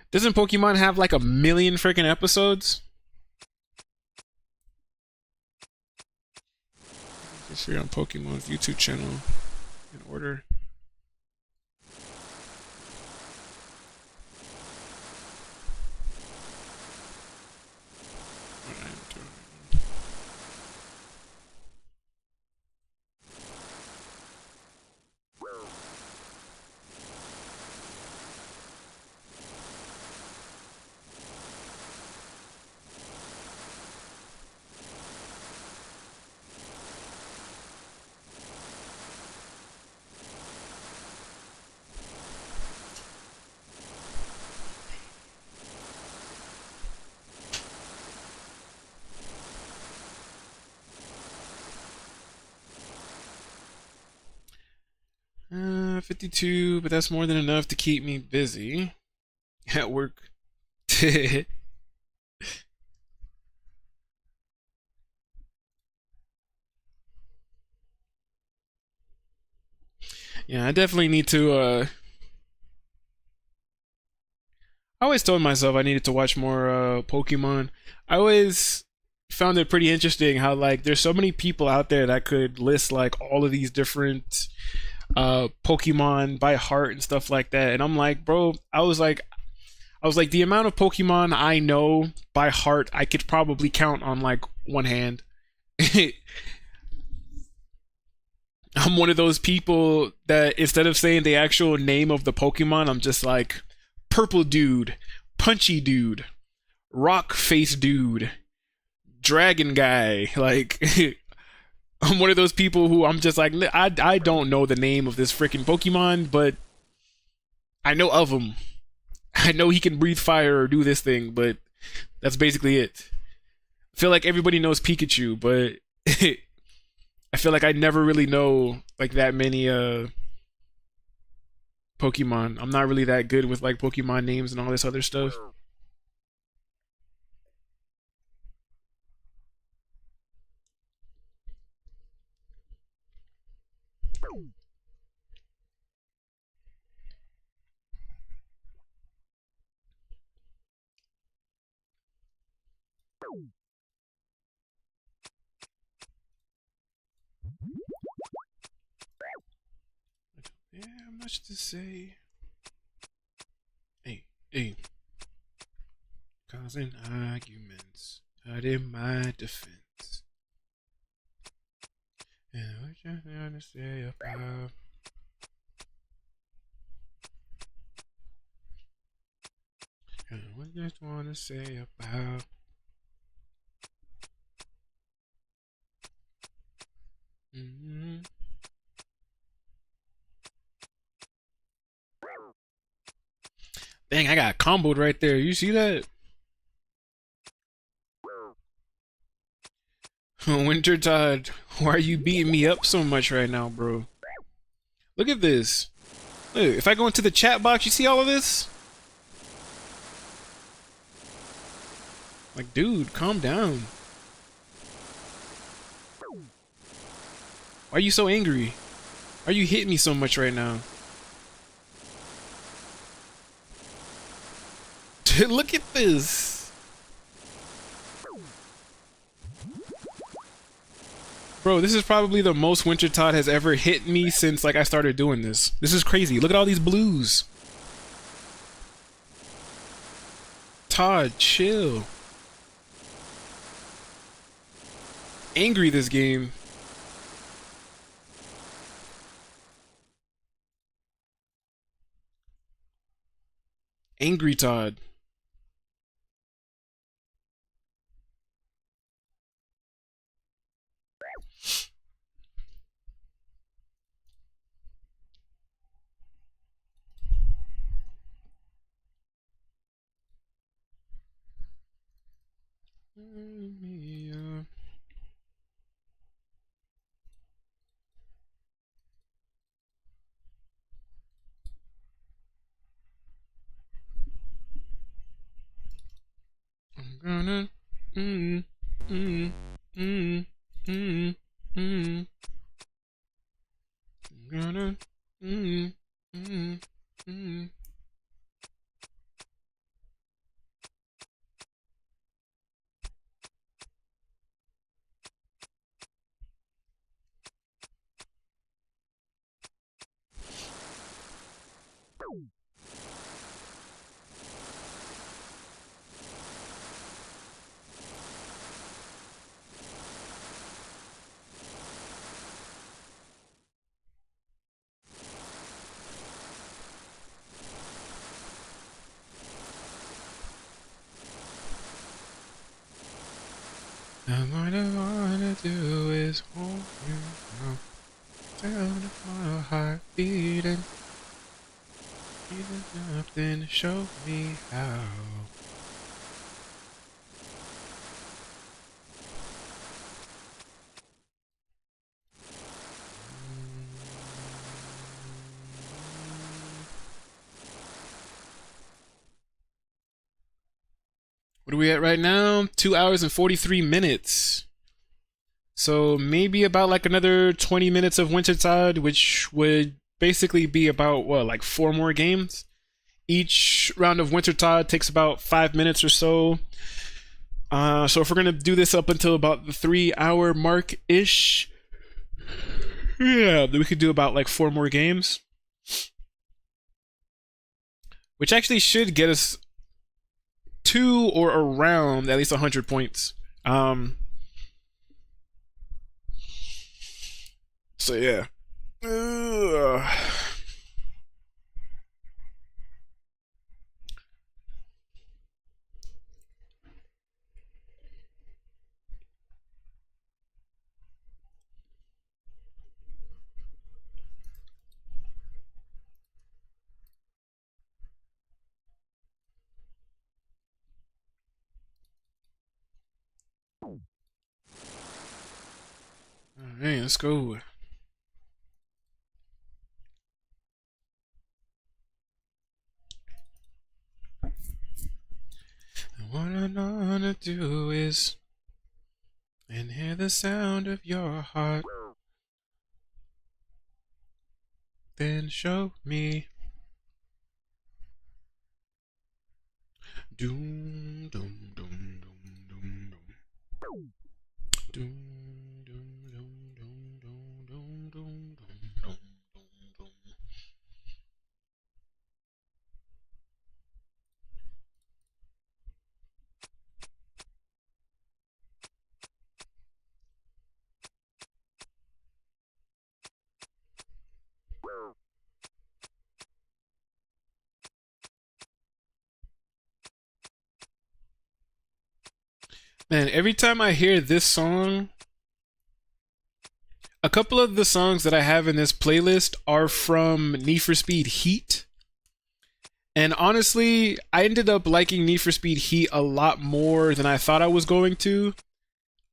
[SPEAKER 1] Doesn't Pokemon have like 1 million freaking episodes? Just here on Pokemon's YouTube channel in order. 52, but that's more than enough to keep me busy at work. Yeah, I definitely need to I always told myself I needed to watch more Pokemon. I always found it pretty interesting how like there's so many people out there that could list like all of these different Pokemon by heart and stuff like that. And I'm like, bro, I was like the amount of Pokemon I know by heart, I could probably count on like one hand. I'm one of those people that instead of saying the actual name of the Pokemon, I'm just like purple dude, punchy dude, rock face dude, dragon guy. Like I'm one of those people who I'm just like I don't know the name of this freaking Pokemon, but I know of him. I know he can breathe fire or do this thing, but that's basically it. I feel like everybody knows Pikachu, but I feel like I never really know like that many Pokemon. I'm not really that good with like Pokemon names and all this other stuff. Yeah, much to say. Hey, causing arguments, out in my defense. And what you trying to say about? And what you just want to say about? Mm-hmm. Dang, I got comboed right there. You see that? Wintertodt, why are you beating me up so much right now, bro? Look at this. Look, if I go into the chat box, you see all of this? Like, dude, calm down. Why are you so angry? Why are you hitting me so much right now? Look at this. Bro, this is probably the most Wintertodt has ever hit me since like I started doing this. This is crazy. Look at all these blues. Todd, chill. Angry this game. Angry Todd. I'm gonna mm, mm, mm, mm, mm. I'm gonna mm, mm, mm. And what I wanna do is hold you now. Sound of my heart beating. Even something to show me how. What are we at right now? 2 hours and 43 minutes. So maybe about like another 20 minutes of Wintertodt, which would basically be about what, like 4 more games? Each round of Wintertodt takes about 5 minutes or so. So if we're gonna do this up until about the 3-hour mark ish, yeah, then we could do about like 4 more games, which actually should get us to or around at least 100 points. So yeah. Alright, let's go. What I wanna do is and hear the sound of your heart. Then show me. Doom, doom, doom, doom, doom, doom. Doom, doom, doom, doom, doom, doom, doom, doom, doom. Man, every time I hear this song, a couple of the songs that I have in this playlist are from Need for Speed Heat. And honestly, I ended up liking Need for Speed Heat a lot more than I thought I was going to.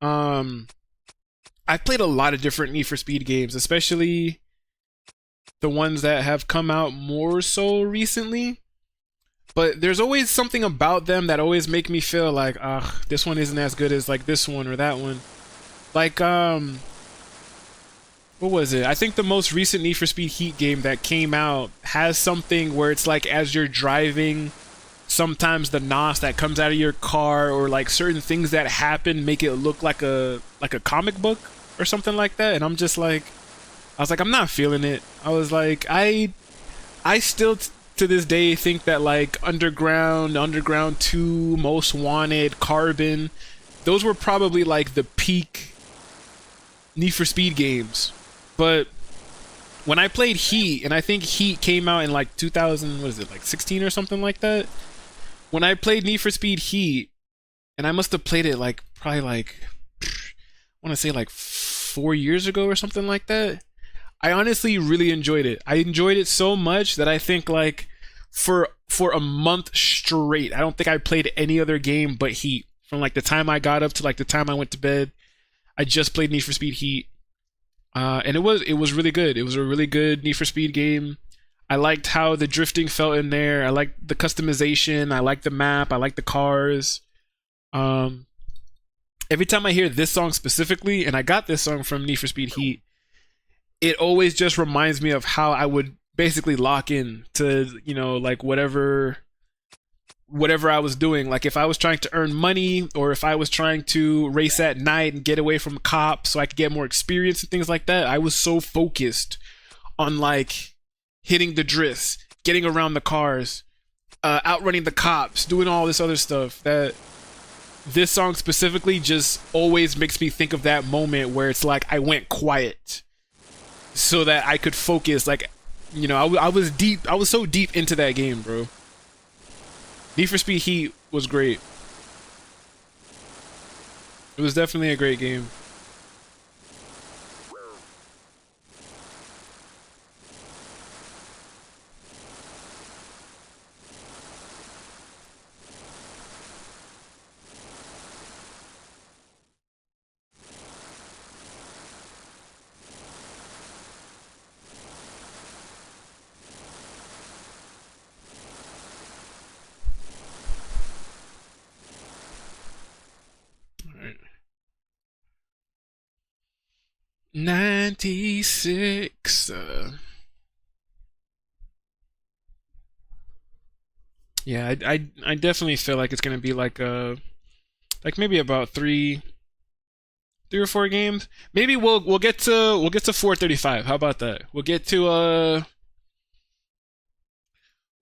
[SPEAKER 1] I've played a lot of different Need for Speed games, especially the ones that have come out more so recently. But there's always something about them that always make me feel like, this one isn't as good as like this one or that one. Like, what was it? I think the most recent Need for Speed Heat game that came out has something where it's like as you're driving, sometimes the NOS that comes out of your car or like certain things that happen make it look like a comic book or something like that. And I'm just like, I was like, I'm not feeling it. I was like, I still to this day think that like Underground 2, Most Wanted, Carbon, those were probably like the peak Need for Speed games. But when I played Heat, and I think Heat came out in like 2000, what is it, like 16 or something like that? When I played Need for Speed Heat, and I must have played it like probably like, I want to say like 4 years ago or something like that. I honestly really enjoyed it. I enjoyed it so much that I think like for a month straight, I don't think I played any other game but Heat. From like the time I got up to like the time I went to bed, I just played Need for Speed Heat. And it was really good. It was a really good Need for Speed game. I liked how the drifting felt in there. I liked the customization. I liked the map. I liked the cars. Every time I hear this song specifically, and I got this song from Need for Speed Heat, it always just reminds me of how I would basically lock in to, you know, like whatever I was doing. Like if I was trying to earn money or if I was trying to race at night and get away from cops so I could get more experience and things like that, I was so focused on like hitting the drifts, getting around the cars, outrunning the cops, doing all this other stuff, that this song specifically just always makes me think of that moment where it's like I went quiet so that I could focus. Like, you know, I was so deep into that game, bro. Need for Speed Heat was great. It was definitely a great game. 96. Yeah, I definitely feel like it's gonna be like maybe about three or four games. Maybe we'll get to 435. How about that?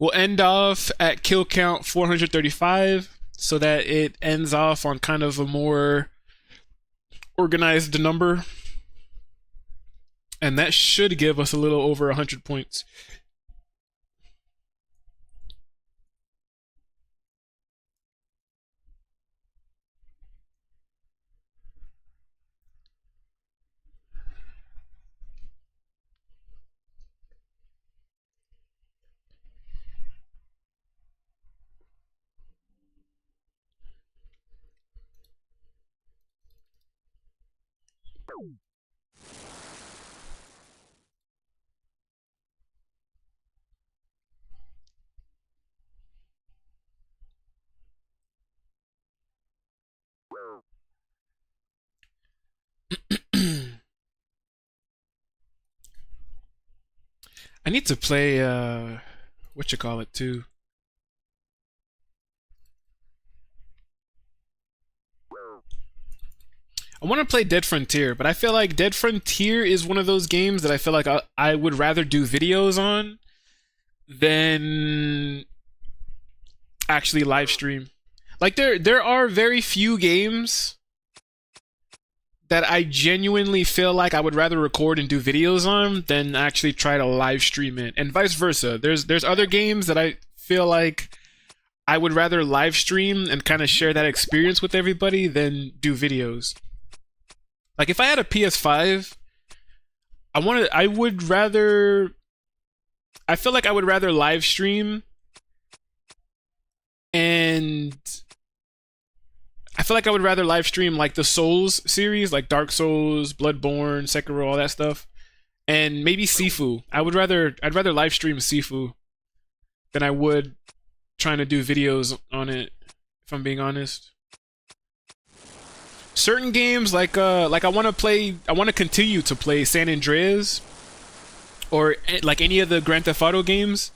[SPEAKER 1] We'll end off at kill count 435 so that it ends off on kind of a more organized number. And that should give us a little over 100 points. I need to play what you call it too. I want to play Dead Frontier, but I feel like Dead Frontier is one of those games that I feel like I would rather do videos on than actually live stream. Like there are very few games that I genuinely feel like I would rather record and do videos on than actually try to live stream it, and vice versa. There's other games that I feel like I would rather live stream and kind of share that experience with everybody than do videos. Like if I had a PS5, I would rather I feel like I would rather live stream, and I feel like I would rather live stream like the Souls series, like Dark Souls, Bloodborne, Sekiro, all that stuff, and maybe Sifu. I'd rather live stream Sifu than I would trying to do videos on it, if I'm being honest. Certain games like I want to continue to play San Andreas or like any of the Grand Theft Auto games,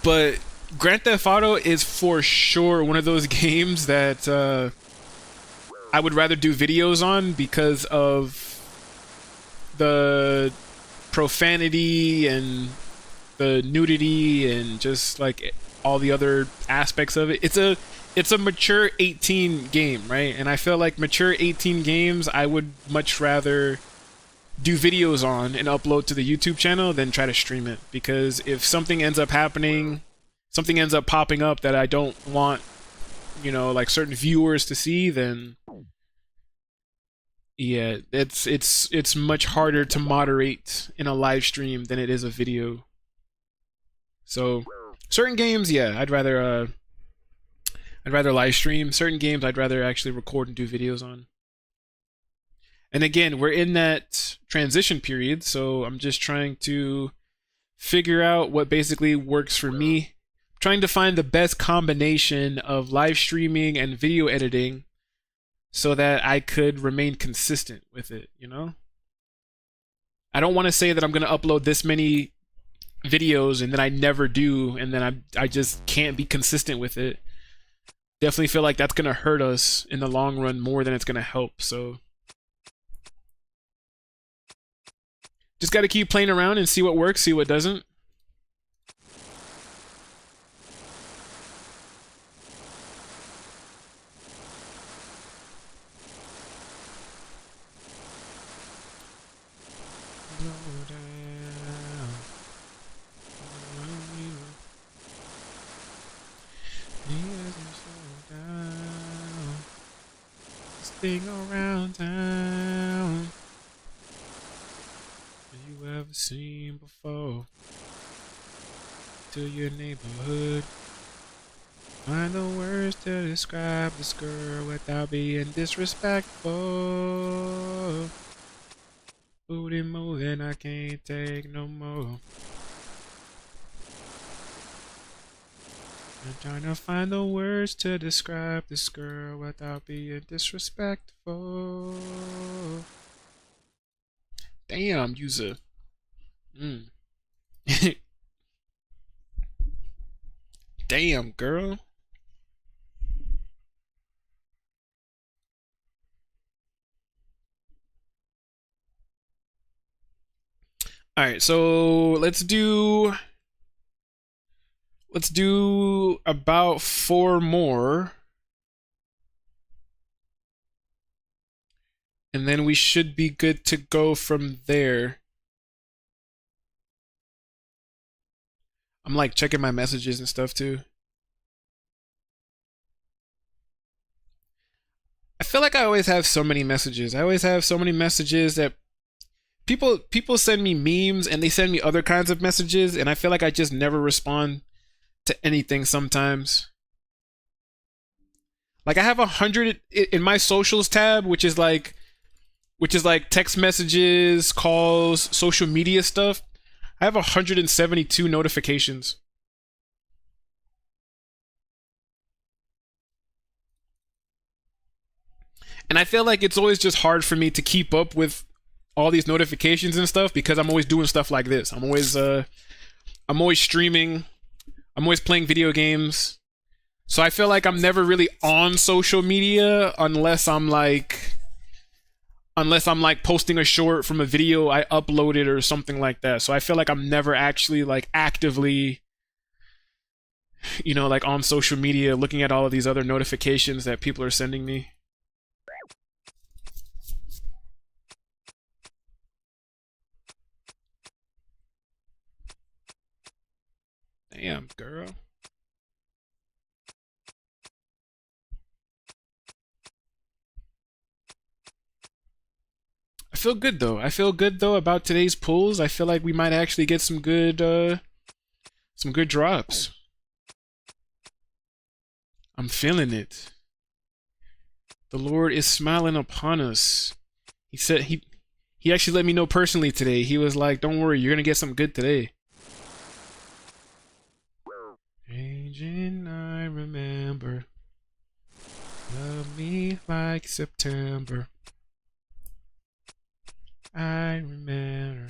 [SPEAKER 1] but Grand Theft Auto is for sure one of those games that I would rather do videos on because of the profanity and the nudity and just like all the other aspects of it. It's a mature 18 game, right? And I feel like mature 18 games I would much rather do videos on and upload to the YouTube channel than try to stream it, because if something ends up popping up that I don't want, like certain viewers to see, then yeah, it's much harder to moderate in a live stream than it is a video. So certain games, yeah, I'd rather live stream. Certain games I'd rather actually record and do videos on. And again, we're in that transition period, so I'm just trying to figure out what basically works for me. Trying to find the best combination of live streaming and video editing so that I could remain consistent with it, I don't want to say that I'm going to upload this many videos and then I never do, and then I just can't be consistent with it. Definitely feel like that's going to hurt us in the long run more than it's going to help, so just got to keep playing around and see what works, see what doesn't. Thing around town you ever seen before. To your neighborhood, find the words to describe this girl without being disrespectful. Booty moving, I can't take no more. I'm trying to find the words to describe this girl without being disrespectful. Damn, user. Mm. Damn, girl. All right, so let's do about 4 more. And then we should be good to go from there. I'm like checking my messages and stuff too. I feel like I always have so many messages. I always have so many messages that people send me memes and they send me other kinds of messages, and I feel like I just never respond to anything sometimes. Like I have 100 in my socials tab, which is like text messages, calls, social media stuff. I have 172 notifications. And I feel like it's always just hard for me to keep up with all these notifications and stuff because I'm always doing stuff like this. I'm always streaming. I'm always playing video games. So I feel like I'm never really on social media unless I'm like posting a short from a video I uploaded or something like that. So I feel like I'm never actually like actively, you know, like on social media looking at all of these other notifications that people are sending me. Damn, girl. I feel good though. I feel good though about today's pulls. I feel like we might actually get some good drops. I'm feeling it. The Lord is smiling upon us. He said he actually let me know personally today. He was like, "Don't worry, you're gonna get some good today." Changing, I remember. Love me like September. I remember.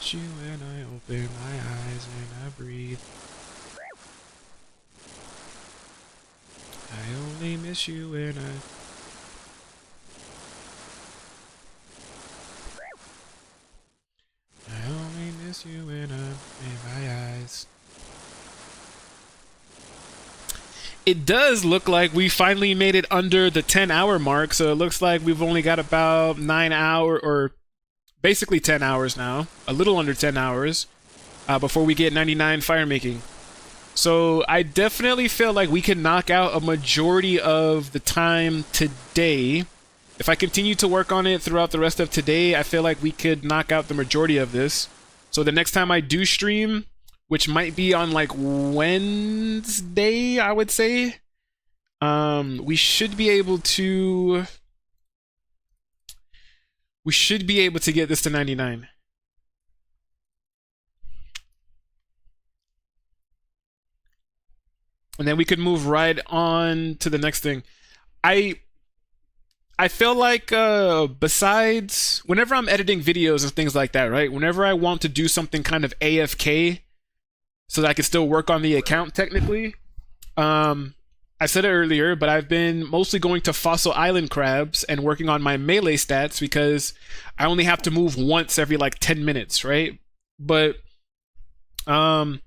[SPEAKER 1] You and I open my eyes and I breathe. I only miss you when I only miss you when I'm in my eyes. It does look like we finally made it under the 10-hour mark, so it looks like we've only got about 9 hours, or basically 10 hours now, a little under 10 hours, before we get 99 fire making. So I definitely feel like we can knock out a majority of the time today. If I continue to work on it throughout the rest of today, I feel like we could knock out the majority of this. So the next time I do stream, which might be on like Wednesday, I would say, we should be able to get this to 99. And then we could move right on to the next thing. I feel like besides whenever I'm editing videos and things like that, right? Whenever I want to do something kind of AFK so that I can still work on the account technically, I said it earlier, but I've been mostly going to Fossil Island crabs and working on my melee stats because I only have to move once every like 10 minutes, right? But I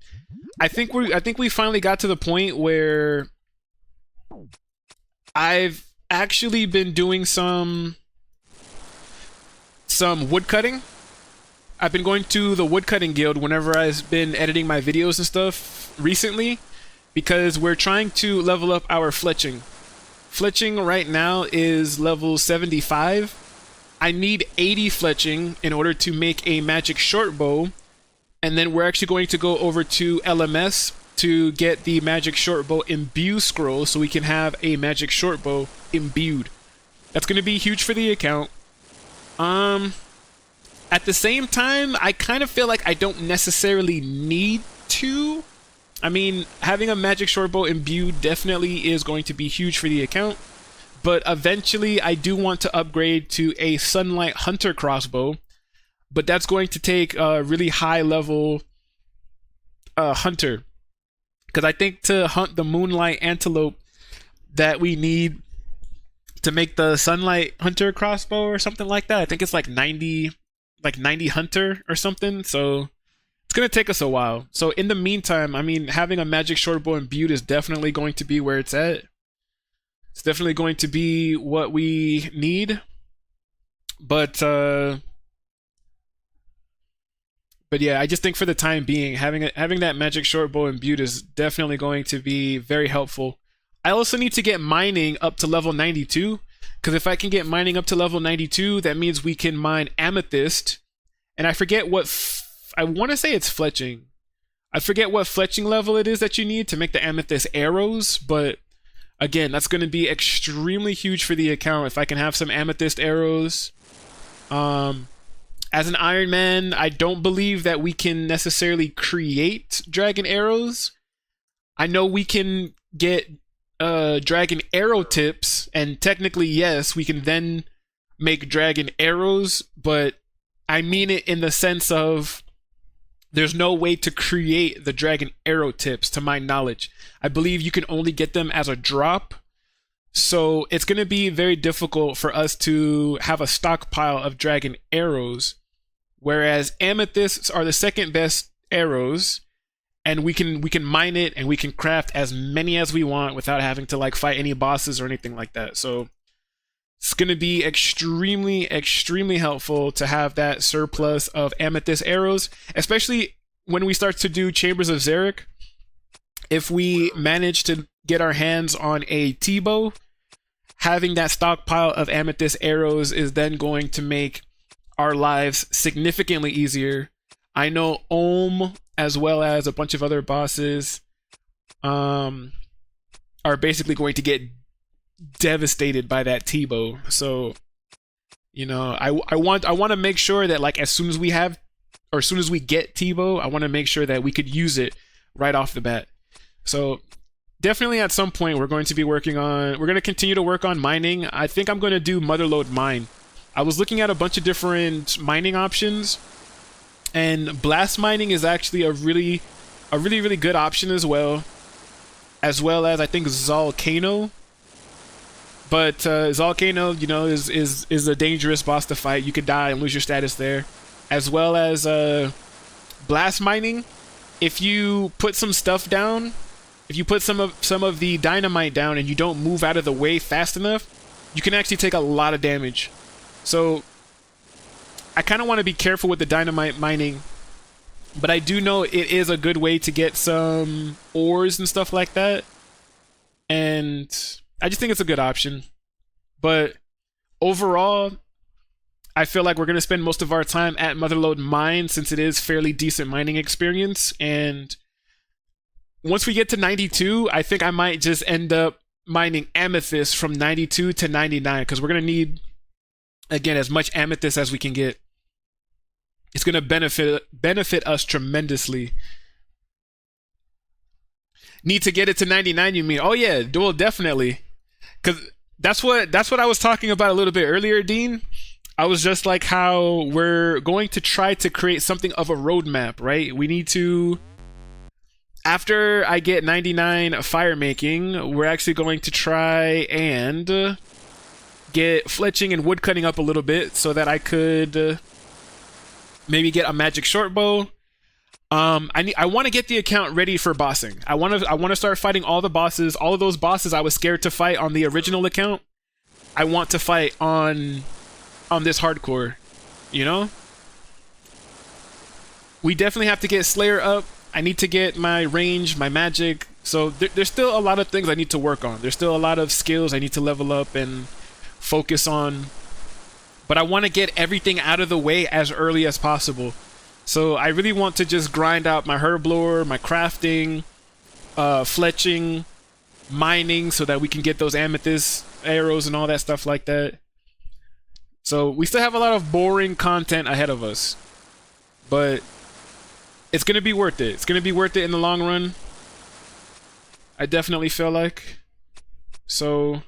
[SPEAKER 1] think we finally got to the point where I've actually been doing some woodcutting. I've been going to the woodcutting guild whenever I've been editing my videos and stuff recently, because we're trying to level up our fletching. Fletching right now is level 75. I need 80 fletching in order to make a magic short bow, and then we're actually going to go over to LMS to get the magic short bow imbue scroll so we can have a magic short bow imbued. That's going to be huge for the account. At the same time, I kind of feel like I don't necessarily need to. I mean, having a magic short bow imbued definitely is going to be huge for the account, but eventually I do want to upgrade to a Sunlight Hunter crossbow, but that's going to take a really high level hunter, because I think to hunt the Moonlight Antelope that we need to make the Sunlight Hunter crossbow or something like that, I think it's like 90 hunter or something, so it's gonna take us a while. So in the meantime, I mean, having a magic shortbow imbued is definitely going to be where it's at. It's definitely going to be what we need, but yeah, I just think for the time being, having that magic shortbow imbued is definitely going to be very helpful. I also need to get mining up to level 92, because if I can get mining up to level 92, that means we can mine amethyst, and I forget what I want to say it's fletching. I forget what fletching level it is that you need to make the amethyst arrows, but again, that's going to be extremely huge for the account if I can have some amethyst arrows. As an Iron Man, I don't believe that we can necessarily create dragon arrows. I know we can get dragon arrow tips, and technically, yes, we can then make dragon arrows, but I mean it in the sense of there's no way to create the dragon arrow tips, to my knowledge. I believe you can only get them as a drop. So it's going to be very difficult for us to have a stockpile of dragon arrows, whereas amethysts are the second best arrows, and we can mine it and we can craft as many as we want without having to like fight any bosses or anything like that. So it's going to be extremely, extremely helpful to have that surplus of amethyst arrows, especially when we start to do Chambers of Xeric. If we manage to get our hands on a T-bow, having that stockpile of amethyst arrows is then going to make our lives significantly easier. I know Ohm, as well as a bunch of other bosses, are basically going to get devastated by that T-bow. So, you know, I want to make sure that like as soon as we get T-bow, I want to make sure that we could use it right off the bat. So definitely at some point we're going to continue to work on mining. I think I'm going to do Motherlode Mine. I was looking at a bunch of different mining options, and blast mining is actually a really good option as well as I think Zolcano. But Zolcano, you know, is a dangerous boss to fight. You could die and lose your status there. As well as blast mining. If you put some stuff down, if you put some of the dynamite down and you don't move out of the way fast enough, you can actually take a lot of damage. So I kind of want to be careful with the dynamite mining, but I do know it is a good way to get some ores and stuff like that. And I just think it's a good option. But overall, I feel like we're going to spend most of our time at Motherlode Mine, since it is fairly decent mining experience. And once we get to 92, I think I might just end up mining amethyst from 92 to 99, because we're going to need, again, as much amethyst as we can get. It's going to benefit us tremendously. Need to get it to 99, you mean? Oh yeah, well, definitely. Because that's what I was talking about a little bit earlier, Dean. I was just like how we're going to try to create something of a roadmap, right? We need to, after I get 99 fire making, we're actually going to try and get fletching and woodcutting up a little bit so that I could maybe get a magic shortbow. I want to get the account ready for bossing. I want to start fighting all the bosses, all of those bosses I was scared to fight on the original account. I want to fight on this hardcore, you know? We definitely have to get Slayer up. I need to get my range, my magic. So there's still a lot of things I need to work on. There's still a lot of skills I need to level up and focus on. But I want to get everything out of the way as early as possible. So I really want to just grind out my herblore, my crafting, fletching, mining, so that we can get those amethyst arrows and all that stuff like that. So we still have a lot of boring content ahead of us, but it's going to be worth it. It's going to be worth it in the long run. I definitely feel like. So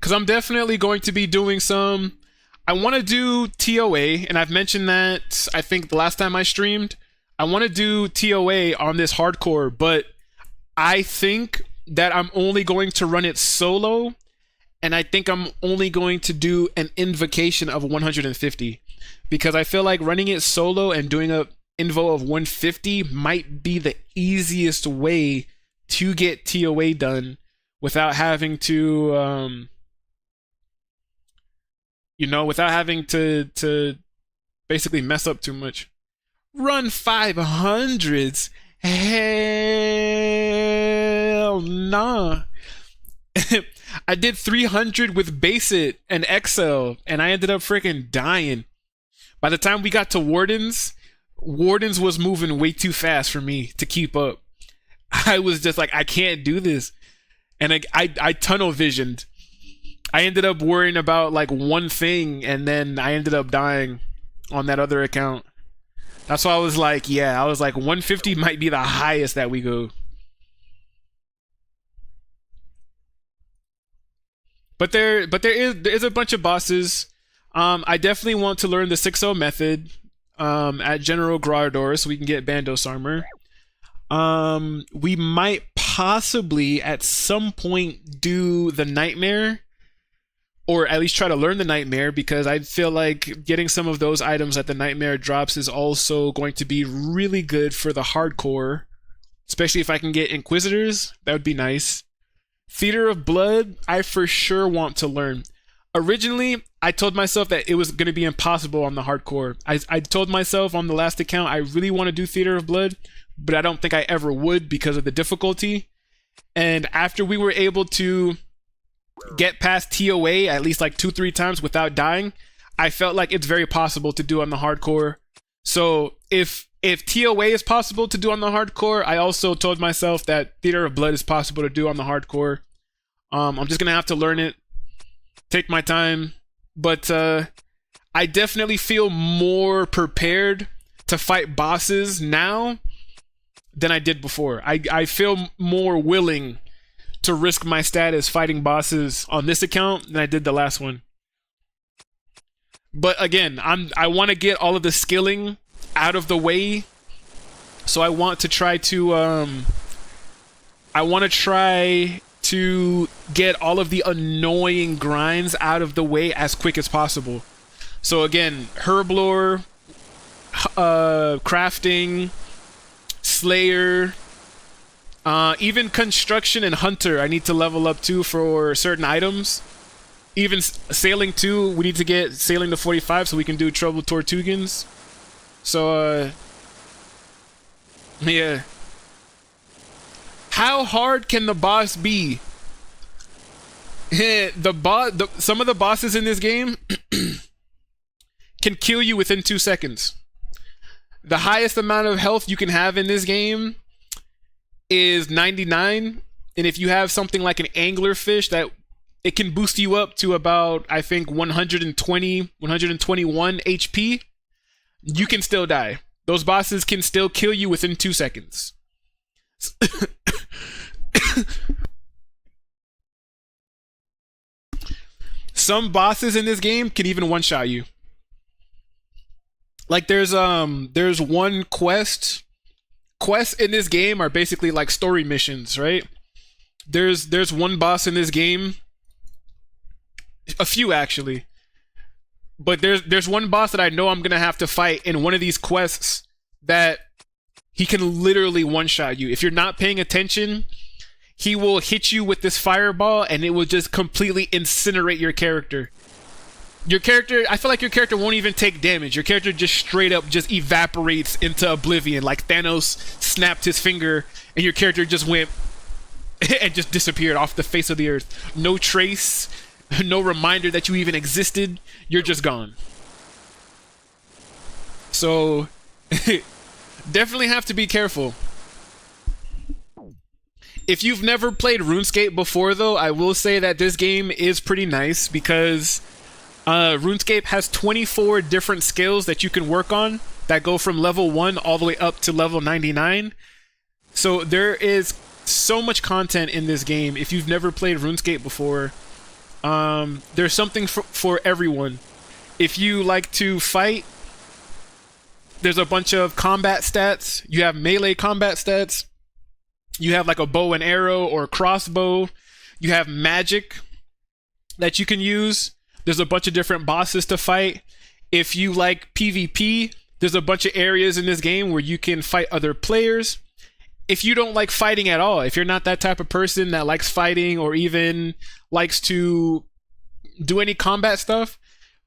[SPEAKER 1] because I'm definitely going to be doing some. I want to do TOA, and I've mentioned that I think the last time I streamed. I want to do TOA on this hardcore, but I think that I'm only going to run it solo, and I think I'm only going to do an invocation of 150, because I feel like running it solo and doing a invo of 150 might be the easiest way to get TOA done without having to without having to basically mess up too much. Run 500s? Hell nah. I did 300 with Basic and XL, and I ended up freaking dying. By the time we got to Wardens was moving way too fast for me to keep up. I was just like, I can't do this. And I tunnel visioned. I ended up worrying about like one thing, and then I ended up dying on that other account. That's why I was like, 150 might be the highest that we go. But there is a bunch of bosses. I definitely want to learn the 6-0 method at General Grador so we can get Bandos armor. We might possibly at some point do the Nightmare, or at least try to learn the Nightmare, because I feel like getting some of those items that the Nightmare drops is also going to be really good for the hardcore, especially if I can get Inquisitors. That would be nice. Theater of Blood, I for sure want to learn. Originally, I told myself that it was going to be impossible on the hardcore. I told myself on the last account I really want to do Theater of Blood, but I don't think I ever would because of the difficulty. And after we were able to get past TOA at least like 2-3 times without dying, I felt like it's very possible to do on the hardcore. So if TOA is possible to do on the hardcore, I also told myself that Theater of Blood is possible to do on the hardcore. I'm just gonna have to learn it, take my time, but I definitely feel more prepared to fight bosses now than I did before. I feel more willing to risk my status fighting bosses on this account than I did the last one. But again, I want to get all of the skilling out of the way, so I want to try to get all of the annoying grinds out of the way as quick as possible. So again, Herblore, crafting, Slayer, even Construction and Hunter I need to level up too for certain items. Even Sailing too, we need to get Sailing to 45 so we can do Trouble Tortugans. So yeah. How hard can the boss be? Some of the bosses in this game can kill you within 2 seconds. The highest amount of health you can have in this game is 99, and if you have something like an anglerfish, that it can boost you up to about, I think, 120, 121 HP. You can still die. Those bosses can still kill you within 2 seconds. Some bosses in this game can even one-shot you. Like there's one quest. Quests in this game are basically like story missions, right? There's one boss in this game, a few actually, but there's one boss that I know I'm gonna have to fight in one of these quests that he can literally one-shot you. If you're not paying attention, he will hit you with this fireball and it will just completely incinerate your character. Your character, I feel like your character won't even take damage. Your character just straight up just evaporates into oblivion, like Thanos snapped his finger and your character just went and just disappeared off the face of the earth. No trace, no reminder that you even existed. You're just gone. So definitely have to be careful. If you've never played RuneScape before though, I will say that this game is pretty nice because RuneScape has 24 different skills that you can work on that go from level 1 all the way up to level 99. So there is so much content in this game. If you've never played RuneScape before, There's something for everyone. If you like to fight, there's a bunch of combat stats. You have melee combat stats. You have like a bow and arrow or a crossbow. You have magic that you can use. There's a bunch of different bosses to fight. If you like PvP, there's a bunch of areas in this game where you can fight other players. If you don't like fighting at all, if you're not that type of person that likes fighting or even likes to do any combat stuff,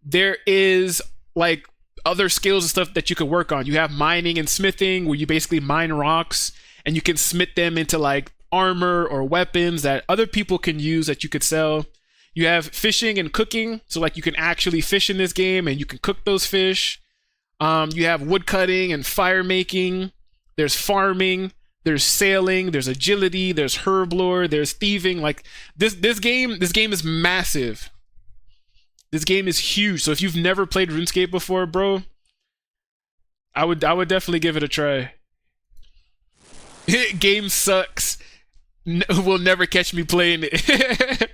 [SPEAKER 1] there is like other skills and stuff that you can work on. You have mining and smithing, where you basically mine rocks and you can smith them into like armor or weapons that other people can use that you could sell. You have fishing and cooking, so like you can actually fish in this game and you can cook those fish. You have wood cutting and fire making. There's farming. There's sailing. There's agility. There's herb lore. There's thieving. Like this game is massive. This game is huge. So if you've never played RuneScape before, bro, I would definitely give it a try. Game sucks. Will never catch me playing it.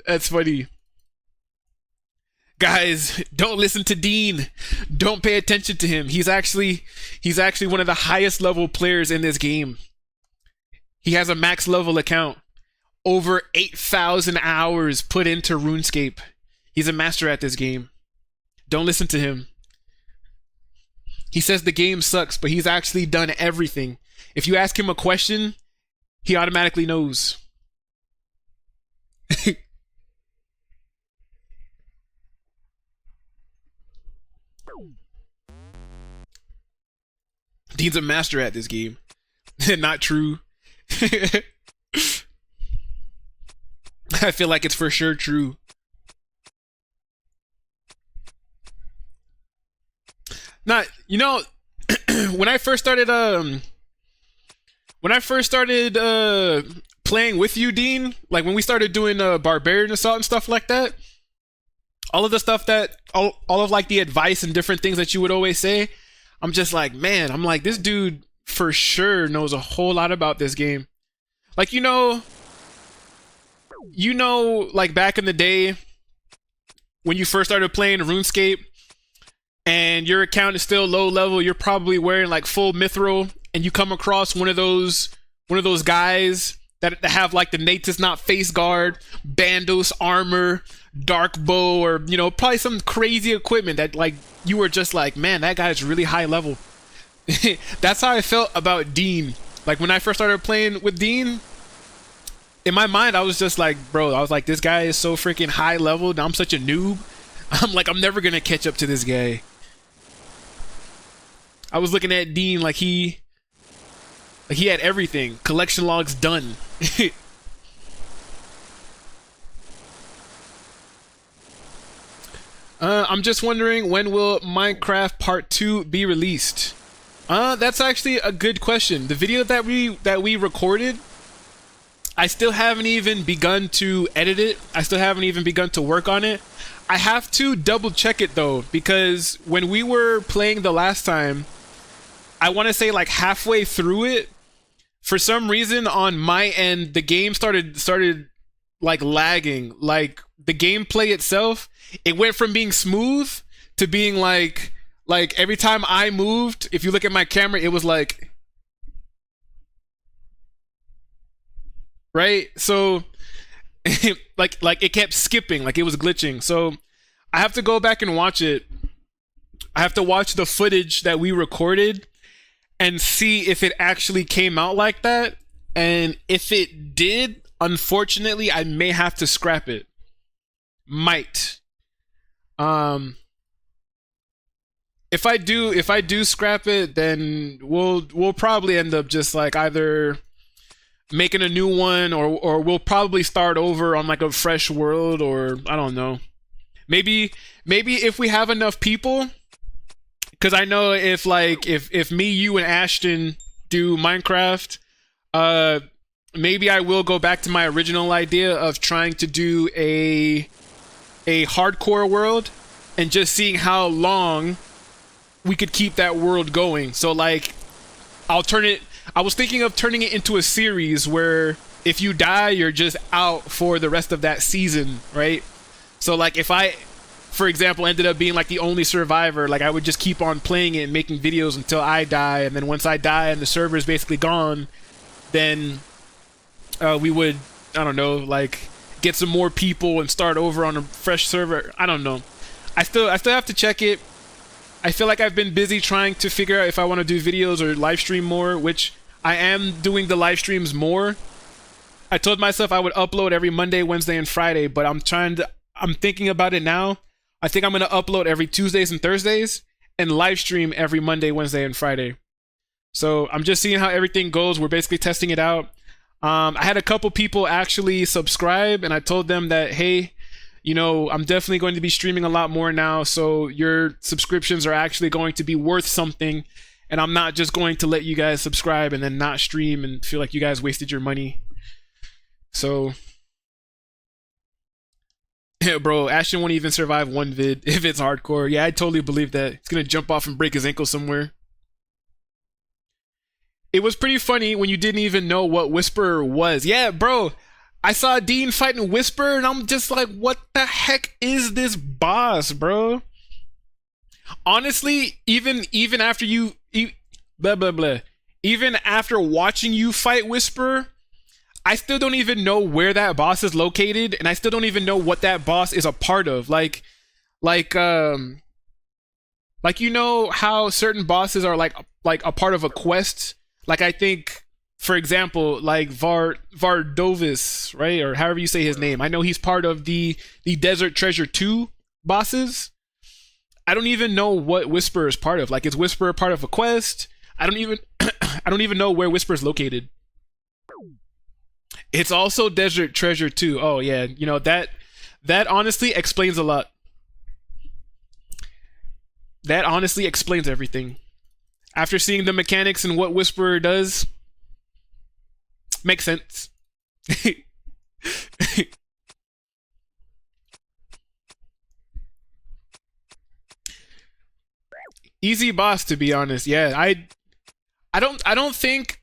[SPEAKER 1] That's funny. Guys, don't listen to Dean. Don't pay attention to him. He's actually one of the highest level players in this game. He has a max level account. Over 8,000 hours put into RuneScape. He's a master at this game. Don't listen to him. He says the game sucks, but he's actually done everything. If you ask him a question, he automatically knows. Dean's a master at this game. Not true. I feel like it's for sure true. Not, you know, when I first started playing with you, Dean, like when we started doing Barbarian Assault and stuff like that, all of the stuff that all of like the advice and different things that you would always say, I'm just like, man, I'm like, this dude for sure knows a whole lot about this game. Like, you know, like back in the day when you first started playing RuneScape and your account is still low level, you're probably wearing like full mithril, and you come across one of those guys that have like the Natus Not face guard, Bandos armor, dark bow, or you know, probably some crazy equipment that like you were just like, man, that guy's really high level. That's how I felt about Dean. Like when I first started playing with Dean, in my mind I was just like, bro, I was like, this guy is so freaking high level. Now I'm such a noob. I'm like, I'm never gonna catch up to this guy. I was looking at Dean like he had everything. Collection logs done. I'm just wondering, when will Minecraft Part 2 be released? That's actually a good question. The video that we recorded, I still haven't even begun to edit it. I still haven't even begun to work on it. I have to double check it though, because when we were playing the last time, I want to say like halfway through it, for some reason on my end, the game started like lagging. Like the gameplay itself, it went from being smooth to being like every time I moved, if you look at my camera, it was like, right? So like it kept skipping, like it was glitching. So I have to go back and watch it. I have to watch the footage that we recorded and see if it actually came out like that. And if it did, unfortunately, I may have to scrap it. Might. If I do scrap it, then we'll probably end up just like either making a new one, or we'll probably start over on like a fresh world, or I don't know. Maybe if we have enough people, because I know if me, you, and Ashton do Minecraft, maybe I will go back to my original idea of trying to do a hardcore world and just seeing how long we could keep that world going. So like I was thinking of turning it into a series where if you die, you're just out for the rest of that season, right? So like if I, for example, ended up being like the only survivor, like I would just keep on playing it and making videos until I die, and then once I die and the server is basically gone, then we would, I don't know, like get some more people and start over on a fresh server. I don't know. I still have to check it. I feel like I've been busy trying to figure out if I want to do videos or live stream more, which I am doing the live streams more. I told myself I would upload every Monday, Wednesday, and Friday, but I'm thinking about it now. I think I'm going to upload every Tuesdays and Thursdays and live stream every Monday, Wednesday, and Friday. So I'm just seeing how everything goes. We're basically testing it out. I had a couple people actually subscribe, and I told them that, hey, you know, I'm definitely going to be streaming a lot more now, so your subscriptions are actually going to be worth something, and I'm not just going to let you guys subscribe and then not stream and feel like you guys wasted your money. So, yeah, bro, Ashton won't even survive one vid if it's hardcore. Yeah, I totally believe that. He's gonna jump off and break his ankle somewhere. It was pretty funny when you didn't even know what Whisperer was. Yeah, bro, I saw Dean fighting Whisper, and I'm just like, what the heck is this boss, bro? Honestly, even after you, even after watching you fight Whisper, I still don't even know where that boss is located, and I still don't even know what that boss is a part of. Like you know how certain bosses are like a part of a quest. Like I think, for example, like Vardovis, right, or however you say his name. I know he's part of the Desert Treasure 2 bosses. I don't even know what Whisper is part of. Like, is Whisper part of a quest? I don't even know where Whisper is located. It's also Desert Treasure 2. Oh yeah, you know that honestly explains a lot. That honestly explains everything. After seeing the mechanics and what Whisperer does, makes sense. Easy boss, to be honest. Yeah, I don't think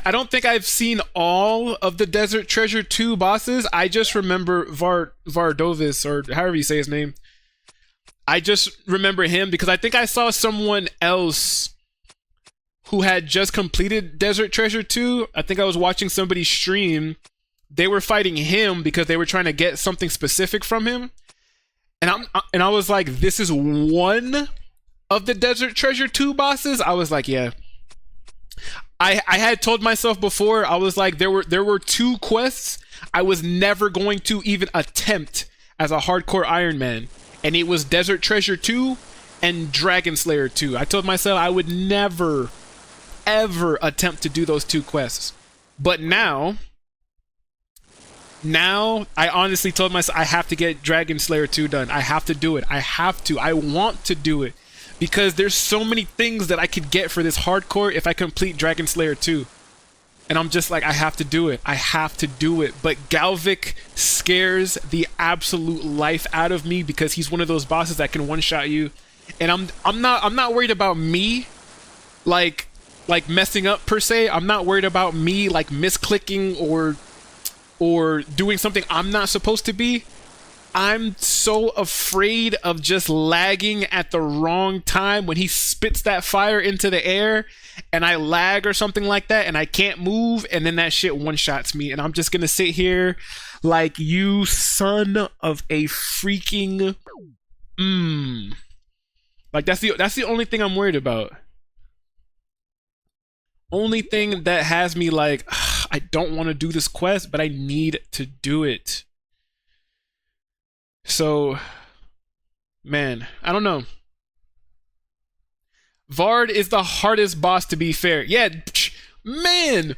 [SPEAKER 1] I don't think I've seen all of the Desert Treasure 2 bosses. I just remember Vardovis, or however you say his name. I just remember him because I think I saw someone else who had just completed Desert Treasure 2. I think I was watching somebody stream. They were fighting him because they were trying to get something specific from him. And I was like, this is one of the Desert Treasure 2 bosses? I was like, yeah. I had told myself before, I was like, there were 2 quests I was never going to even attempt as a hardcore Iron Man. And it was Desert Treasure 2 and Dragon Slayer 2. I told myself I would never ever attempt to do those 2 quests. But now I honestly told myself I have to get Dragon Slayer 2 done. I have to do it. I want to do it because there's so many things that I could get for this hardcore if I complete Dragon Slayer 2. And I'm just like, I have to do it. I have to do it. But Galvik scares the absolute life out of me because he's one of those bosses that can one-shot you. And I'm not worried about me like messing up per se. I'm not worried about me like misclicking or doing something I'm not supposed to be. I'm so afraid of just lagging at the wrong time when he spits that fire into the air and I lag or something like that and I can't move, and then that shit one-shots me and I'm just gonna sit here like, you son of a freaking like that's the only thing I'm worried about. Only thing that has me like, I don't want to do this quest, but I need to do it. So, man, I don't know. Vard is the hardest boss, to be fair. Yeah, man,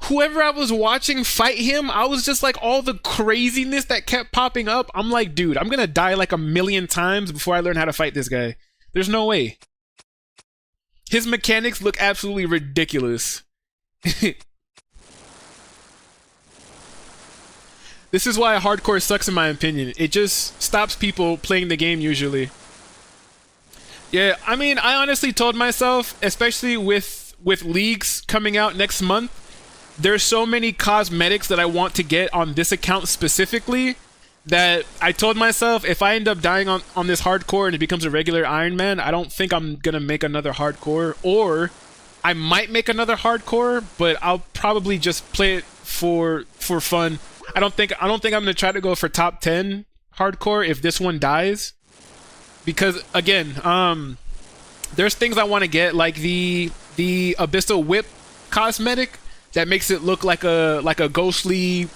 [SPEAKER 1] whoever I was watching fight him, I was just like, all the craziness that kept popping up. I'm like, dude, I'm gonna die like 1,000,000 times before I learn how to fight this guy. There's no way. His mechanics look absolutely ridiculous. This is why hardcore sucks in my opinion. It just stops people playing the game usually. Yeah, I mean, I honestly told myself, especially with leagues coming out next month, there's so many cosmetics that I want to get on this account specifically that I told myself if I end up dying on this hardcore and it becomes a regular Iron Man, I don't think I'm gonna make another hardcore, or I might make another hardcore, but I'll probably just play it for fun. I don't think I'm gonna try to go for top 10 hardcore if this one dies, because again, there's things I want to get, like the Abyssal Whip cosmetic that makes it look like a ghostly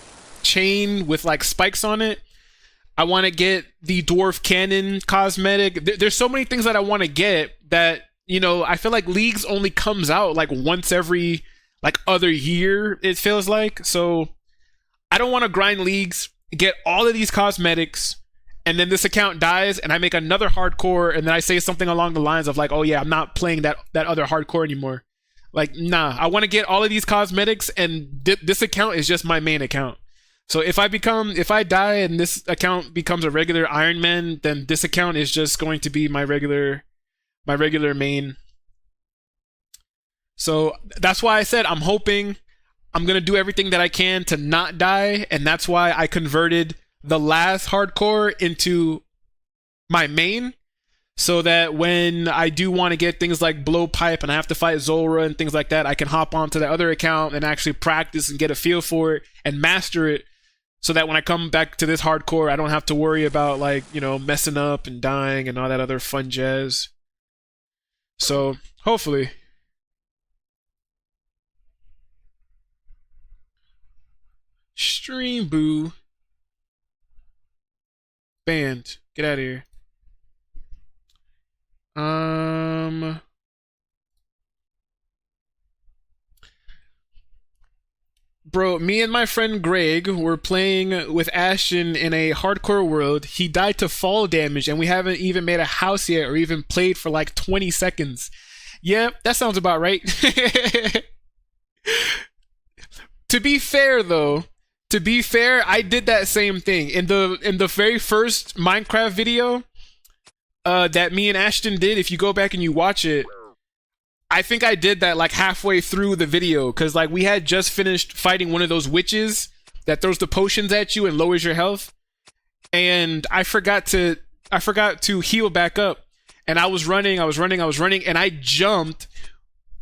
[SPEAKER 1] chain with like spikes on it. I want to get the Dwarf Cannon cosmetic. There's so many things that I want to get that, you know, I feel like Leagues only comes out like once every like other year, it feels like. So I don't want to grind Leagues, get all of these cosmetics, and then this account dies and I make another hardcore and then I say something along the lines of like, oh yeah, I'm not playing that other hardcore anymore. Like, nah, I want to get all of these cosmetics, and this account is just my main account. So if I die and this account becomes a regular Iron Man, then this account is just going to be my regular main. So that's why I said I'm hoping I'm gonna do everything that I can to not die, and that's why I converted the last hardcore into my main, so that when I do want to get things like Blowpipe and I have to fight Zulrah and things like that, I can hop onto the other account and actually practice and get a feel for it and master it, so that when I come back to this hardcore, I don't have to worry about, like, you know, messing up and dying and all that other fun jazz. So hopefully. Stream boo. Banned. Get out of here. Bro, me and my friend Greg were playing with Ashton in a hardcore world. He died to fall damage, and we haven't even made a house yet or even played for like 20 seconds. Yeah, that sounds about right. To be fair, though, I did that same thing in the very first Minecraft video that me and Ashton did. If you go back and you watch it, I think I did that like halfway through the video, because like we had just finished fighting one of those witches that throws the potions at you and lowers your health, and I forgot to heal back up, and I was running, and I jumped.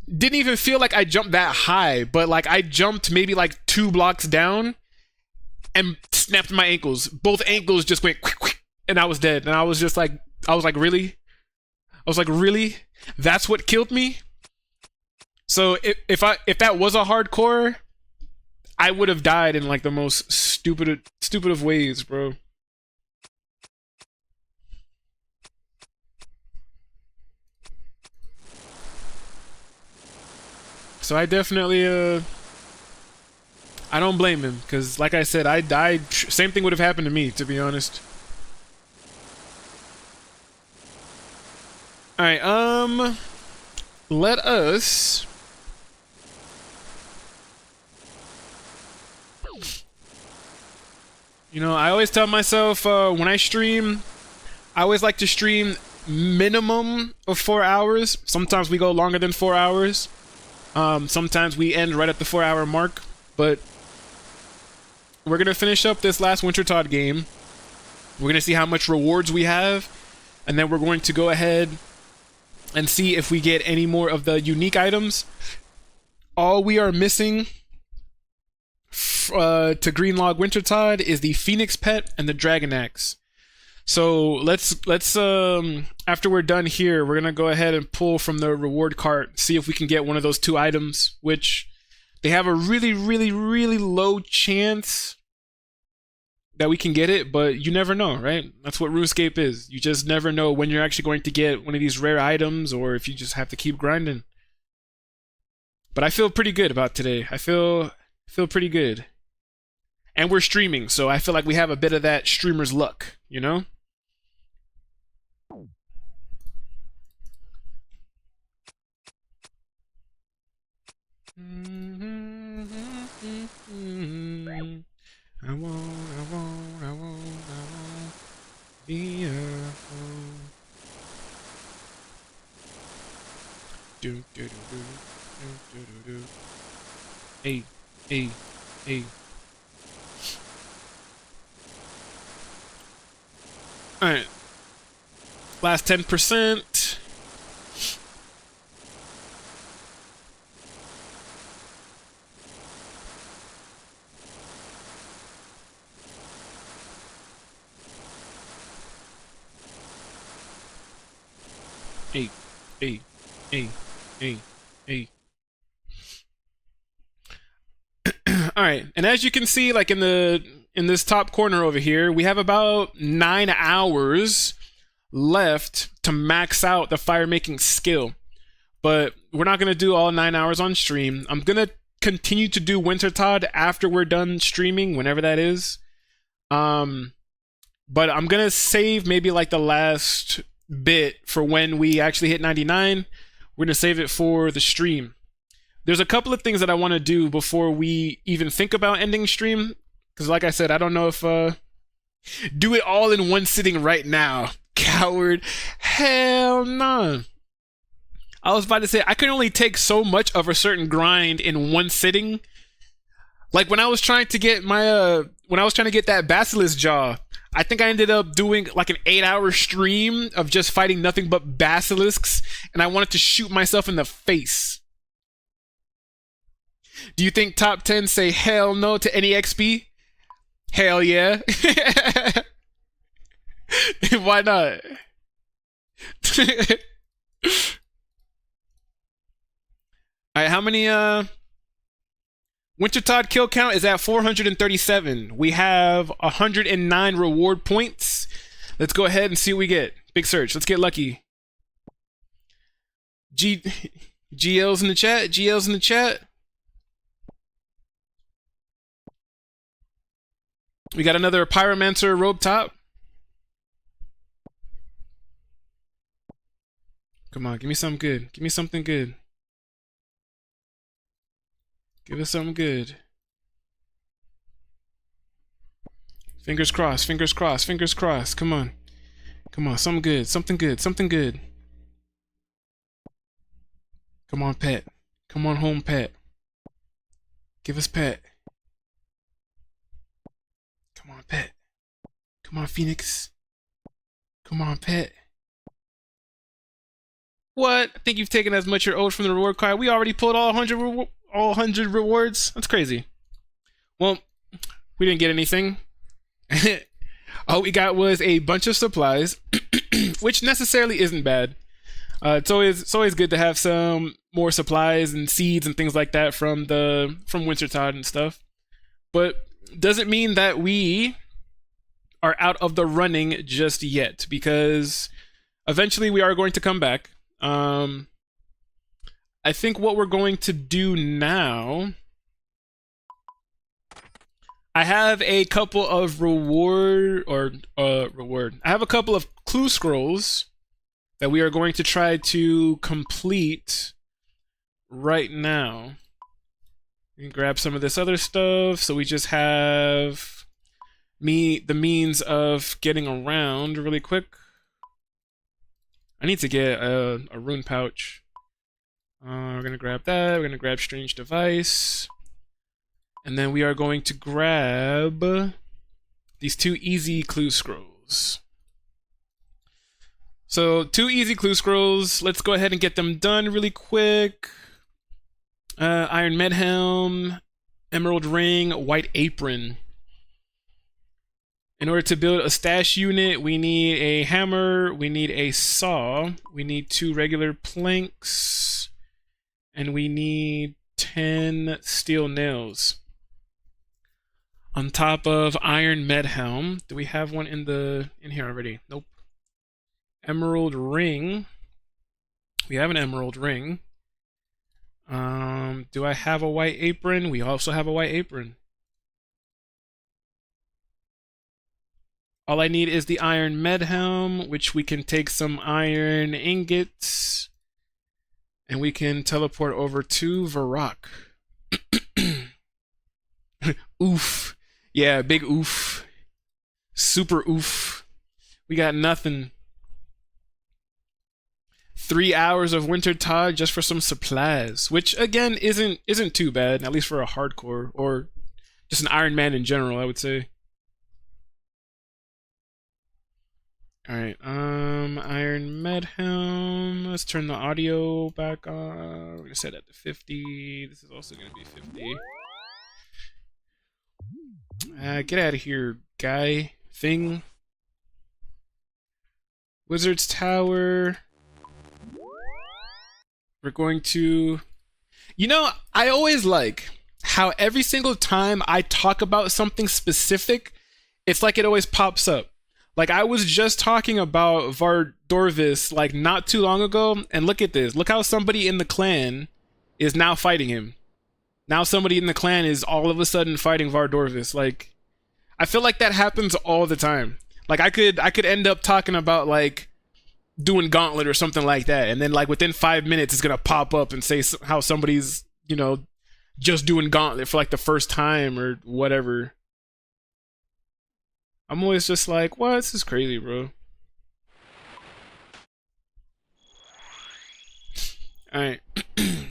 [SPEAKER 1] Didn't even feel like I jumped that high, but like I jumped maybe like 2 blocks down and snapped my ankles. Both ankles just went quick, quick, and I was dead. And I was like, really? That's what killed me? So if that was a hardcore, I would have died in like the most stupid of ways, bro. So I definitely I don't blame him, because like I said, I died. Same thing would have happened to me, to be honest. Alright, let us... You know, I always tell myself when I stream, I always like to stream minimum of 4 hours. Sometimes we go longer than 4 hours. Sometimes we end right at the 4-hour mark. But we're going to finish up this last Wintertodt game. We're going to see how much rewards we have. And then we're going to go ahead and see if we get any more of the unique items. All we are missing to Greenlog Wintertodt is the Phoenix Pet and the Dragon Axe. So let's after we're done here, we're gonna go ahead and pull from the reward cart, see if we can get one of those 2 items, which they have a really low chance that we can get it, but you never know, right? That's what RuneScape is. You just never know when you're actually going to get one of these rare items, or if you just have to keep grinding. But I feel pretty good about today. I feel pretty good. And we're streaming, so I feel like we have a bit of that streamer's luck, you know? I won't be alone. Hey. Hey, hey. All right. Last 10%. Hey, hey, hey, hey, hey. All right, and as you can see, like in this top corner over here, we have about 9 hours left to max out the fire making skill. But we're not gonna do all 9 hours on stream. I'm gonna continue to do Wintertodt after we're done streaming, whenever that is. But I'm gonna save maybe like the last bit for when we actually hit 99. We're gonna save it for the stream. There's a couple of things that I want to do before we even think about ending stream, because like I said, I don't know if do it all in one sitting right now. Coward. Hell no. I was about to say I could only take so much of a certain grind in one sitting. Like when I was trying to get my that basilisk jaw, I think I ended up doing like an 8-hour stream of just fighting nothing but basilisks, and I wanted to shoot myself in the face. Do you think top 10 say hell no to any XP? Hell yeah. Why not? Alright, how many Wintertodt kill count is at 437. We have 109 reward points. Let's go ahead and see what we get. Big search. Let's get lucky. GL's in the chat. GL's in the chat. We got another Pyromancer robe top. Come on, give me something good. Give me something good. Give us something good. Fingers crossed, fingers crossed, fingers crossed. Come on. Come on, something good, something good, something good. Come on, pet. Come on home, pet. Give us pet. Come on, pet. Come on, Phoenix. Come on, pet. What? I think you've taken as much your owed from the reward card. We already pulled all 100 rewards. That's crazy. Well, we didn't get anything. All we got was a bunch of supplies, which necessarily isn't bad. It's always good to have some more supplies and seeds and things like that from Wintertodt and stuff. But doesn't mean that we are out of the running just yet, because eventually we are going to come back. I think what we're going to do now, I have a couple of I have a couple of clue scrolls that we are going to try to complete right now. We can grab some of this other stuff, so we just have the means of getting around really quick. I need to get a rune pouch. We're gonna grab that. We're gonna grab strange device, and then we are going to grab these 2 easy clue scrolls. So 2 easy clue scrolls. Let's go ahead and get them done really quick. Iron Med Helm, Emerald Ring, White Apron. In order to build a stash unit, we need a hammer, we need a saw, we need 2 regular planks, and we need 10 steel nails. On top of Iron Med Helm. Do we have one in here already? Nope. Emerald Ring. We have an Emerald Ring. Do I have a White Apron? We also have a White Apron. All I need is the Iron Med Helm, which we can take some iron ingots, and we can teleport over to Varrock. Oof. Yeah, big oof. Super oof. We got nothing. 3 hours of Wintertodt just for some supplies, which again isn't too bad, at least for a hardcore or just an Iron Man in general, I would say. Alright, Iron Med Helm. Let's turn the audio back on. We're gonna set that to 50. This is also gonna be 50. Get out of here, guy. Thing. Wizard's Tower. We're going to... You know, I always like how every single time I talk about something specific, it's like it always pops up. Like, I was just talking about Vardorvis, like, not too long ago, and look at this. Look how somebody in the clan is now fighting him. Now somebody in the clan is all of a sudden fighting Vardorvis. Like, I feel like that happens all the time. Like, I could end up talking about, like, doing Gauntlet or something like that, and then, like, within 5 minutes, it's gonna pop up and say how somebody's, you know, just doing Gauntlet for, like, the first time or whatever. I'm always just like, what? This is crazy, bro. Alright.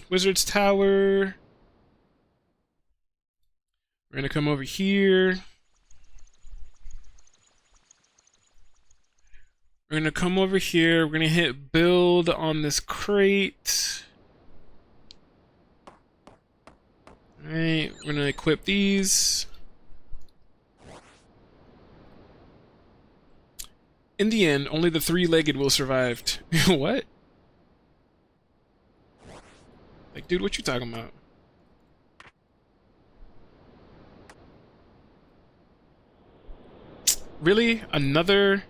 [SPEAKER 1] Wizard's Tower. We're gonna come over here. We're gonna come over here. We're gonna hit build on this crate. Alright, we're gonna equip these. In the end, only the three-legged will survive. What? Like, dude, what you talking about? Really? Another?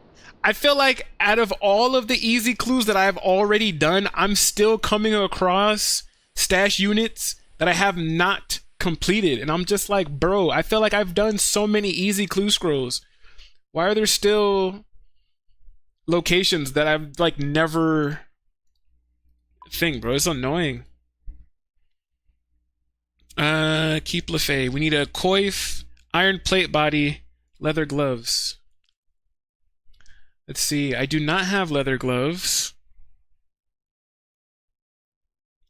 [SPEAKER 1] I feel like out of all of the easy clues that I've already done, I'm still coming across stash units that I have not completed. And I'm just like, bro, I feel like I've done so many easy clue scrolls. Why are there still locations that I've like never thing, bro? It's annoying. Keep Lefay. We need a coif, iron plate body, leather gloves. Let's see. I do not have leather gloves.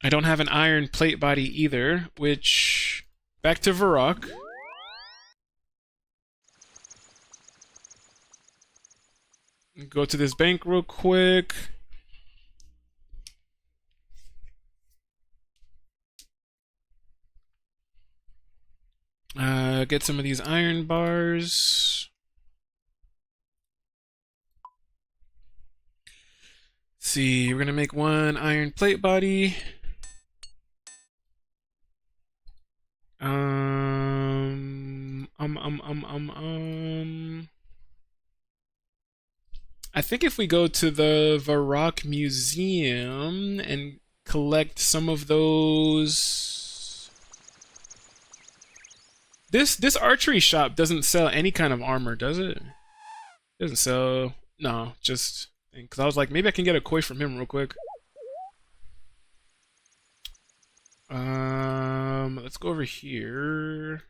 [SPEAKER 1] I don't have an iron plate body either, which... Back to Varrock. Go to this bank real quick. Get some of these iron bars. Let's see, we're gonna make one iron plate body. I think if we go to the Varrock Museum and collect some of those... This archery shop doesn't sell any kind of armor, does it? It doesn't sell... No, just... Because I was like, maybe I can get a koi from him real quick. Let's go over here.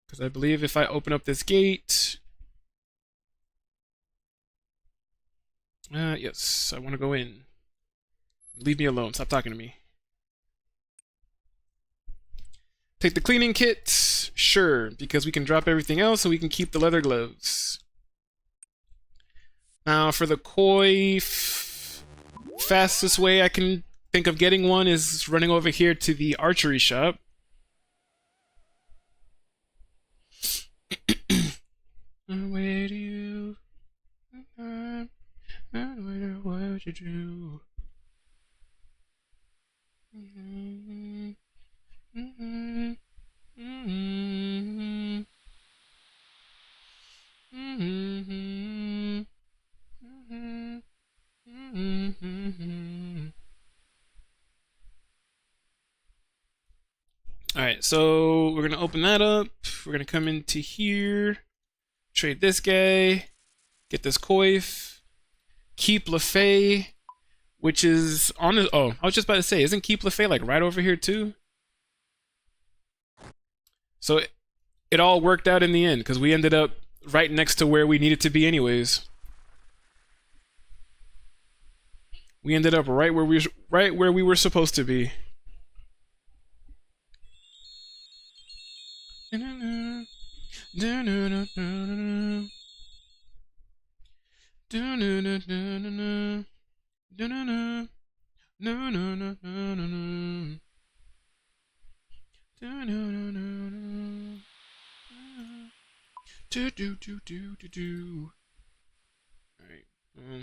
[SPEAKER 1] Because I believe if I open up this gate... yes, I want to go in. Leave me alone, stop talking to me. Take the cleaning kit? Sure, because we can drop everything else and we can keep the leather gloves. Now for the koi, fastest way I can think of getting one is running over here to the archery shop. Where do you... what you do? Alright, so we're gonna open that up. We're gonna come into here, trade this guy, get this coif, keep Lefay, which is on his... Oh, I was just about to say, isn't Keep Lefay like right over here too? So it all worked out in the end, because we ended up right next to where we needed to be anyways. We ended up right where we were supposed to be. Alright,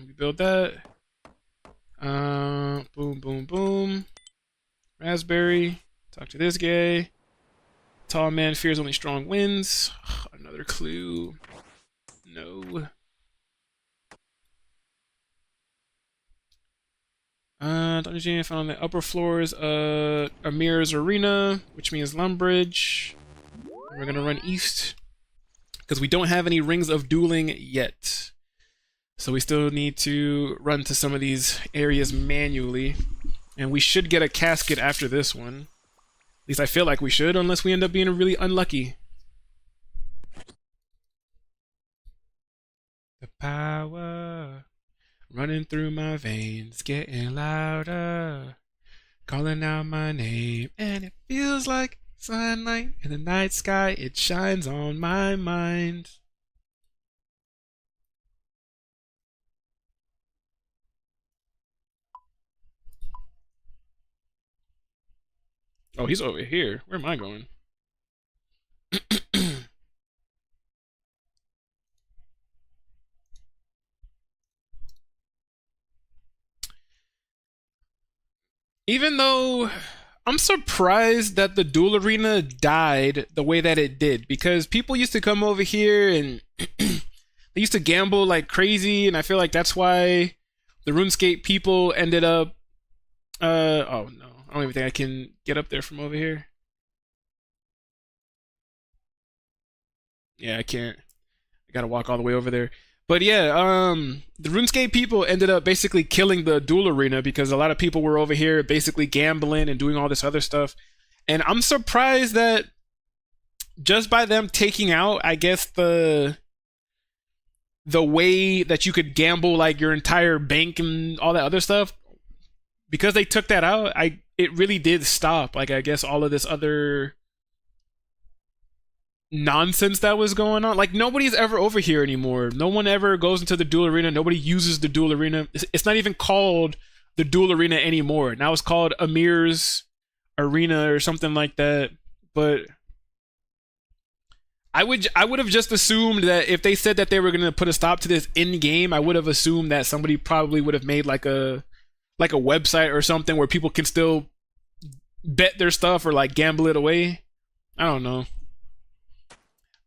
[SPEAKER 1] we build that. Boom, boom, boom. Raspberry. Talk to this guy. Tall man fears only strong winds. Another clue. No. Dungeon found on the upper floors. Amir's Arena, which means Lumbridge. We're gonna run east because we don't have any rings of dueling yet. So we still need to run to some of these areas manually. And we should get a casket after this one. At least I feel like we should, unless we end up being really unlucky. The power running through my veins, getting louder, calling out my name, and it feels like sunlight in the night sky. It shines on my mind. Oh, he's over here. Where am I going? Even though I'm surprised that the duel arena died the way that it did, because people used to come over here and they used to gamble like crazy, and I feel like that's why the RuneScape people ended up oh no, I don't even think I can get up there from over here. Yeah, I can't. I gotta walk all the way over there. But yeah, the RuneScape people ended up basically killing the duel arena because a lot of people were over here basically gambling and doing all this other stuff. And I'm surprised that just by them taking out, I guess, the way that you could gamble like your entire bank and all that other stuff, because they took that out, it really did stop, like, I guess, all of this other nonsense that was going on. Like, nobody's ever over here anymore. No one ever goes into the duel arena. Nobody uses the duel arena. It's not even called the duel arena anymore. Now it's called Amir's Arena or something like that. But I would have just assumed that if they said that they were going to put a stop to this in game, I would have assumed that somebody probably would have made like a website or something where people can still bet their stuff or like gamble it away. I don't know.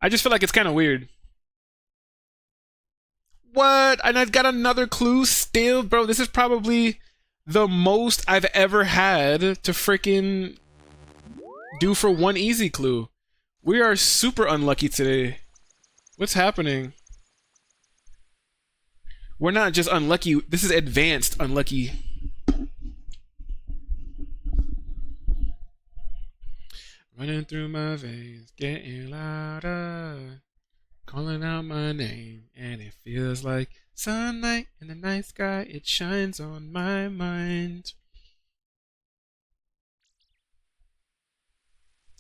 [SPEAKER 1] I just feel like it's kind of weird. What? And I've got another clue still? Bro, this is probably the most I've ever had to freaking do for one easy clue. We are super unlucky today. What's happening? We're not just unlucky. This is advanced unlucky. Running through my veins, getting louder, calling out my name, and it feels like sunlight in the night sky. It shines on my mind.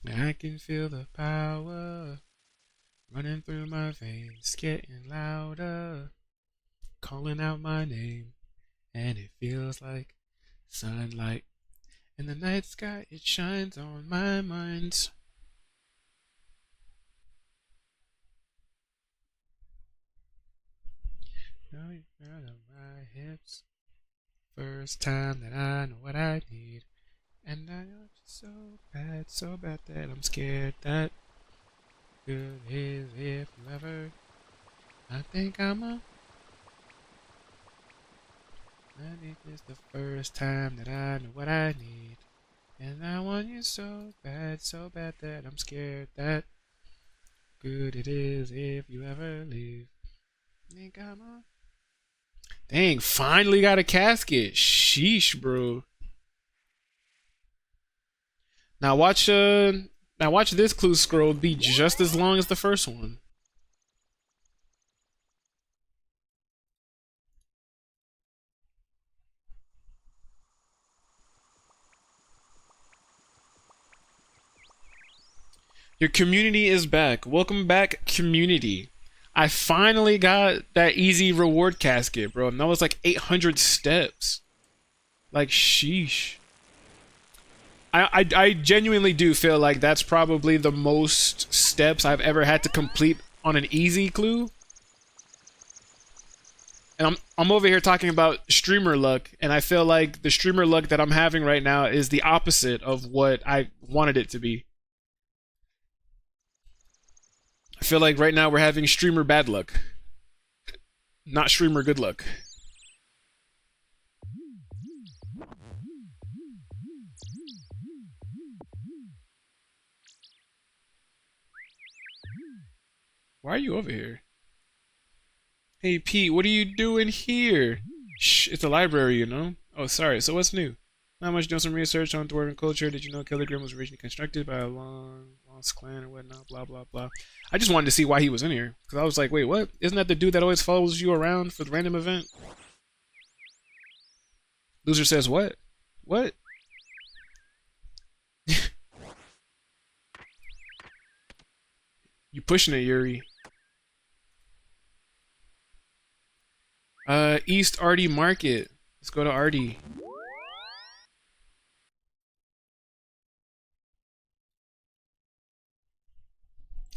[SPEAKER 1] I can feel the power running through my veins, getting louder, calling out my name, and it feels like sunlight in the night sky. It shines on my mind. Now you're out of my hips. First time that I know what I need. And I know it's so bad that I'm scared that good is if you ever. I think I'm a. I think it's the first time that I know what I need. And I want you so bad that I'm scared that good it is if you ever leave. Think I'm a. Dang, finally got a casket. Sheesh, bro. Now watch this clue scroll be just as long as the first one. Your community is back. Welcome back, community. I finally got that easy reward casket, bro. And that was like 800 steps. Like, sheesh. I genuinely do feel like that's probably the most steps I've ever had to complete on an easy clue. And I'm over here talking about streamer luck, and I feel like the streamer luck that I'm having right now is the opposite of what I wanted it to be. I feel like right now we're having streamer bad luck, not streamer good luck. Why are you over here? Hey Pete, what are you doing here? Shh, it's a library, you know? Oh, sorry, so what's new? Not much, doing some research on dwarven culture. Did you know Killigrim was originally constructed by a lost clan or whatnot, blah, blah, blah. I just wanted to see why he was in here. Because I was like, wait, what? Isn't that the dude that always follows you around for the random event? Loser says what? What? You pushing it, Yuri. East Artie Market. Let's go to Artie.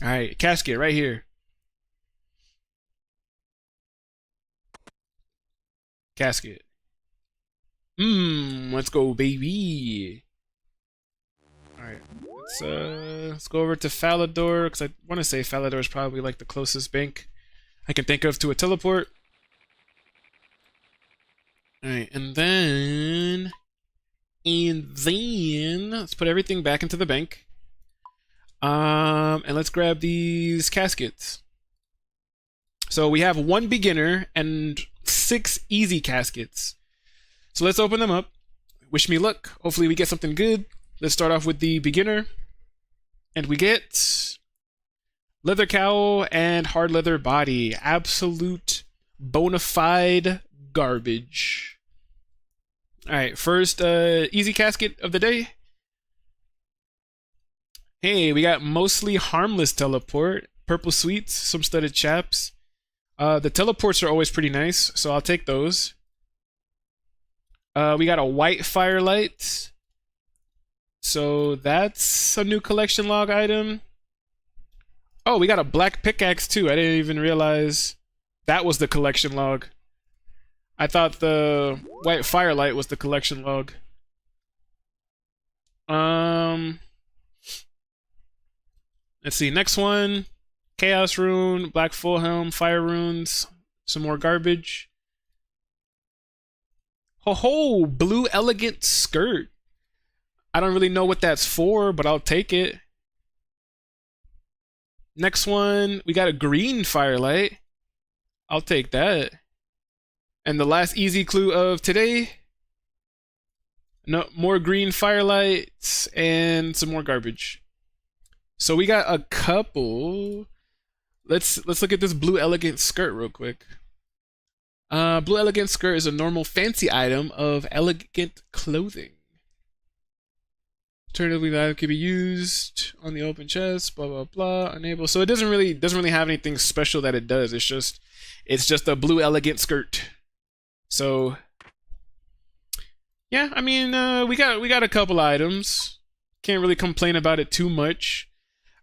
[SPEAKER 1] Alright, casket right here. Casket. Let's go, baby. Alright, let's go over to Falador, because I want to say Falador is probably like the closest bank I can think of to a teleport. Alright, and then let's put everything back into the bank. And let's grab these caskets. So we have 1 beginner and 6 easy caskets. So let's open them up. Wish me luck. Hopefully we get something good. Let's start off with the beginner. And we get leather cowl and hard leather body. Absolute bona fide garbage. Alright, first easy casket of the day. Hey, we got mostly harmless teleport. Purple sweets, some studded chaps. The teleports are always pretty nice, so I'll take those. We got a white firelight. So that's a new collection log item. Oh, we got a black pickaxe too. I didn't even realize that was the collection log. I thought the white firelight was the collection log. Let's see, next one. Chaos rune, black full helm, fire runes, some more garbage. Ho, blue elegant skirt. I don't really know what that's for, but I'll take it. Next one, we got a green firelight. I'll take that. And the last easy clue of today. No more green firelights and some more garbage. So we got a couple. Let's look at this blue elegant skirt real quick. Blue elegant skirt is a normal fancy item of elegant clothing. Alternatively, that could be used on the open chest. Blah blah blah. Enable. So it doesn't really have anything special that it does. It's just a blue elegant skirt. So yeah, I mean, we got a couple items. Can't really complain about it too much.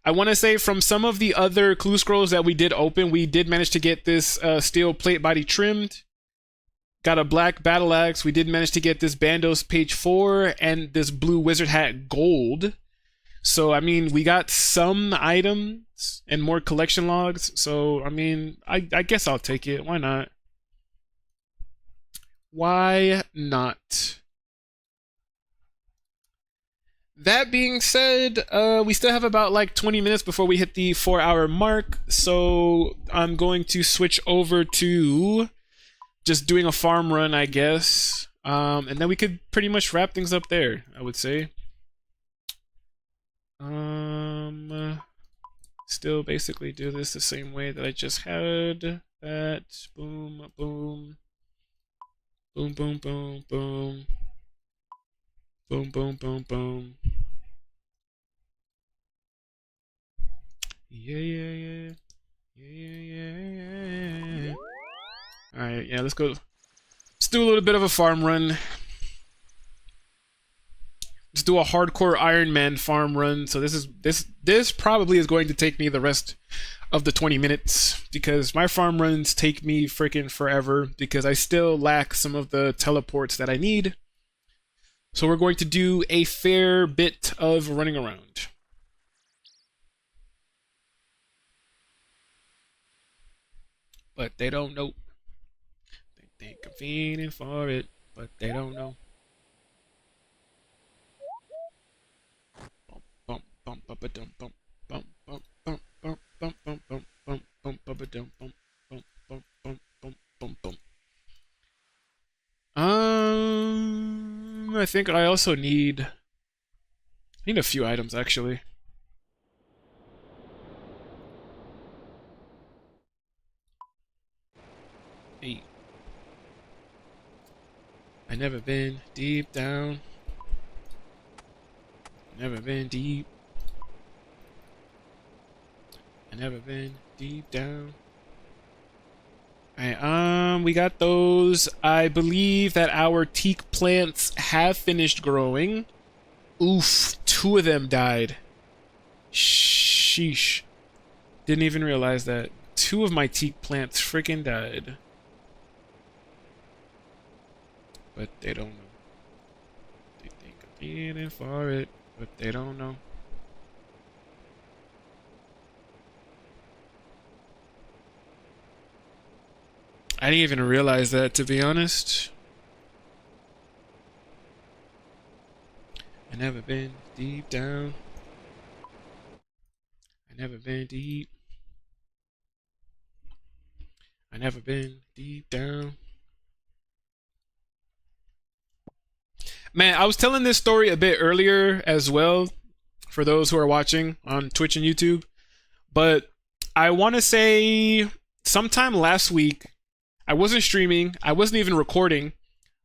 [SPEAKER 1] I want to say from some of the other clue scrolls that we did open, we did manage to get this steel plate body trimmed. Got a black battle axe. We did manage to get this Bandos page 4 and this blue wizard hat gold. So, I mean, we got some items and more collection logs. So, I mean, I guess I'll take it. Why not? Why not? That being said, we still have about like 20 minutes before we hit the 4-hour mark, so I'm going to switch over to just doing a farm run, I guess, and then we could pretty much wrap things up there, I would say. Still basically do this the same way that I just had. That, boom, boom, boom, boom, boom, boom. Boom, boom, boom, boom. Alright, yeah, let's go. Let's do a little bit of a farm run. Let's do a hardcore Iron Man farm run. So this probably is going to take me the rest of the 20 minutes because my farm runs take me freaking forever because I still lack some of the teleports that I need. So we're going to do a fair bit of running around. But they don't know. They think I'm fiending for it, but they don't know. I think I also need a few items actually. Hey. I never been deep down. Never been deep. I never been deep down. Alright, we got those. I believe that our teak plants have finished growing. Oof, 2 of them died. Sheesh. Didn't even realize that. 2 of my teak plants freaking died. But they don't know. They think I'm feeling for it, but they don't know. I didn't even realize that, to be honest. I never been deep down. I never been deep. I never been deep down. Man, I was telling this story a bit earlier as well, for those who are watching on Twitch and YouTube. But I want to say sometime last week, I wasn't streaming, I wasn't even recording,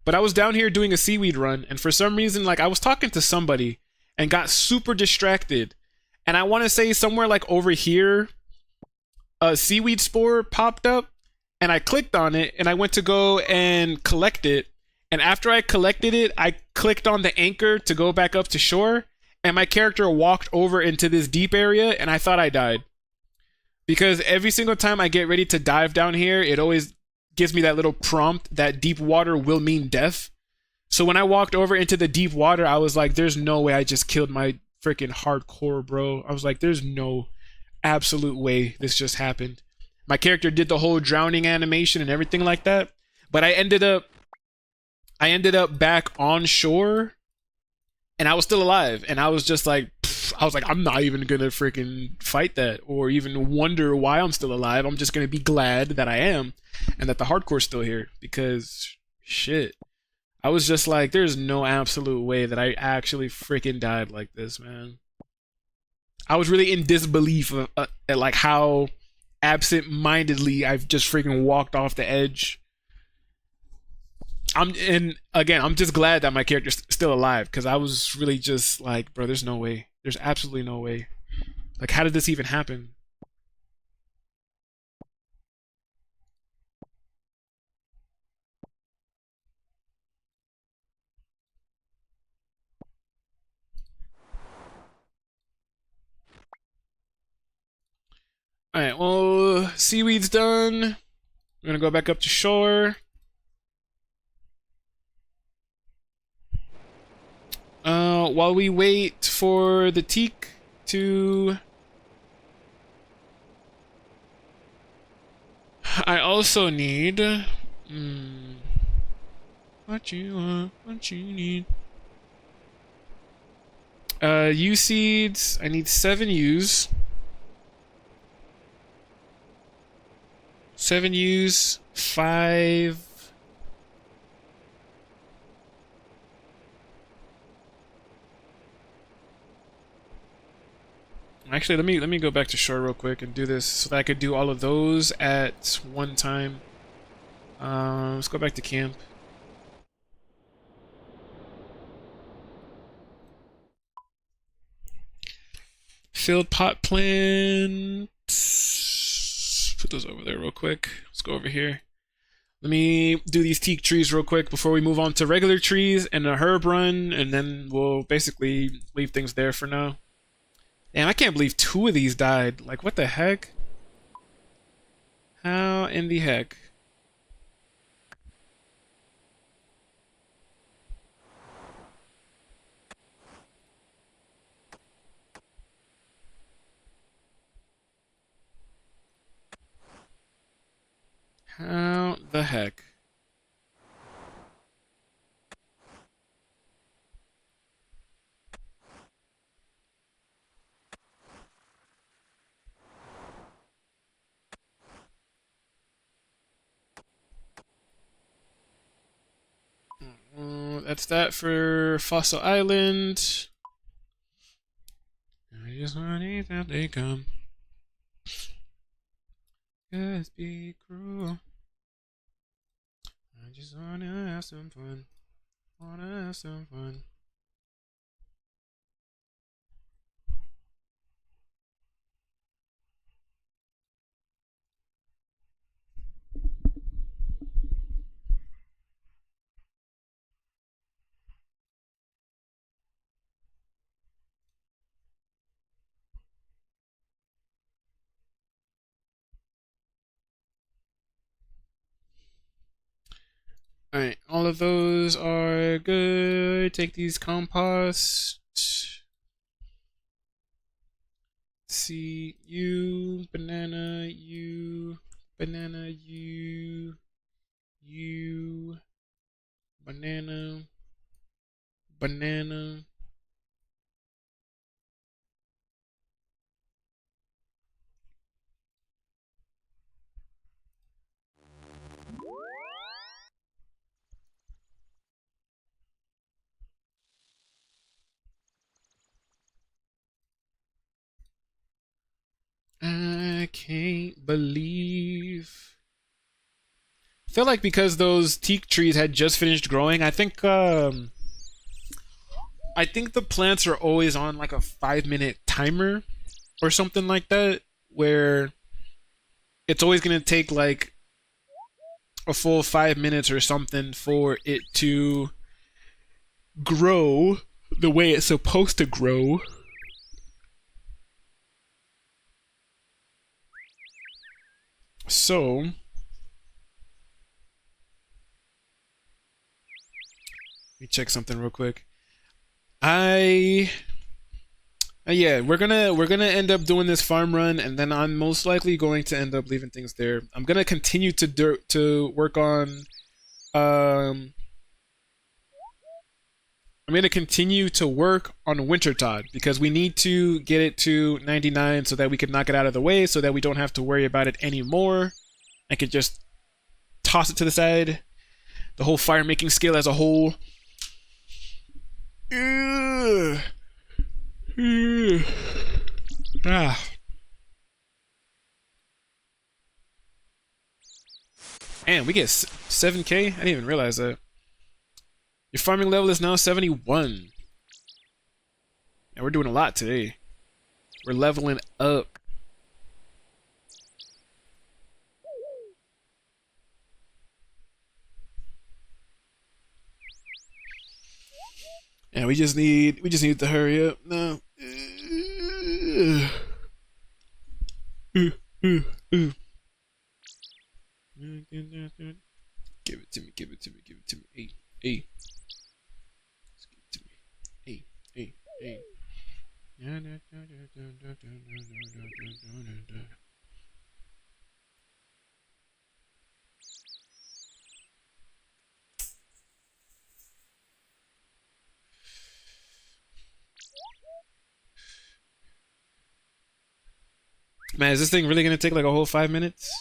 [SPEAKER 1] but I was down here doing a seaweed run, and for some reason, like, I was talking to somebody and got super distracted. And I want to say somewhere like over here, a seaweed spore popped up, and I clicked on it, and I went to go and collect it. And after I collected it, I clicked on the anchor to go back up to shore, and my character walked over into this deep area, and I thought I died. Because every single time I get ready to dive down here, it always gives me that little prompt that deep water will mean death. So when I walked over into the deep water, I was like, there's no way I just killed my freaking hardcore bro. I was like, there's no absolute way this just happened. My character did the whole drowning animation and everything like that, but I ended up back on shore and I was still alive, and I was just like, I'm not even gonna freaking fight that or even wonder why I'm still alive. I'm just gonna be glad that I am and that the hardcore's still here, because shit, I was just like, there's no absolute way that I actually freaking died like this, man. I was really in disbelief at like how absent-mindedly I've just freaking walked off the edge. I'm just glad that my character's still alive, because I was really just like, bro, there's no way. There's absolutely no way. Like, how did this even happen? Alright, well, seaweed's done. We're gonna go back up to shore. While we wait for the teak to... I also need... What you want, what you need. U seeds. I need 7 U's. 7 U's, 5... Actually, let me go back to shore real quick and do this so that I could do all of those at one time. Let's go back to camp. Field pot plants. Put those over there real quick. Let's go over here. Let me do these teak trees real quick before we move on to regular trees and a herb run, and then we'll basically leave things there for now. Damn, I can't believe 2 of these died. Like, what the heck? How in the heck? How the heck? That's that for Fossil Island. I just want to that they come. Just be cruel. I just wanna have some fun. Wanna have some fun. Alright, all of those are good. Take these compost. See, you, banana, you, banana, you, banana, banana. I can't believe. I feel like because those teak trees had just finished growing, I think the plants are always on like a 5-minute timer or something like that, where it's always gonna take like a full 5 minutes or something for it to grow the way it's supposed to grow. So, let me check something real quick. Yeah, we're gonna end up doing this farm run, and then I'm most likely going to end up leaving things there. I'm gonna continue to work on I'm gonna continue to work on Wintertodt because we need to get it to 99 so that we can knock it out of the way, so that we don't have to worry about it anymore. I could just toss it to the side. The whole fire making skill as a whole. Ah. Man, we get 7k? I didn't even realize that. Your farming level is now 71. And we're doing a lot today. We're leveling up. And we just need to hurry up now. Give it to me, give it to me, give it to me. Hey, hey. Give it to me. Hey, hey, hey. Man, is this thing really gonna take like a whole 5 minutes?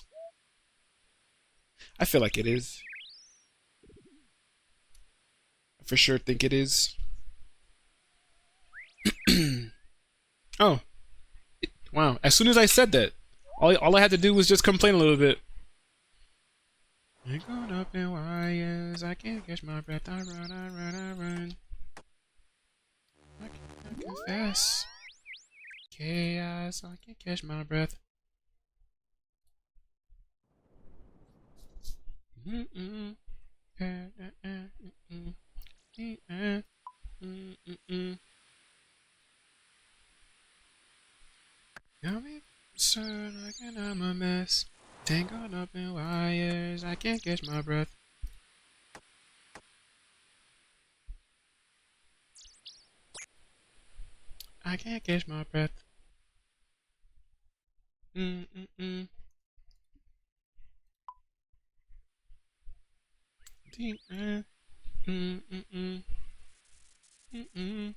[SPEAKER 1] I feel like it is. I for sure think it is. Oh. Wow. As soon as I said that, all I had to do was just complain a little bit. I got up in wires, I can't catch my breath, I run, I run, I run. I confess. Chaos, I can't catch my breath. Got me concerned like I'm a mess. Tangled up in wires, I can't catch my breath. I can't catch my breath. Mm-mm-mm. Mm-mm. Mm-mm. Mm-mm. Mm-mm.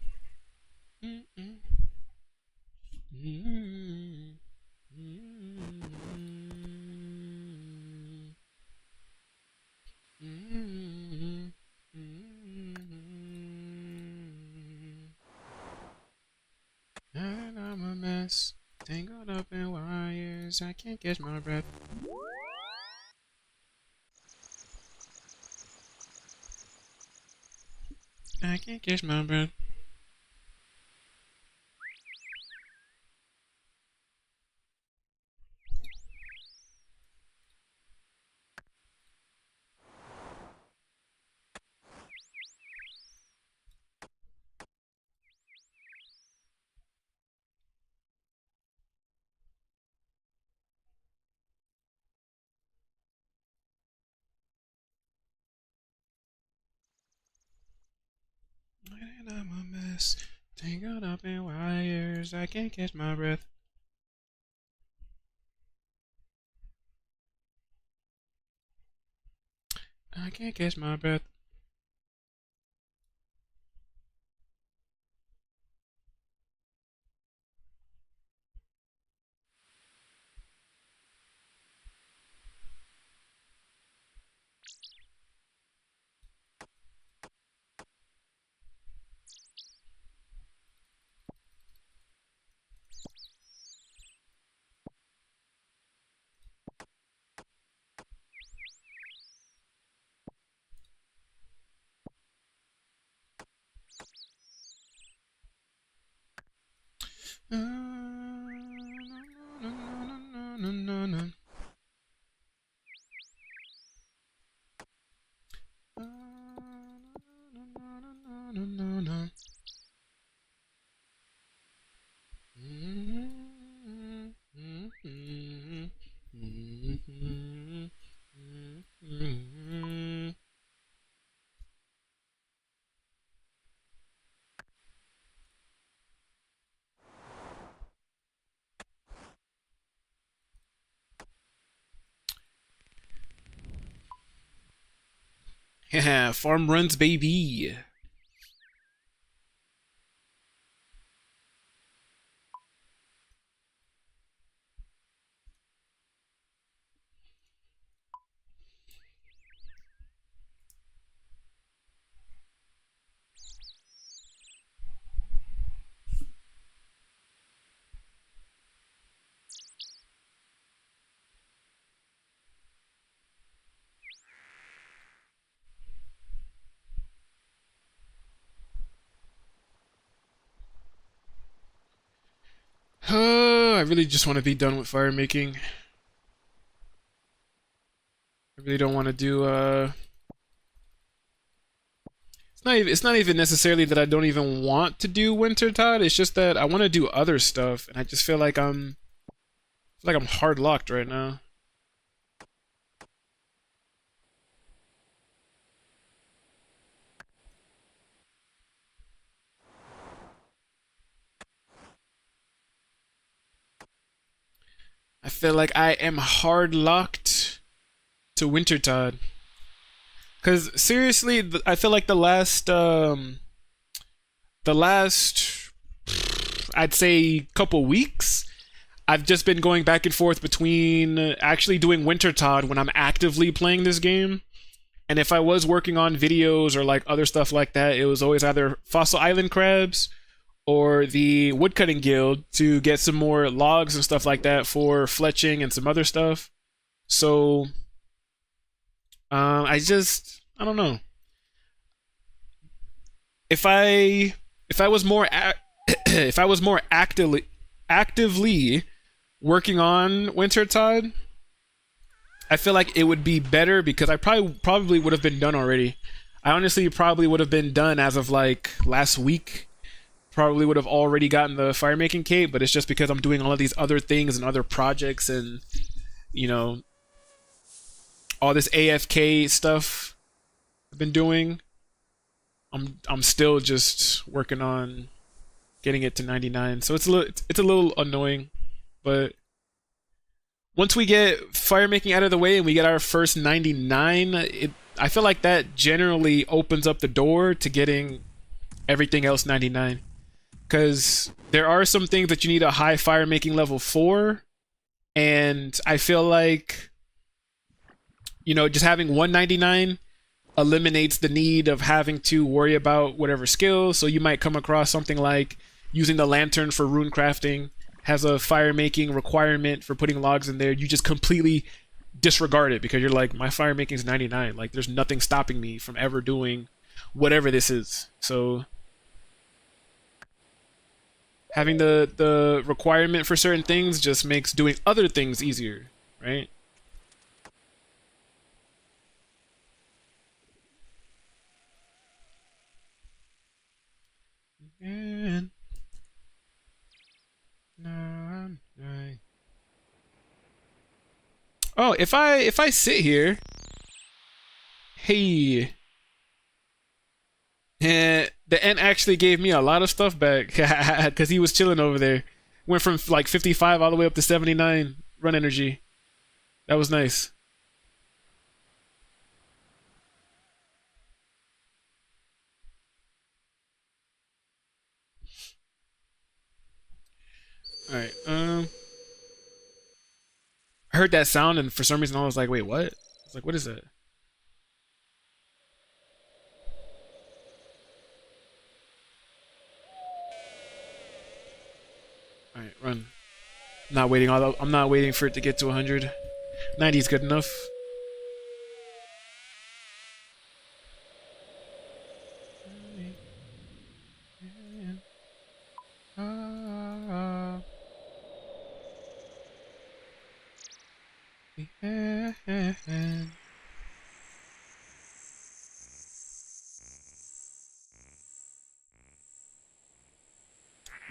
[SPEAKER 1] Mm-mm. Mm-mm. And I'm a mess, tangled up in wires, I can't catch my breath. I can't catch my breath. And I'm a mess, tangled up in wires, I can't catch my breath. I can't catch my breath. No, no, no, no, no, no. No, no, no. Yeah, farm runs, baby. I really just want to be done with fire making. I really don't want to do it's not even necessarily that I don't even want to do Wintertodt, it's just that I want to do other stuff and I just feel like I'm hard locked right now. I feel like I am hard locked to Wintertodt. Cause seriously, I feel like the last I'd say couple weeks, I've just been going back and forth between actually doing Wintertodt when I'm actively playing this game, and if I was working on videos or like other stuff like that, it was always either Fossil Island crabs or the Woodcutting Guild to get some more logs and stuff like that for fletching and some other stuff. So, I don't know. If I was more if I was more actively working on Wintertodt, I feel like it would be better because I probably would have been done already. I honestly probably would have been done as of like last week. Probably would have already gotten the fire making cape, but it's just because I'm doing all of these other things and other projects and you know all this AFK stuff I've been doing. I'm still just working on getting it to 99. So it's a little annoying, but once we get fire making out of the way and we get our first 99, I feel like that generally opens up the door to getting everything else 99. Because there are some things that you need a high fire making level for, and I feel like, you know, just having 199 eliminates the need of having to worry about whatever skill. So you might come across something like using the lantern for rune crafting has a fire making requirement for putting logs in there. You just completely disregard it because you're like, my fire making is 99. Like there's nothing stopping me from ever doing whatever this is. So having the requirement for certain things just makes doing other things easier, right? And oh, if I sit here, hey, the Ent actually gave me a lot of stuff back because he was chilling over there. Went from like 55 all the way up to 79 run energy. That was nice. All right. I heard that sound and for some reason I was like, wait, what? I was like, what is that? All right, run. Not waiting. I'm not waiting for it to get to 100. 90 is good enough.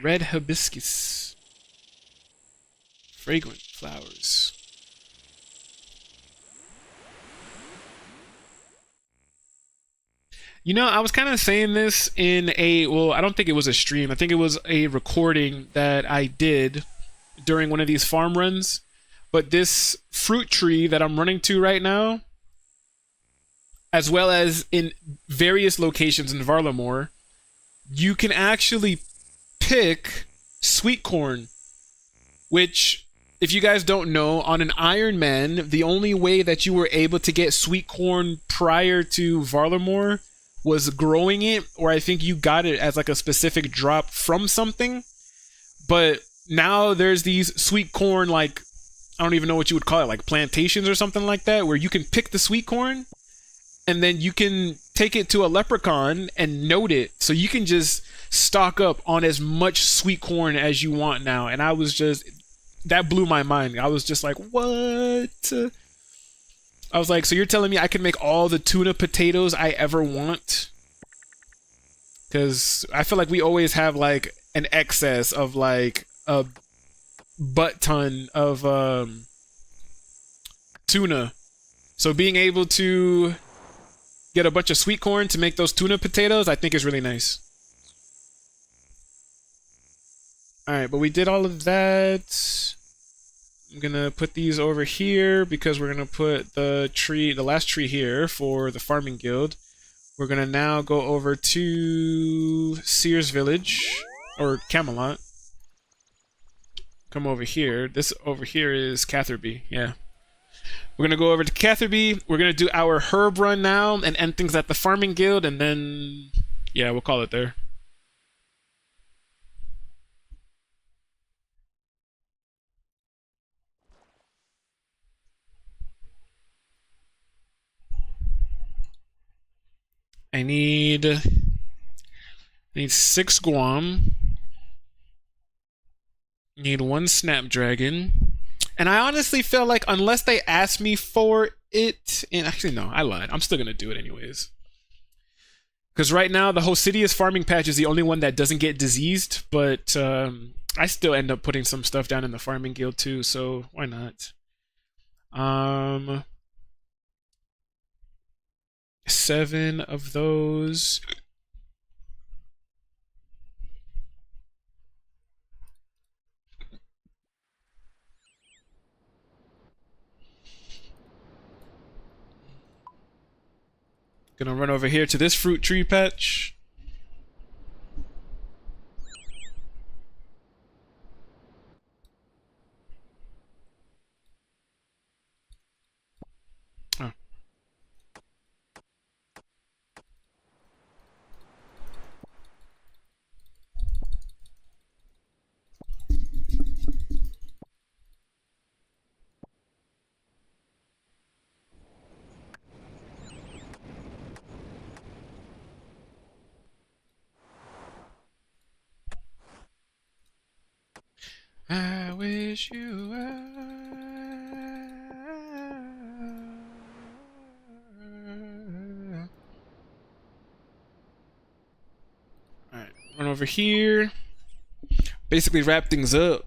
[SPEAKER 1] Red hibiscus. Fragrant flowers. You know, I was kind of saying this in well, I don't think it was a stream. I think it was a recording that I did during one of these farm runs. But this fruit tree that I'm running to right now, as well as in various locations in Varlamore, you can actually pick sweet corn, which, if you guys don't know, on an Iron Man, the only way that you were able to get sweet corn prior to Varlamore was growing it, or I think you got it as like a specific drop from something. But now there's these sweet corn, like, I don't even know what you would call it, like plantations or something like that, where you can pick the sweet corn and then you can take it to a leprechaun and note it, so you can just stock up on as much sweet corn as you want now. And I was just, that blew my mind. I was just like, what? I was like, so you're telling me I can make all the tuna potatoes I ever want? Because I feel like we always have like an excess of like a butt ton of tuna. So being able to get a bunch of sweet corn to make those tuna potatoes, I think is really nice. Alright, but we did all of that. I'm gonna put these over here because we're gonna put the last tree here for the farming guild. We're gonna now go over to Sears Village, or Camelot. Come over here. This over here is Catherby, yeah. We're gonna go over to Catherby. We're gonna do our herb run now and end things at the farming guild, and then, yeah, we'll call it there. I need 6 Guam. Need 1 Snapdragon. And I honestly feel like unless they ask me for it, and actually no, I lied. I'm still gonna do it anyways. Because right now the Hosidius farming patch is the only one that doesn't get diseased, but I still end up putting some stuff down in the farming guild too, so why not? 7 of those. Gonna run over here to this fruit tree patch. Oh. I wish you were. Alright, run over here. Basically wrap things up.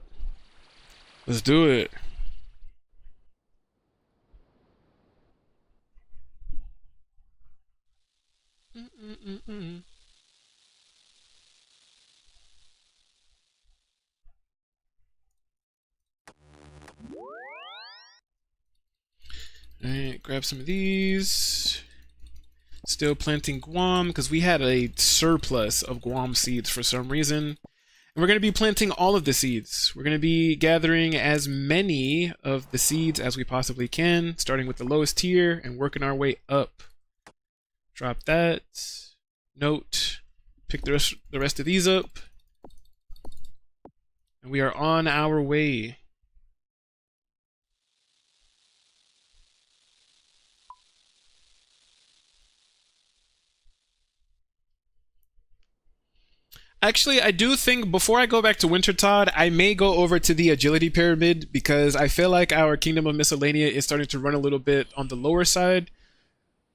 [SPEAKER 1] Let's do it. Alright, grab some of these. Still planting Guam because we had a surplus of Guam seeds for some reason. And we're going to be planting all of the seeds. We're going to be gathering as many of the seeds as we possibly can, starting with the lowest tier and working our way up. Drop that. Note. Pick the rest of these up. And we are on our way. Actually, I do think before I go back to Wintertodt, I may go over to the Agility Pyramid because I feel like our Kingdom of Miscellanea is starting to run a little bit on the lower side.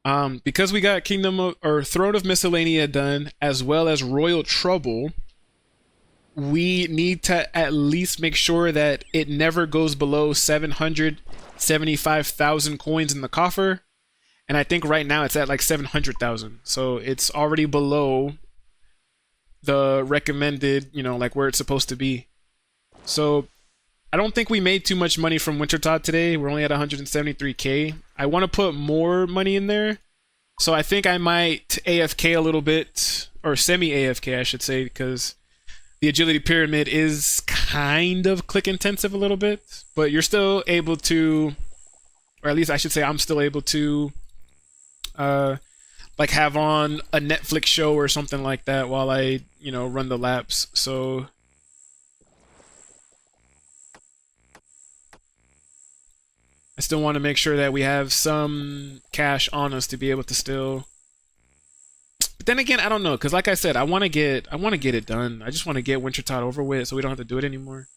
[SPEAKER 1] Because we got Throne of Miscellanea done, as well as Royal Trouble, we need to at least make sure that it never goes below 775,000 coins in the coffer. And I think right now it's at like 700,000. So it's already below the recommended, like where it's supposed to be. So I don't think we made too much money from Wintertodt today. We're only at 173k. I want to put more money in there. So I think I might AFK a little bit, or semi-AFK I should say, because the Agility Pyramid is kind of click intensive a little bit, but you're still able to, or at least I should say I'm still able to like have on a Netflix show or something like that while I, run the laps. So I still want to make sure that we have some cash on us to be able to still. But then again, I don't know, because like I said, I want to get it done. I just want to get Wintertodt over with so we don't have to do it anymore.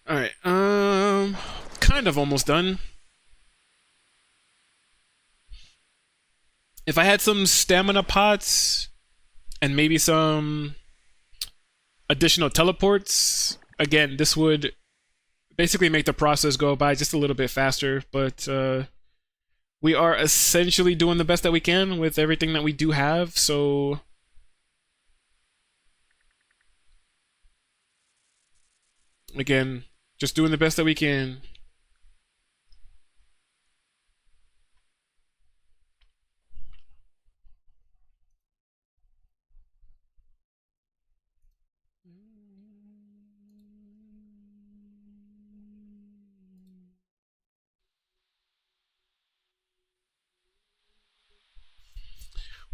[SPEAKER 1] Alright, kind of almost done. If I had some stamina pots and maybe some additional teleports, again, this would basically make the process go by just a little bit faster, but we are essentially doing the best that we can with everything that we do have, so again, just doing the best that we can.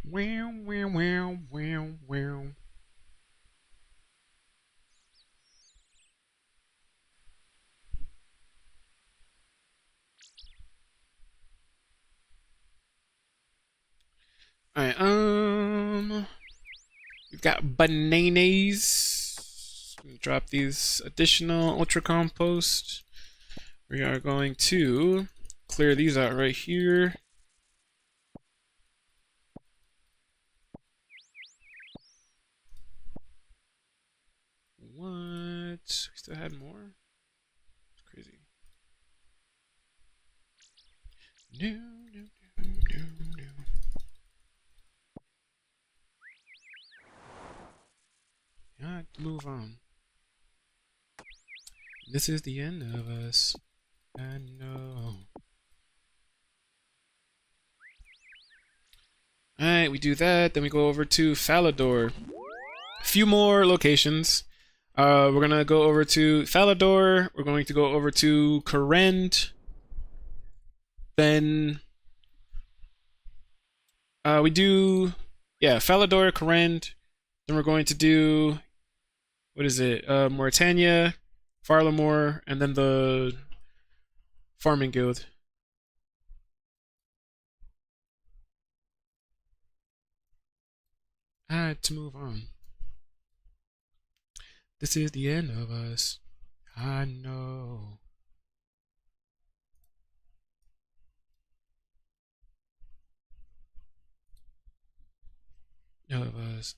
[SPEAKER 1] Wow, wow, wow, wow, wow. Alright, we've got bananas. Drop these additional ultra compost. We are going to clear these out right here. What? We still had more? It's crazy. No, no, no, no, no. Yeah, move on. This is the end of us. I know. Alright, we do that, then we go over to Falador. A few more locations. We're gonna go over to Falador, we're going to go over to Korend. Then we do Falador, Korend. Then we're going to do Mauritania, Farlamore, and then the Farming Guild. I had to move on. This is the end of us. I know. Of us.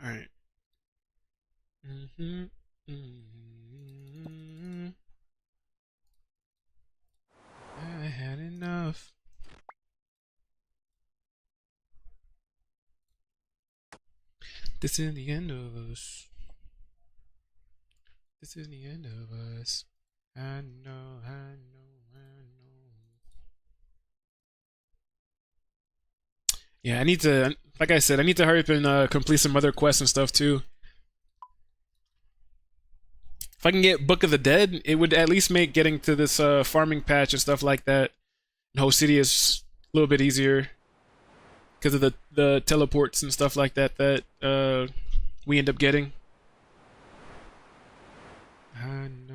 [SPEAKER 1] All right. I had enough. This is the end of us. This is the end of us. I know. Yeah, I need to, like I said, I need to hurry up and complete some other quests and stuff too. If I can get Book of the Dead, it would at least make getting to this farming patch and stuff like that in Hosidius a little bit easier because of the teleports and stuff like that that we end up getting. I know.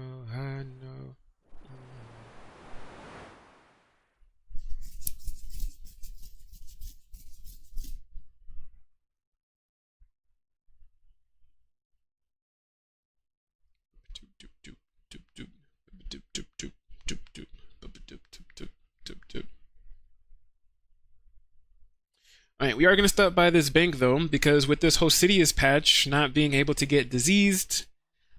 [SPEAKER 1] Alright, we are going to stop by this bank though, because with this Hosidius patch not being able to get diseased,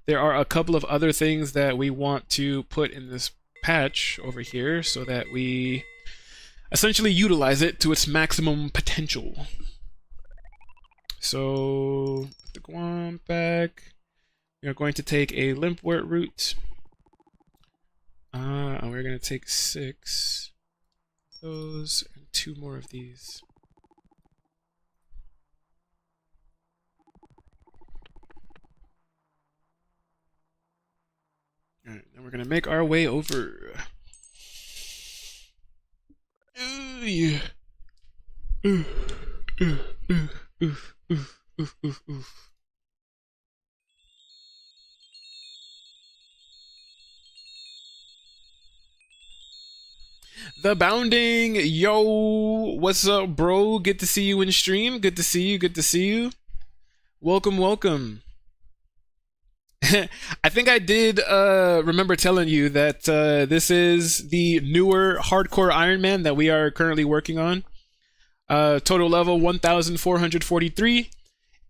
[SPEAKER 1] there are a couple of other things that we want to put in this patch over here so that we essentially utilize it to its maximum potential. So, put the Guam back. We are going to take a Limpwort root. And we're going to take 6 of those and 2 more of these. Alright, then we're going to make our way over. Yeah. The Bounding, yo, what's up, bro? Good to see you in stream. Good to see you. Welcome. I think I did remember telling you that this is the newer hardcore Iron Man that we are currently working on. Total level 1,443.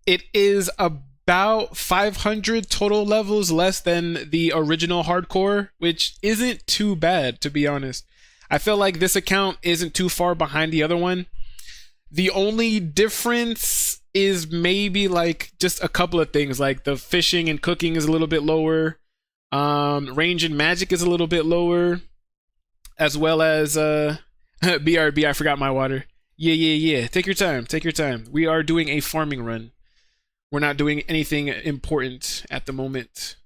[SPEAKER 1] It is about 500 total levels less than the original hardcore, which isn't too bad, to be honest. I feel like this account isn't too far behind the other one. The only difference is maybe like just a couple of things, like the fishing and cooking is a little bit lower. Range and magic is a little bit lower, as well as BRB. I forgot my water. Yeah. Take your time. Take your time. We are doing a farming run. We're not doing anything important at the moment.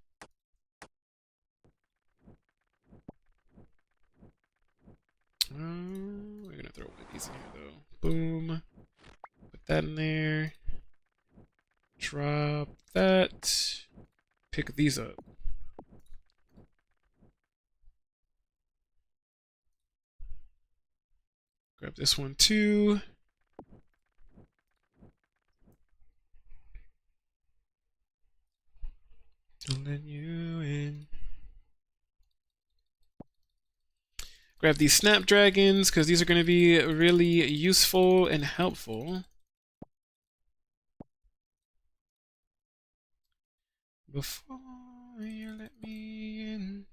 [SPEAKER 1] We're gonna throw one of these in here though. Boom. Put that in there. Drop that. Pick these up. Grab this one too. Don't let you in. Grab these snapdragons because these are going to be really useful and helpful. Before you let me in.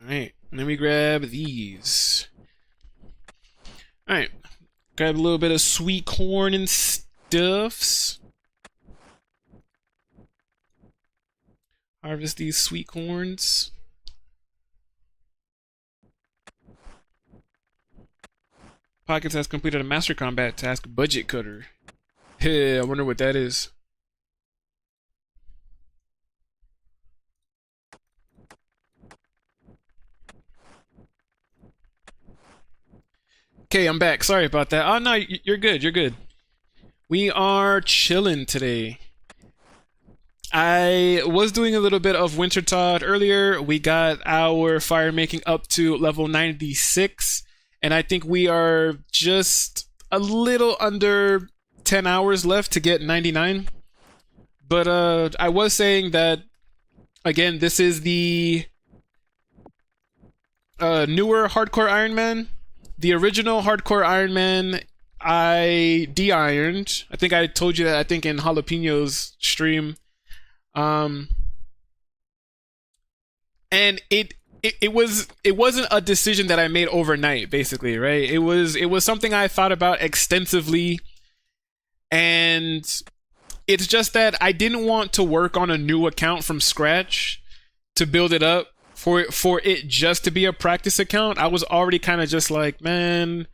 [SPEAKER 1] Alright, let me grab these. Alright, grab a little bit of sweet corn and stuffs. Harvest these sweet corns. Pockets has completed a master combat task, budget cutter. Hey, I wonder what that is. Okay, I'm back. Sorry about that. Oh no, you're good. You're good. We are chilling today. I was doing a little bit of Wintertodt earlier. We got our fire making up to level 96, and I think we are just a little under 10 hours left to get 99. But I was saying that again, this is the newer hardcore Iron Man. The original hardcore Iron Man, I de-ironed. I think I told you that, I think in Jalapeno's stream. And it wasn't a decision that I made overnight, basically, right? It was something I thought about extensively, and it's just that I didn't want to work on a new account from scratch to build it up for it just to be a practice account. I was already kind of just like, man,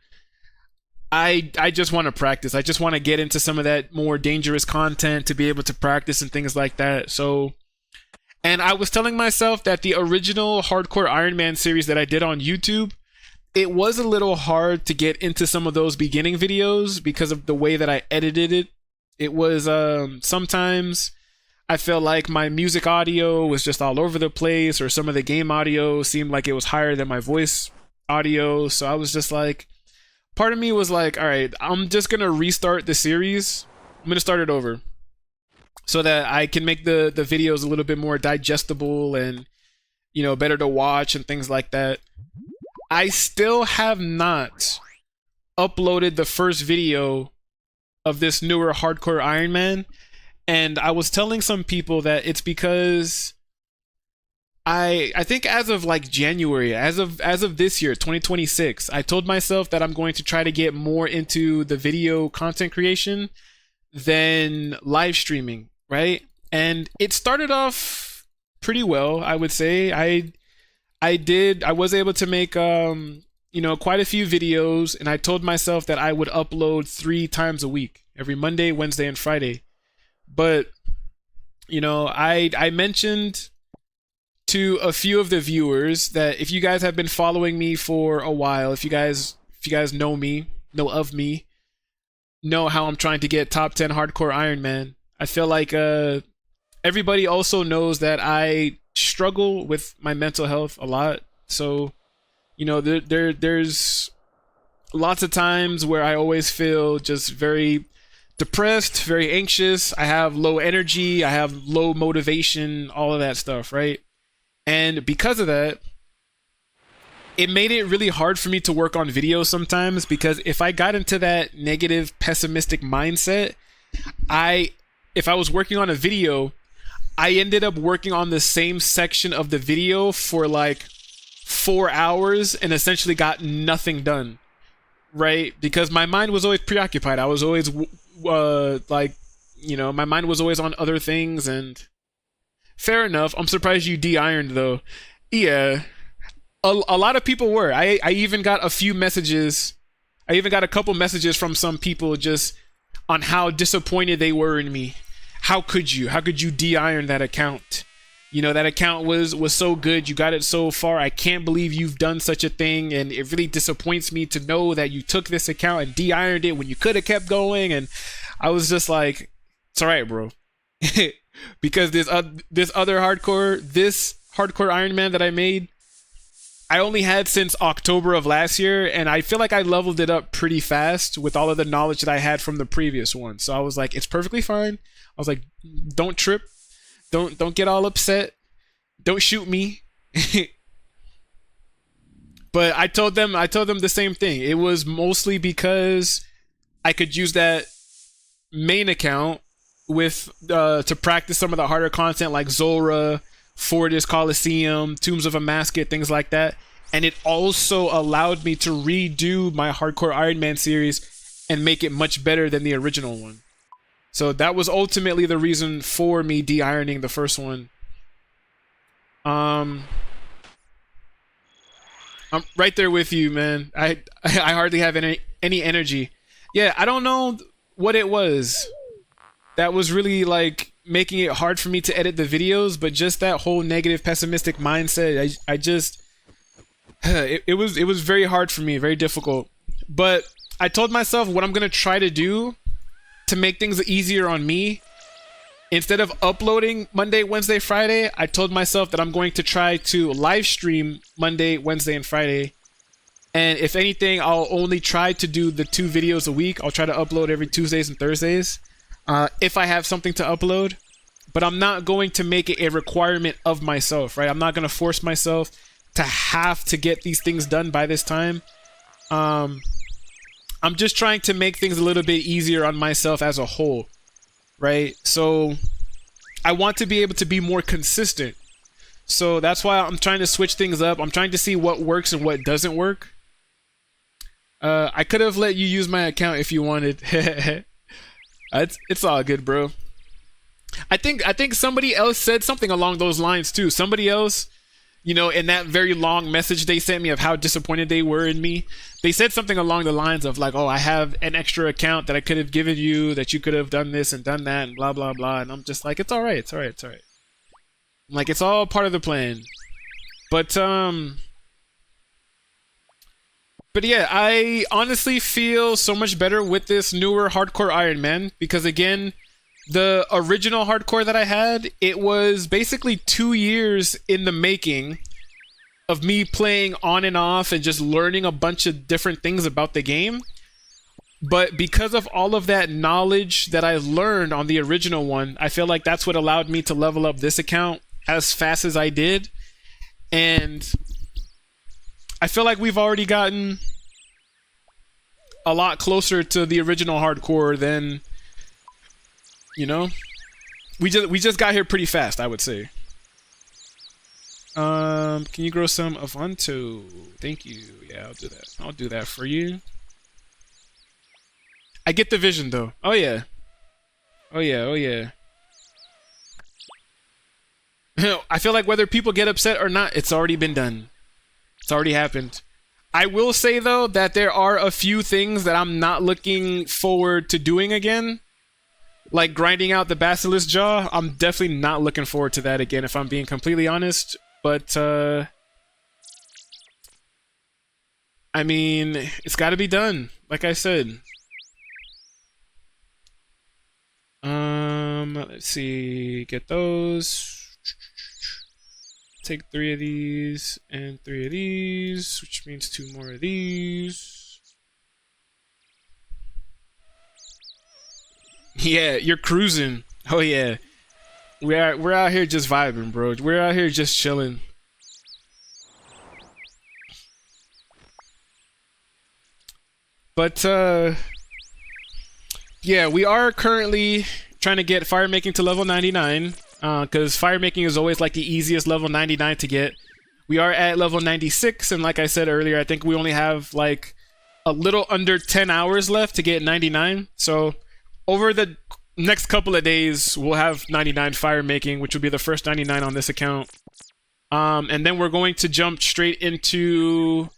[SPEAKER 1] I just want to practice. I just want to get into some of that more dangerous content to be able to practice and things like that. So, and I was telling myself that the original Hardcore Iron Man series that I did on YouTube, it was a little hard to get into some of those beginning videos because of the way that I edited it. It was sometimes I felt like my music audio was just all over the place, or some of the game audio seemed like it was higher than my voice audio. So I was just like, part of me was like, all right, I'm just going to restart the series. I'm going to start it over so that I can make the videos a little bit more digestible and, you know, better to watch and things like that. I still have not uploaded the first video of this newer Hardcore Iron Man. And I was telling some people that it's because I think as of like January, as of this year, 2026, I told myself that I'm going to try to get more into the video content creation than live streaming, right? And it started off pretty well, I would say. I was able to make you know, quite a few videos, and I told myself that I would upload 3 times a week, every Monday, Wednesday, and Friday. But, you know, I mentioned to a few of the viewers that if you guys have been following me for a while, if you guys know me, know of me, know how I'm trying to get top 10 hardcore Iron Man, I feel like everybody also knows that I struggle with my mental health a lot. So, you know, there's lots of times where I always feel just very depressed, very anxious. I have low energy, I have low motivation, all of that stuff, right? And because of that, it made it really hard for me to work on videos sometimes, because if I got into that negative, pessimistic mindset, If I was working on a video, I ended up working on the same section of the video for like 4 hours and essentially got nothing done, right? Because my mind was always preoccupied. I was always like, you know, my mind was always on other things. And fair enough. I'm surprised you de-ironed though. Yeah, a lot of people were. I even got a few messages. I even got a couple messages from some people just on how disappointed they were in me. How could you? How could you de-iron that account? You know, that account was so good. You got it so far. I can't believe you've done such a thing. And it really disappoints me to know that you took this account and de-ironed it when you could have kept going. And I was just like, it's all right, bro. Because this hardcore Iron Man that I made, I only had since October of last year, and I feel like I leveled it up pretty fast with all of the knowledge that I had from the previous one. So I was like, it's perfectly fine. I was like, don't trip. Don't get all upset. Don't shoot me. But I told them the same thing. It was mostly because I could use that main account with to practice some of the harder content like Zora, Fortis Coliseum, Tombs of Amasket, things like that. And it also allowed me to redo my Hardcore Iron Man series and make it much better than the original one. So that was ultimately the reason for me de-ironing the first one. I'm right there with you, man. I hardly have any energy. Yeah, I don't know what it was that was really like making it hard for me to edit the videos, but just that whole negative, pessimistic mindset. I just it was very hard for me, very difficult. But I told myself what I'm gonna try to do to make things easier on me. Instead of uploading Monday, Wednesday, Friday, I told myself that I'm going to try to live stream Monday, Wednesday, and Friday. And if anything, I'll only try to do the 2 videos a week. I'll try to upload every Tuesdays and Thursdays if I have something to upload. But I'm not going to make it a requirement of myself, right? I'm not going to force myself to have to get these things done by this time. I'm just trying to make things a little bit easier on myself as a whole, right? So I want to be able to be more consistent. So that's why I'm trying to switch things up. I'm trying to see what works and what doesn't work. I could have let you use my account if you wanted. It's all good, bro. I think somebody else said something along those lines too. Somebody else, you know, in that very long message they sent me of how disappointed they were in me, they said something along the lines of like, oh, I have an extra account that I could have given you, that you could have done this and done that and blah, blah, blah. And I'm just like, it's all right. It's all right. It's all right. I'm like, it's all part of the plan. But yeah, I honestly feel so much better with this newer Hardcore Iron Man because, again, the original Hardcore that I had, it was basically 2 years in the making of me playing on and off and just learning a bunch of different things about the game. But because of all of that knowledge that I learned on the original one, I feel like that's what allowed me to level up this account as fast as I did. And I feel like we've already gotten a lot closer to the original Hardcore than, you know, we just got here pretty fast, I would say. Can you grow some Avanto? Thank you. Yeah, I'll do that. I'll do that for you. I get the vision though. Oh yeah. Oh yeah. Oh yeah. I feel like whether people get upset or not, it's already been done. It's already happened. I will say though that there are a few things that I'm not looking forward to doing again. Like grinding out the Basilisk Jaw, I'm definitely not looking forward to that again if I'm being completely honest. But, I mean, it's gotta be done, like I said. Let's see, get those. Take 3 of these and 3 of these, which means 2 more of these. Yeah, you're cruising. Oh yeah. We're out here just vibing, bro. We're out here just chilling. But Yeah, we are currently trying to get fire making to level 99, because fire making is always like the easiest level 99 to get. We are at level 96, and like I said earlier, I think we only have like a little under 10 hours left to get 99. So over the next couple of days, we'll have 99 fire making, which will be the first 99 on this account. And then we're going to jump straight into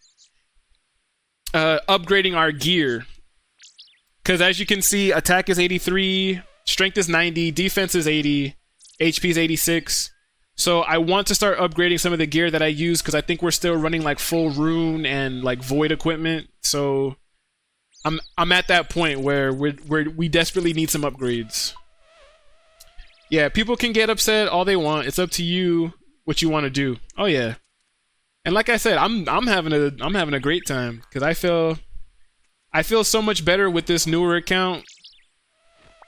[SPEAKER 1] upgrading our gear. Because as you can see, attack is 83, strength is 90, defense is 80, HP is 86. So I want to start upgrading some of the gear that I use because I think we're still running like full rune and like void equipment. So I'm at that point where we desperately need some upgrades. Yeah, people can get upset all they want. It's up to you what you want to do. Oh yeah. And like I said, I'm having a great time because I feel so much better with this newer account,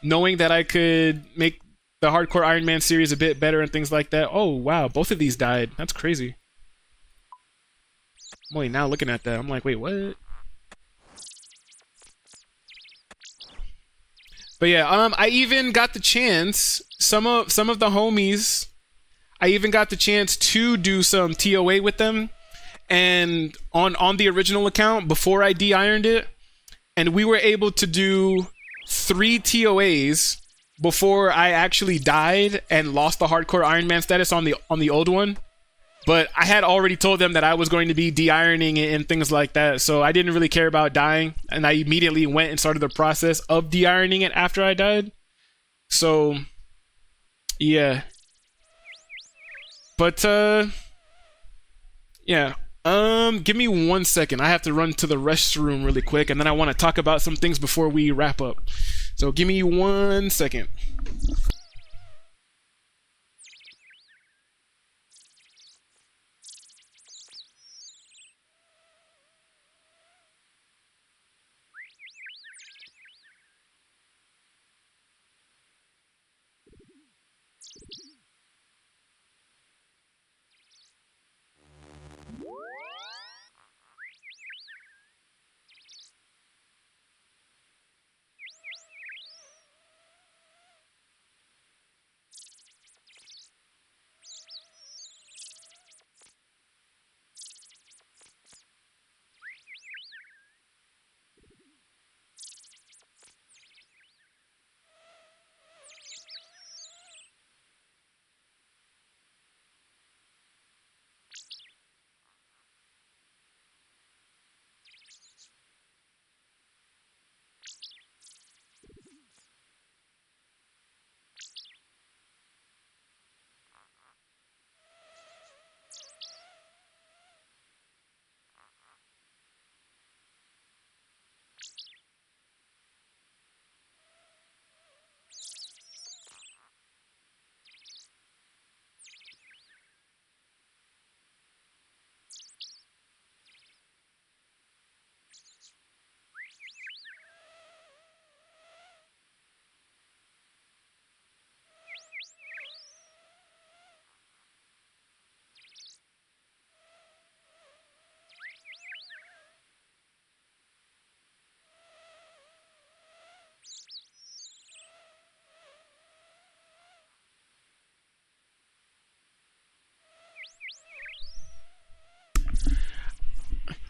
[SPEAKER 1] knowing that I could make the Hardcore Iron Man series a bit better and things like that. Oh wow, both of these died. That's crazy. Wait, now looking at that, I'm like, wait, what? But yeah, I even got the chance. Some of the homies, I even got the chance to do some TOA with them, and on the original account before I de-ironed it. And we were able to do 3 TOAs before I actually died and lost the Hardcore Iron Man status on the old one. But I had already told them that I was going to be de-ironing it and things like that, so I didn't really care about dying. And I immediately went and started the process of de-ironing it after I died. So, yeah. But, yeah. Give me 1 second. I have to run to the restroom really quick, and then I want to talk about some things before we wrap up. So give me 1 second.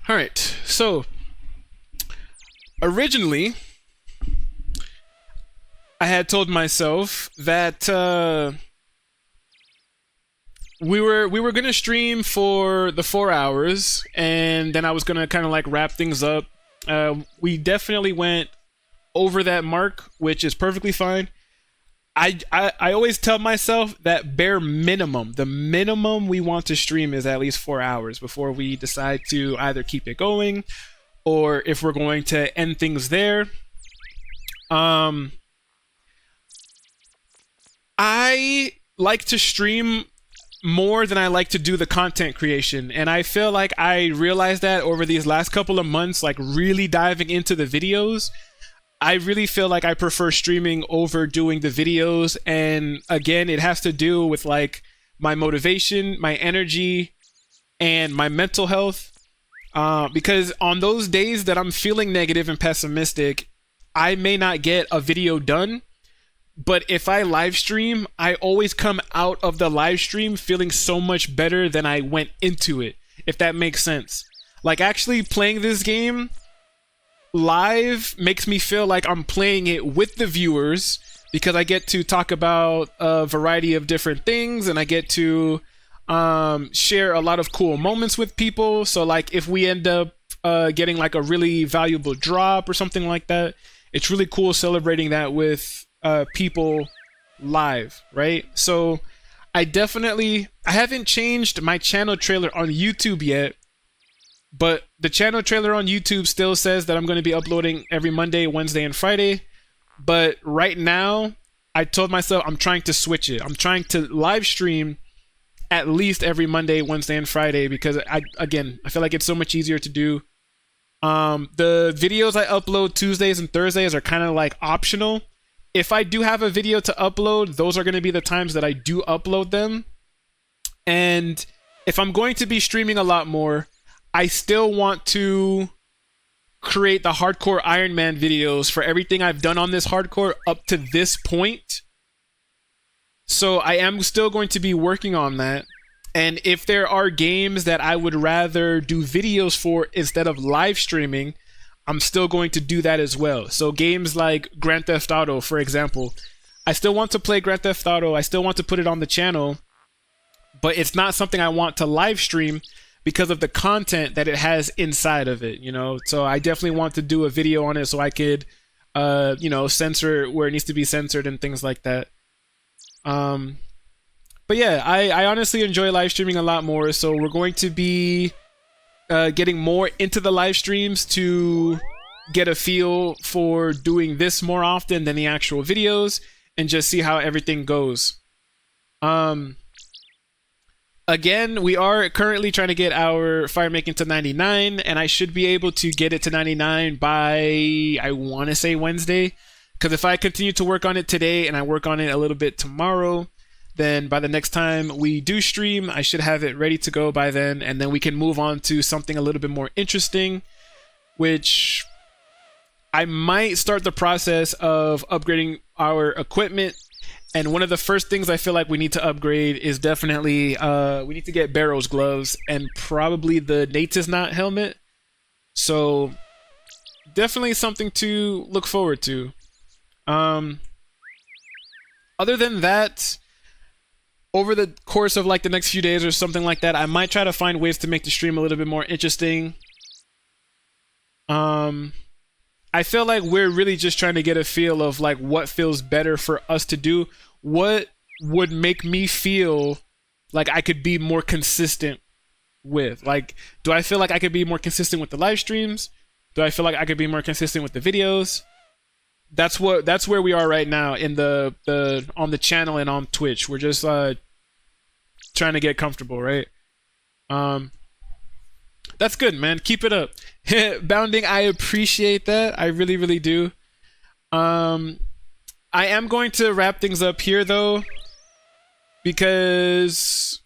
[SPEAKER 1] Alright, so originally I had told myself that we were gonna stream for the 4 hours, and then I was gonna kind of like wrap things up. We definitely went over that mark, which is perfectly fine. I always tell myself that bare minimum, the minimum we want to stream is at least 4 hours before we decide to either keep it going or if we're going to end things there. I like to stream more than I like to do the content creation, and I feel like I realized that over these last couple of months, like really diving into the videos. I really feel like I prefer streaming over doing the videos, and again, it has to do with like my motivation, my energy, and my mental health. Because on those days that I'm feeling negative and pessimistic, I may not get a video done, but if I live stream, I always come out of the live stream feeling so much better than I went into it, if that makes sense. Like, actually playing this game live makes me feel like I'm playing it with the viewers, because I get to talk about a variety of different things, and I get to share a lot of cool moments with people. So like if we end up getting like a really valuable drop or something like that, it's really cool celebrating that with people live, right? So I haven't changed my channel trailer on YouTube yet, but the channel trailer on YouTube still says that I'm going to be uploading every Monday, Wednesday, and Friday. But right now, I told myself I'm trying to switch it. I'm trying to live stream at least every Monday, Wednesday, and Friday, because I feel like it's so much easier to do. The videos I upload Tuesdays and Thursdays are kind of like optional. If I do have a video to upload, those are going to be the times that I do upload them. And if I'm going to be streaming a lot more, I still want to create the hardcore Iron Man videos for everything I've done on this hardcore up to this point. So I am still going to be working on that. And if there are games that I would rather do videos for instead of live streaming, I'm still going to do that as well. So games like Grand Theft Auto, for example, I still want to play Grand Theft Auto. I still want to put it on the channel, but it's not something I want to live stream because of the content that it has inside of it, you know? So I definitely want to do a video on it so I could, censor where it needs to be censored and things like that. But yeah, I honestly enjoy live streaming a lot more, so we're going to be getting more into the live streams to get a feel for doing this more often than the actual videos and just see how everything goes. Again, we are currently trying to get our fire making to 99, and I should be able to get it to 99 by, I want to say Wednesday, because if I continue to work on it today and I work on it a little bit tomorrow, then by the next time we do stream, I should have it ready to go by then, and then we can move on to something a little bit more interesting, which I might start the process of upgrading our equipment. And one of the first things I feel like we need to upgrade is definitely, we need to get Barrow's gloves and probably the Natus Knot helmet. So definitely something to look forward to. Other than that, over the course of like the next few days or something like that, I might try to find ways to make the stream a little bit more interesting. I feel like we're really just trying to get a feel of like what feels better for us to do. What would make me feel like I could be more consistent with? Like, do I feel like I could be more consistent with the live streams? Do I feel like I could be more consistent with the videos? That's where we are right now in the on the channel and on Twitch. We're just trying to get comfortable, right? That's good, man. Keep it up. Bounding, I appreciate that. I really, really do. I am going to wrap things up here, though, because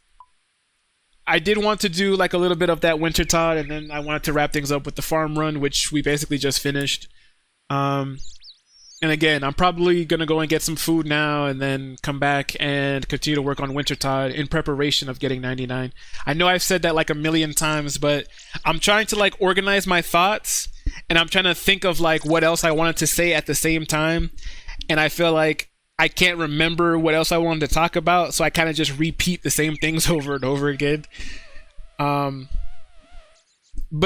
[SPEAKER 1] I did want to do like a little bit of that Wintertodt, and then I wanted to wrap things up with the farm run, which we basically just finished. And again, I'm probably going to go and get some food now and then come back and continue to work on Wintertodt in preparation of getting 99. I know I've said that like a million times, but I'm trying to like organize my thoughts, and I'm trying to think of like what else I wanted to say at the same time. And I feel like I can't remember what else I wanted to talk about, so I kind of just repeat the same things over and over again. But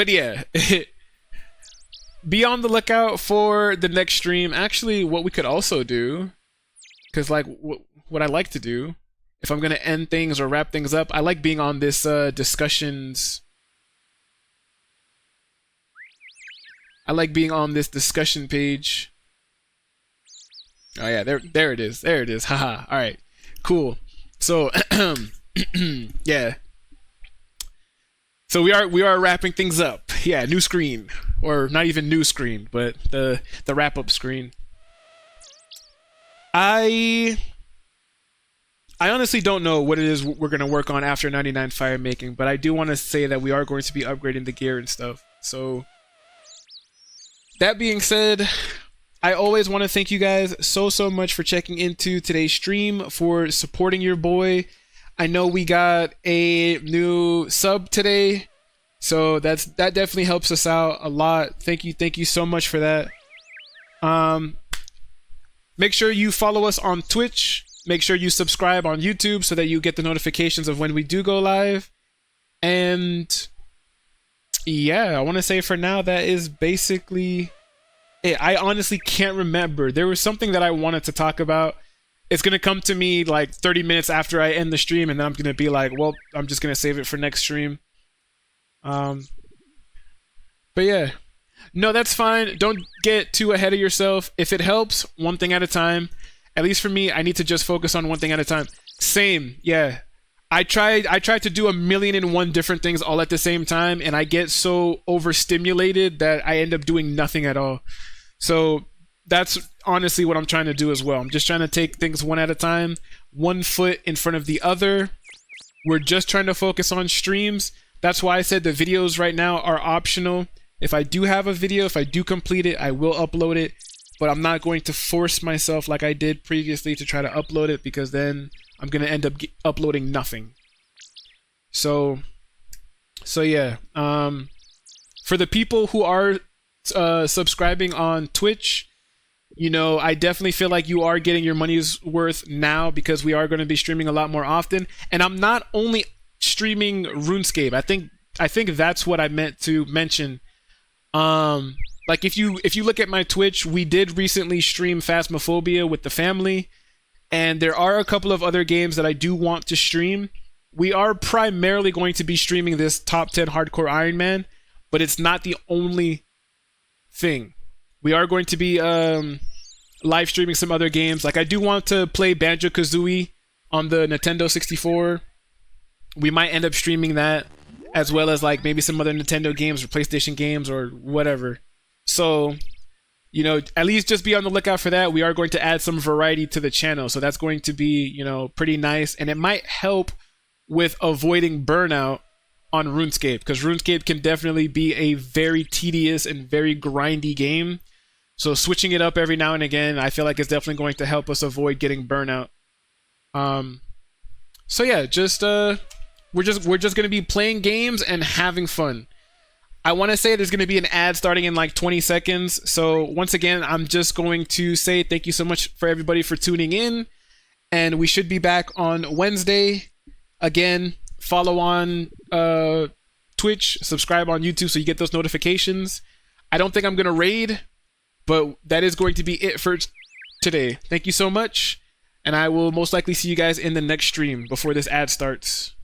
[SPEAKER 1] yeah. Be on the lookout for the next stream. Actually, what we could also do, because like what I like to do, if I'm gonna end things or wrap things up, I like being on this discussions. I like being on this discussion page. Oh yeah, there it is. There it is. Haha. All right, cool. So yeah. So we are wrapping things up. Yeah, new screen. Or not even new screen, but the wrap-up screen. I honestly don't know what it is we're going to work on after 99 fire making, but I do want to say that we are going to be upgrading the gear and stuff. So that being said, I always want to thank you guys so much for checking into today's stream, for supporting your boy. I know we got a new sub today, so that definitely helps us out a lot. Thank you so much for that. Make sure you follow us on Twitch. Make sure you subscribe on YouTube so that you get the notifications of when we do go live. And yeah, I want to say for now that is basically it. I honestly can't remember. There was something that I wanted to talk about. It's going to come to me like 30 minutes after I end the stream, and then I'm going to be like, well, I'm just going to save it for next stream. But yeah. No, that's fine. Don't get too ahead of yourself. If it helps, one thing at a time. At least for me, I need to just focus on one thing at a time. Same, yeah. I tried to do 1,000,001 different things all at the same time, and I get so overstimulated that I end up doing nothing at all. So that's honestly what I'm trying to do as well. I'm just trying to take things one at a time, one foot in front of the other. We're just trying to focus on streams. That's why I said the videos right now are optional. If I do have a video, if I do complete it, I will upload it. But I'm not going to force myself like I did previously to try to upload it, because then I'm going to end up uploading nothing. So yeah. For the people who are subscribing on Twitch, you know, I definitely feel like you are getting your money's worth now, because we are going to be streaming a lot more often. And I'm not only streaming RuneScape. I think that's what I meant to mention. Like if you look at my Twitch, we did recently stream Phasmophobia with the family, and there are a couple of other games that I do want to stream. We are primarily going to be streaming this top 10 hardcore Iron Man, but it's not the only thing. We are going to be live streaming some other games. Like I do want to play Banjo-Kazooie on the Nintendo 64. We might end up streaming that, as well as like maybe some other Nintendo games or PlayStation games or whatever. So, you know, at least just be on the lookout for that. We are going to add some variety to the channel, so that's going to be, you know, pretty nice, and it might help with avoiding burnout on RuneScape, because RuneScape can definitely be a very tedious and very grindy game. So switching it up every now and again, I feel like it's definitely going to help us avoid getting burnout. So yeah, just we're just going to be playing games and having fun. I want to say there's going to be an ad starting in like 20 seconds. So once again, I'm just going to say thank you so much for everybody for tuning in. And we should be back on Wednesday. Again, follow on Twitch, subscribe on YouTube so you get those notifications. I don't think I'm going to raid, but that is going to be it for today. Thank you so much. And I will most likely see you guys in the next stream before this ad starts.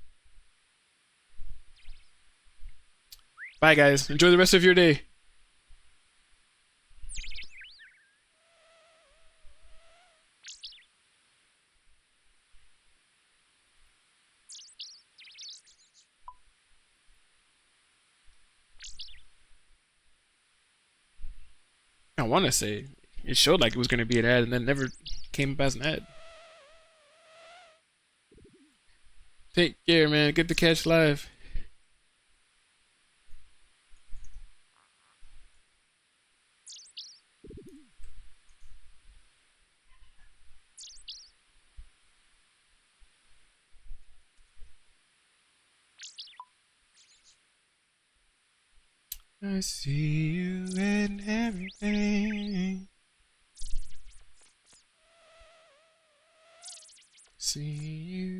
[SPEAKER 1] Bye, guys. Enjoy the rest of your day. I want to say it showed like it was going to be an ad, and then never came up as an ad. Take care, man. Get the catch live. I see you in everything. See you.